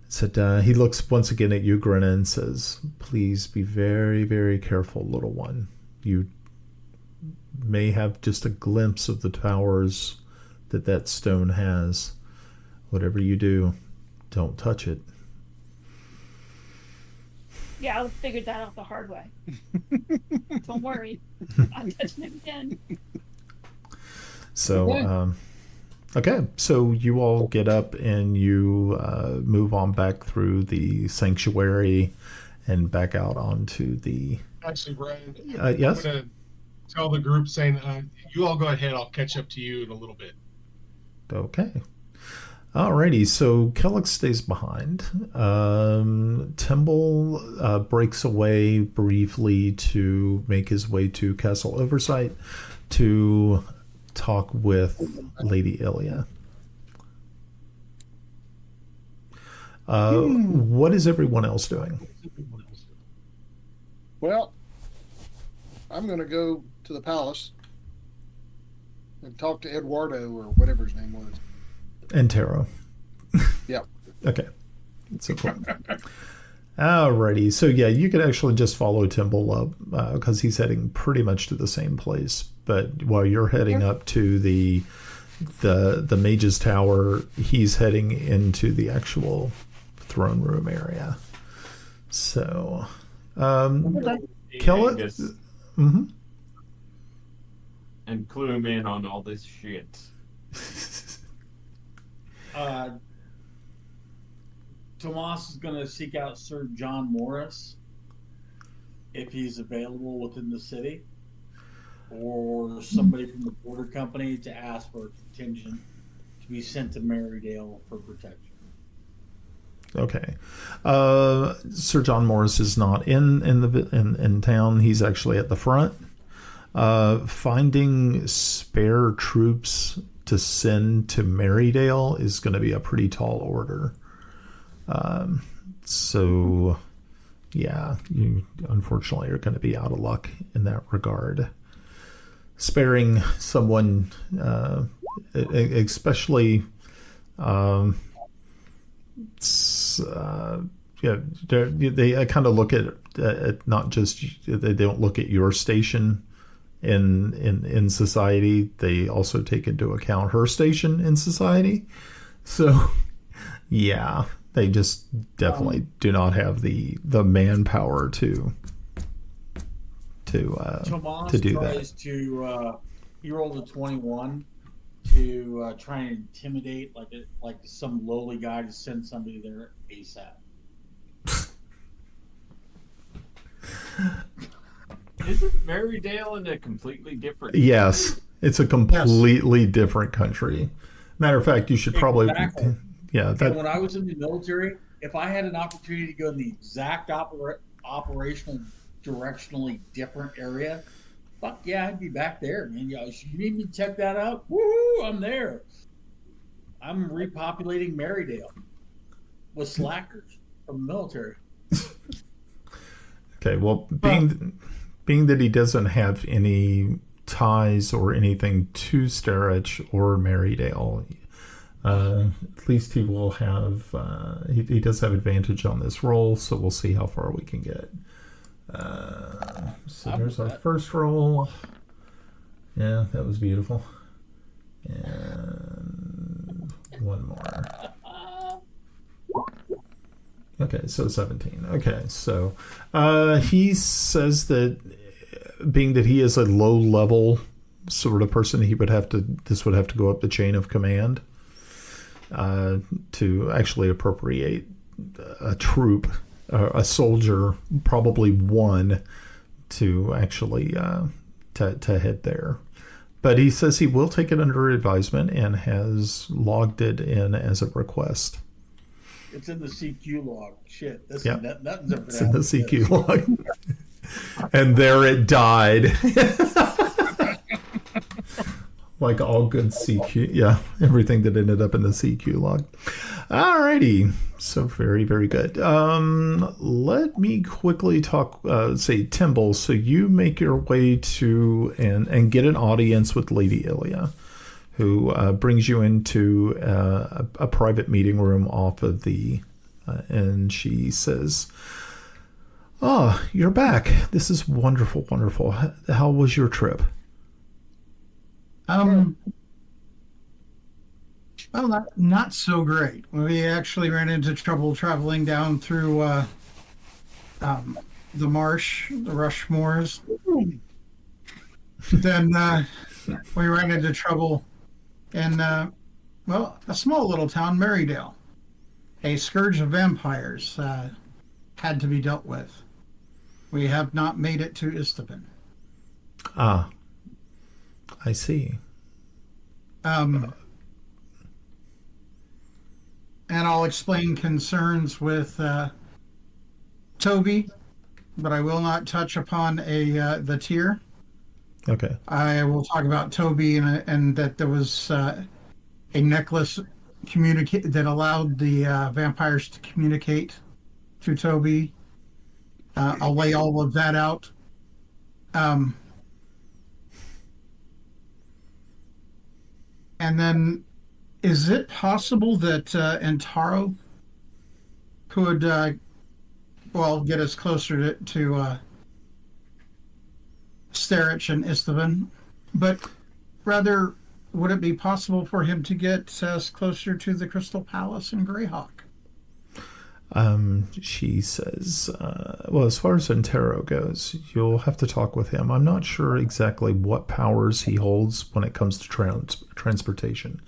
Said he looks once again at you, Grenna, and says, "Please be very, very careful, little one. You may have just a glimpse of the towers that stone has. Whatever you do, don't touch it." Yeah, I figured that out the hard way. Don't worry. I'm touching it again. So, okay, so you all get up and you move on back through the sanctuary and back out onto the... Actually, Brian, yes? I'm going to tell the group saying, you all go ahead, I'll catch up to you in a little bit. Okay. Alrighty, so Kelex stays behind. Timble breaks away briefly to make his way to Castle Oversight to talk with Lady Ilya. What is everyone else doing? Well, I'm going to go to the palace and talk to Eduardo or whatever his name was. Antero. Yep. Okay. So cool. Alrighty. So yeah, you could actually just follow Timble up because he's heading pretty much to the same place. But while you're heading up to the Mage's Tower, he's heading into the actual throne room area. So, Kelex. Mm-hmm. And clue him in on all this shit. Tomas is going to seek out Sir John Morris if he's available within the city, or somebody from the border company to ask for a contingent to be sent to Marydale for protection. Okay. Sir John Morris is not in town. He's actually at the front. Finding spare troops to send to Marydale is going to be a pretty tall order. So yeah, you unfortunately are going to be out of luck in that regard. Sparing someone, especially, they kind of look at not just, they don't look at your station in society. They also take into account her station in society. So Yeah, they just definitely do not have the manpower to Tomas do tries that. to he rolled a 21 to try and intimidate like some lowly guy to send somebody there ASAP. Isn't Marydale in a completely different? Yes, it's a completely different country. Matter of fact, you should probably. Exactly. Yeah, And when I was in the military, if I had an opportunity to go in the exact operational, directionally different area, fuck yeah, I'd be back there, man. You need me to check that out? Woo, I'm there. I'm repopulating Marydale with slackers from the military. Okay, well, being that he doesn't have any ties or anything to Starich or Marydale, at least he will have. He does have advantage on this roll, so we'll see how far we can get. So there's our first roll. Yeah, that was beautiful. And one more. Okay, so 17. Okay, so he says that being that he is a low level sort of person, this would have to go up the chain of command to actually appropriate a troop, a soldier, probably one, to actually to head there. But he says he will take it under advisement and has logged it in as a request. It's in the CQ log. Shit, nothing's ever It's in the CQ log. And there it died. Like all good CQ. Yeah, everything that ended up in the CQ log. Alrighty. So very, very good. Let me quickly talk, say, Timble. So you make your way to and get an audience with Lady Ilya, who brings you into a private meeting room off of the... and she says, "Oh, you're back. This is wonderful, wonderful. How was your trip?" Well, not so great. We actually ran into trouble traveling down through the marsh, the Rushmores. Then we ran into trouble in, a small little town, Marydale. A scourge of vampires had to be dealt with. We have not made it to Istvan. Ah, I see. And I'll explain concerns with Toby, but I will not touch upon the tier. Okay. I will talk about Toby and that there was a necklace that allowed the vampires to communicate to Toby. I'll lay all of that out. And then, is it possible that Antaro could, get us closer to Starich and Istvan? But rather, would it be possible for him to get us closer to the Crystal Palace in Greyhawk? She says, as far as Antero goes, you'll have to talk with him. I'm not sure exactly what powers he holds when it comes to transportation.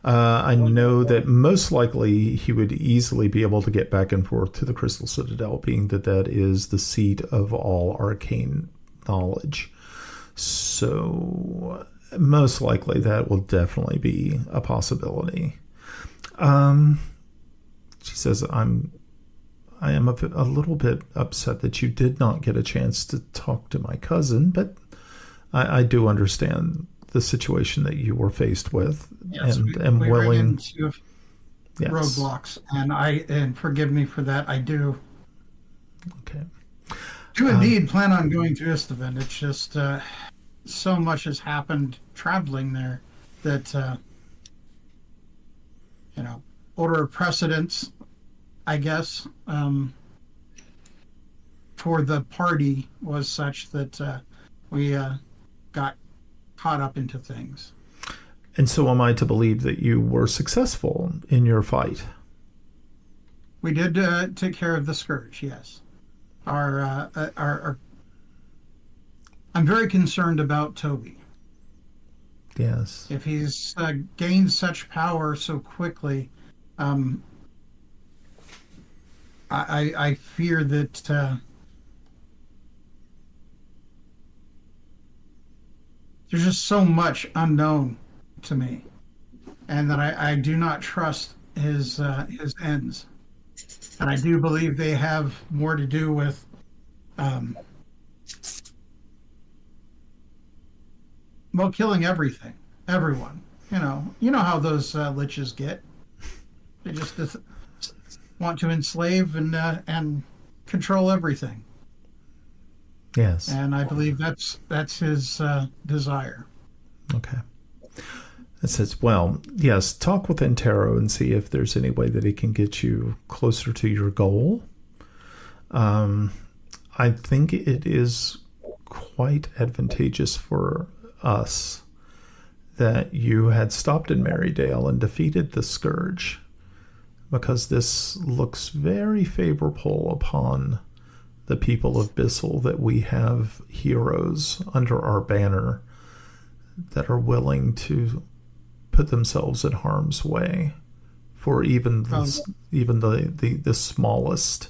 I know that most likely he would easily be able to get back and forth to the Crystal Citadel, being that is the seat of all arcane knowledge. So most likely that will definitely be a possibility. She says, I am a little bit upset that you did not get a chance to talk to my cousin, but I do understand the situation that you were faced with, yes, and am we willing. Ran into roadblocks, and forgive me for that. I do. Okay. Do indeed plan on going to Istvan. It's just so much has happened traveling there that order of precedence, I guess, for the party was such that we got caught up into things. And so am I to believe that you were successful in your fight? We did take care of the scourge, yes. Our I'm very concerned about Toby. Yes. If he's gained such power so quickly, I fear that there's just so much unknown to me, and that I do not trust his ends. And I do believe they have more to do with killing everyone. You know how those liches get. They just want to enslave and control everything. Yes. And I believe that's his desire. Okay. It says, well, yes, talk with Antero and see if there's any way that he can get you closer to your goal. I think it is quite advantageous for us that you had stopped in Marydale and defeated the Scourge, because this looks very favorable upon the people of Bissell, that we have heroes under our banner that are willing to put themselves in harm's way for even the smallest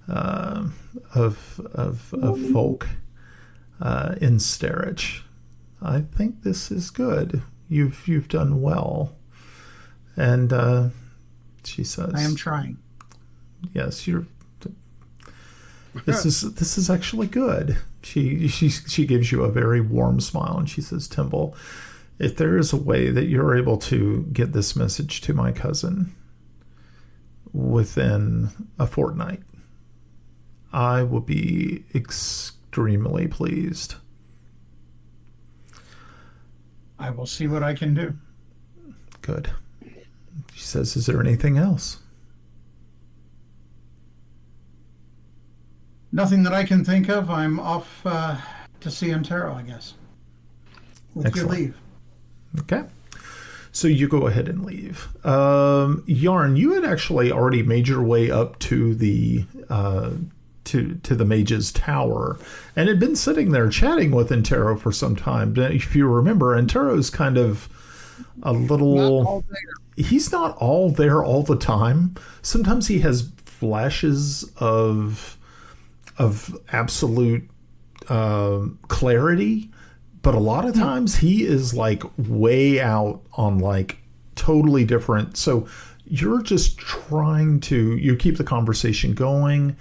of folk in Sterich. I think this is good. You've done well. And she says, I am trying. Yes, you're. This is actually good. She gives you a very warm smile, and she says, Timble, if there is a way that you're able to get this message to my cousin within a fortnight, I will be extremely pleased. I will see what I can do. Good. She says, is there anything else? Nothing that I can think of. I'm off to see Antero, I guess. With your leave. Okay. So you go ahead and leave. Yarn, you had actually already made your way up to the to the mage's tower and had been sitting there chatting with Antero for some time. If you remember, Antero's kind of a little... He's not all there all the time. Sometimes he has flashes of absolute clarity, but a lot of times he is like way out on like totally different. So you're just trying to, you keep the conversation going.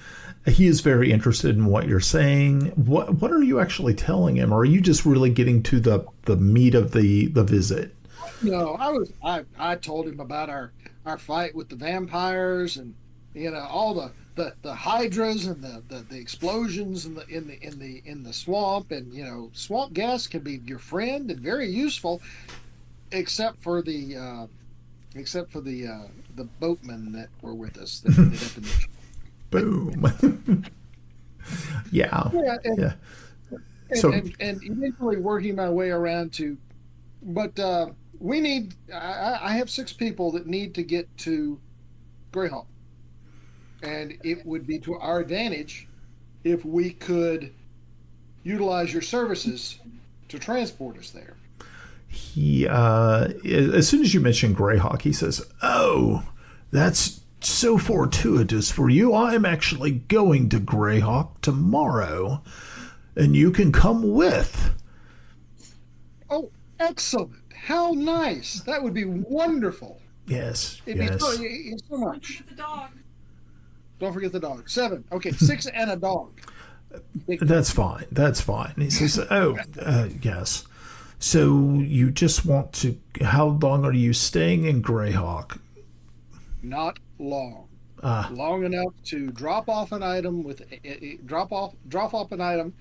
He is very interested in what you're saying. What are you actually telling him? Or are you just really getting to the meat of the visit? No, I told him about our fight with the vampires, and all the hydras and the explosions in the swamp, and swamp gas can be your friend and very useful, except for the boatmen that were with us that ended up in the boom. Yeah. And eventually working my way around to, but we need. I have 6 people that need to get to Greyhawk. And it would be to our advantage if we could utilize your services to transport us there. He, as soon as you mention Greyhawk, he says, "Oh, that's so fortuitous for you. I'm actually going to Greyhawk tomorrow, and you can come with." Oh, excellent! How nice! That would be wonderful. Yes. It'd be so much. The dog. Don't forget the dog. 7. Okay, 6 and a dog. That's fine. That's fine. He says, "Oh, yes. So you just want to? How long are you staying in Greyhawk?" Not long. Long enough to drop off an item drop off an item,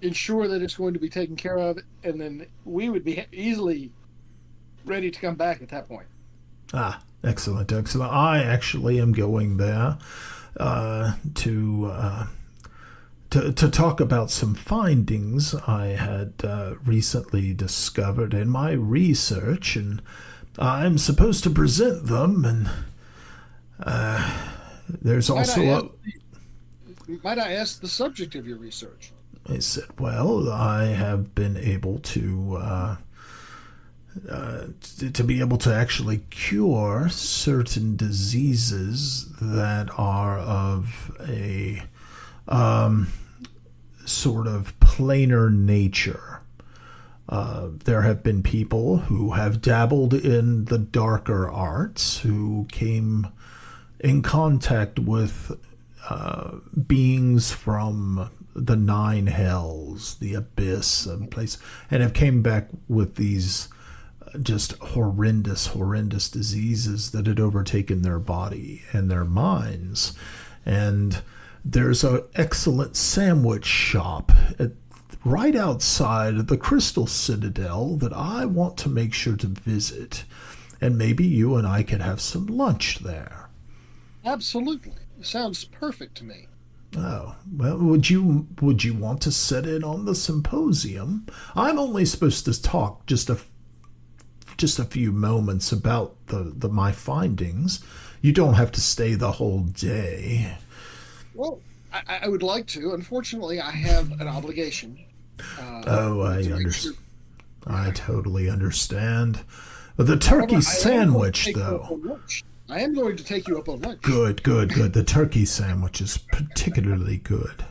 ensure that it's going to be taken care of, and then we would be easily ready to come back at that point. Excellent. I actually am going there to talk about some findings I had recently discovered in my research, and I'm supposed to present them, and There's also might I ask the subject of your research? I said, well, I have been able to be able to actually cure certain diseases that are of a sort of planar nature. There have been people who have dabbled in the darker arts who came in contact with beings from the nine hells, the abyss, and place, and have came back with these just horrendous diseases that had overtaken their body and their minds. And there's an excellent sandwich shop right outside the Crystal Citadel that I want to make sure to visit, and maybe you and I could have some lunch there. Absolutely. Sounds perfect to me. Oh, well, would you want to sit in on the symposium? I'm only supposed to talk just a few moments about my findings. You don't have to stay the whole day. Well, I would like to. Unfortunately, I have an obligation. I totally understand. But the turkey sandwich, though. I am going to take you up on lunch. Good. The turkey sandwich is particularly good.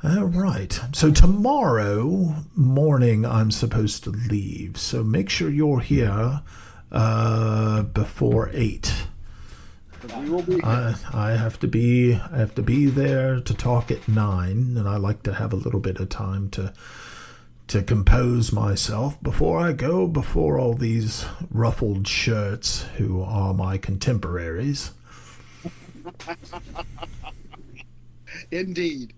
All right. So tomorrow morning I'm supposed to leave. So make sure you're here before 8. We will be here. I have to be there to talk at 9, and I like to have a little bit of time to compose myself before I go before all these ruffled shirts who are my contemporaries. Indeed.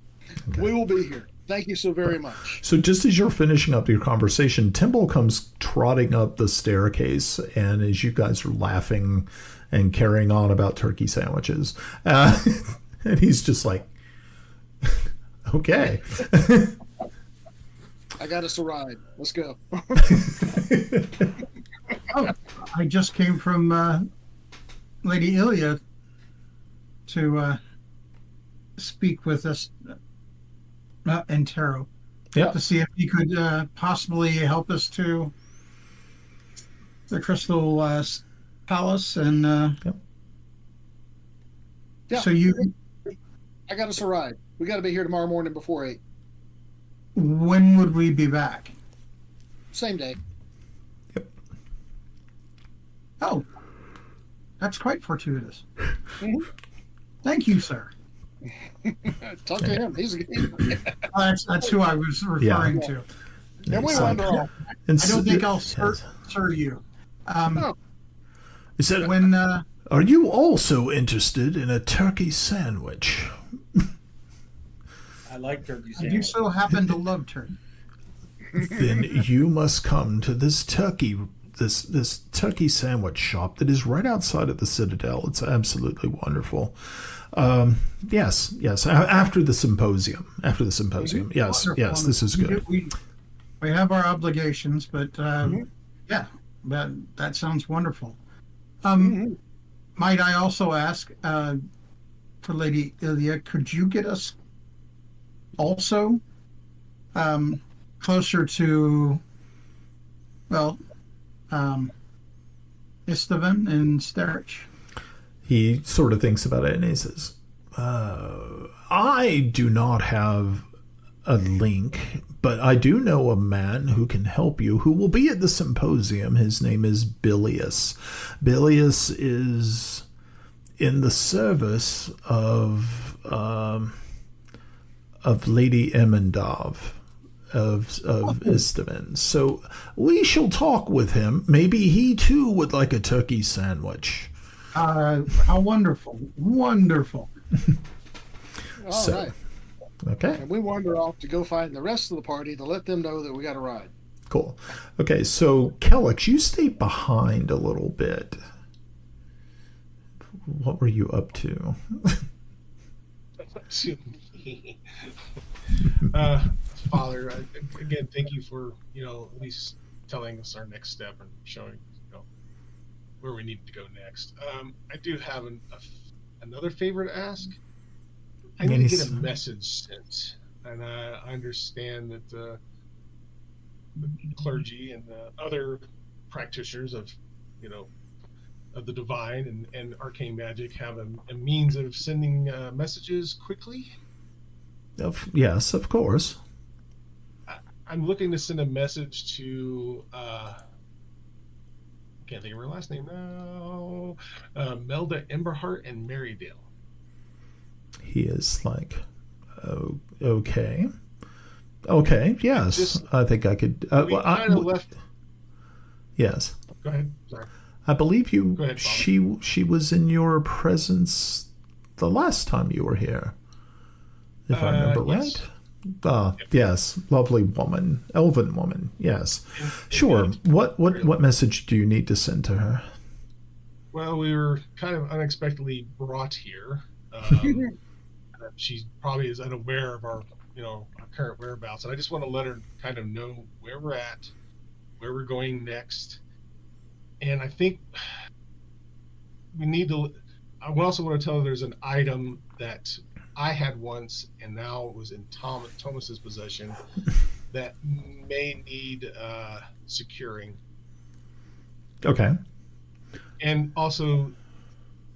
Okay. We will be here. Thank you so very much. So just as you're finishing up your conversation, Timble comes trotting up the staircase, and as you guys are laughing and carrying on about turkey sandwiches, and he's just like, okay. I got us a ride. Let's go. Oh, I just came from Lady Ilya to speak with us and Taro. Yeah. To see if he could possibly help us to the Crystal Palace. And yeah. So I got us a ride. We got to be here tomorrow morning before 8. When would we be back? Same day. Yep. Oh, that's quite fortuitous. Mm-hmm. Thank you, sir. Talk to him. He's a good that's who I was referring to. And we wander off. I don't think I'll serve you. He said, when are you also interested in a turkey sandwich? I like turkey I sandwich. do so happen to love turkey. Then you must come to this turkey sandwich shop that is right outside of the Citadel. It's absolutely wonderful. Yes. After the symposium. Yes. Wonderful. Yes. This is good. We have our obligations, but yeah, that sounds wonderful. Might I also ask for Lady Ilya, could you get us also closer to, well, Istvan and Sterich? He sort of thinks about it and he says, I do not have a link, but I do know a man who can help you, who will be at the symposium. His name is Bilius. Bilius is in the service of Lady Emendov of Istvan. So we shall talk with him. Maybe he too would like a turkey sandwich. How wonderful. Wonderful. All right. Okay. And we wander off to go find the rest of the party to let them know that we got a ride. Cool. Okay, so Kelex, you stay behind a little bit. What were you up to? Father, again, thank you for, at least telling us our next step and showing, where we need to go next. I do have a another favor to ask. I need to get a message sent, and I understand that the clergy and the other practitioners of, of the divine and arcane magic have a means of sending messages quickly. Yes, of course. I'm looking to send a message to can't think of her last name now. Melda Emberheart and Marydale. He is like, oh, okay, yes. I think I could. Left. Yes. Go ahead. Sorry. I believe you. Go ahead, she was in your presence the last time you were here, if I remember yes. right. Yes, lovely woman, elven woman. Yes, sure. What message do you need to send to her? Well, we were kind of unexpectedly brought here. She probably is unaware of our current whereabouts, and I just want to let her kind of know where we're at, where we're going next. And I think we need to. I also want to tell her there's an item that I had once, and now it was in Tomas's possession, that may need securing. Okay. And also,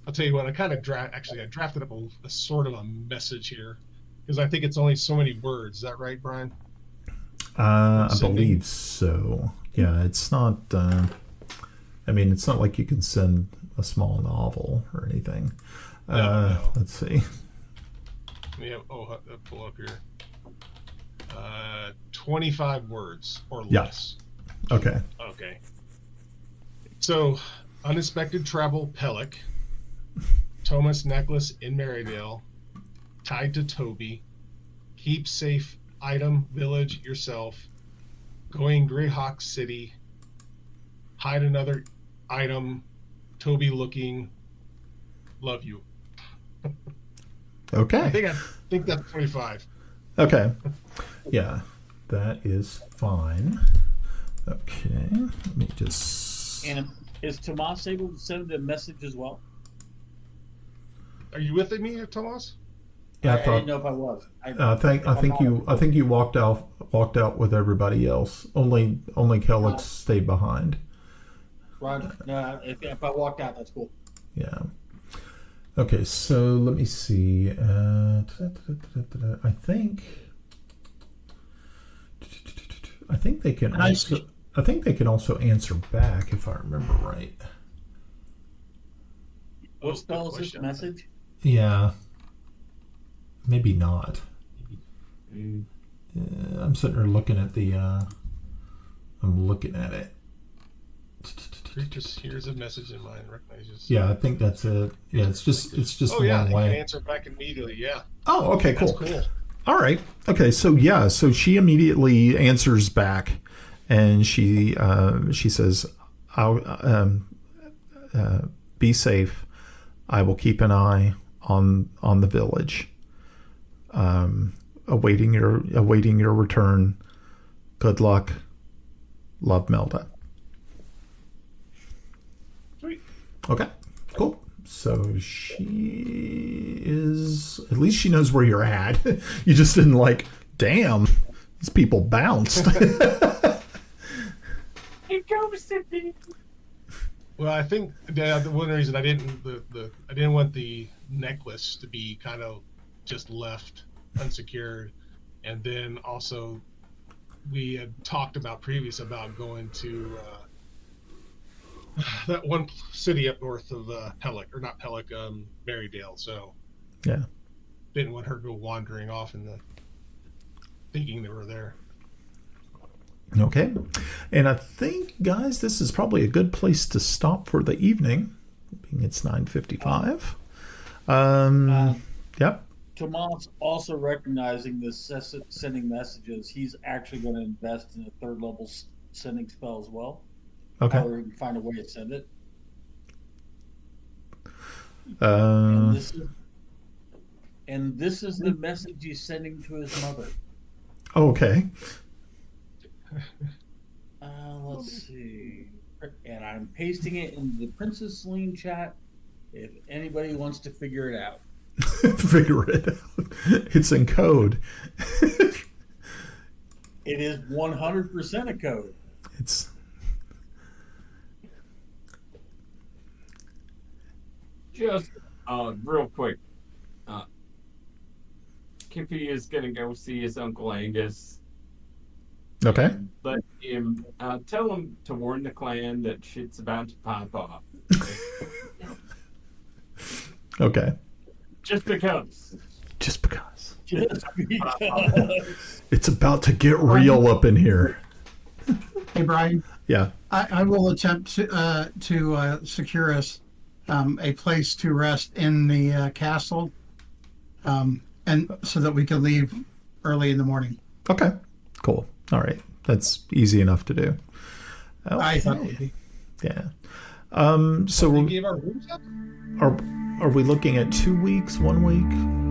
I'll tell you what, I kind of drafted up a sort of a message here, because I think it's only so many words. Is that right, Brian? I believe so. Yeah, it's not. It's not like you can send a small novel or anything. No. Let's see. I'll pull up here. 25 words or less. Okay. Okay. So, unexpected travel, Pellak. Tomas necklace in Marydale. Tied to Toby. Keep safe item, village, yourself. Going Greyhawk City. Hide another item. Toby looking. Love you. Okay. I think that's 25. Okay. Yeah, that is fine. Okay. Let me just. And is Tomas able to send a message as well? Are you with me, Tomas? Yeah, I didn't know if I was. I think you walked out with everybody else. Only Kelex stayed behind. Roger. No, if I walked out, that's cool. Yeah. Okay, so let me see. I think they can also. I think they can also answer back if I remember right. What spell is this message? Yeah. Maybe not. I'm sitting there looking at the. I'm looking at it. Just here's a message in mine. Recognizes. Yeah, I think that's it. Yeah, it's just Oh yeah, one you way. can answer back immediately. Yeah. Oh, okay, cool. That's cool. All right. Okay, so she immediately answers back, and she says, "I'll be safe. I will keep an eye on the village. Awaiting your return. Good luck. Love, Melda." Sweet. Okay, cool. So she is, at least she knows where you're at. You just didn't damn, these people bounced. You ghosted me. Well, I think the one reason I didn't want the necklace to be kind of just left unsecured, and then also we had talked about about going to that one city up north of Pellak, or not Pellak, Marydale. So Yeah. Didn't want her to go wandering off in the thinking they were there. Okay. And I think, guys, this is probably a good place to stop for the evening, being it's 9:55. Yep. Tomas also recognizing this sending messages, he's actually going to invest in a third level sending spell as well. Okay. Or he can find a way to send it. And this is the message he's sending to his mother. Okay. Let's see. And I'm pasting it in the Princess Celene chat. If anybody wants to figure it out. Figure it out. It's in code. It is 100% a code. It's Just real quick. Kiffi is gonna go see his Uncle Angus. okay. Let him tell him to warn the clan that shit's about to pop off. Okay. Just because. Just because. Just because. It's about to get real up in here. Hey, Brian. Yeah. I will attempt to secure us a place to rest in the castle, and so that we can leave early in the morning. Okay. Cool. All right. That's easy enough to do. I thought it would be. Yeah. So We gave our rooms up? are we looking at 2 weeks, 1 week?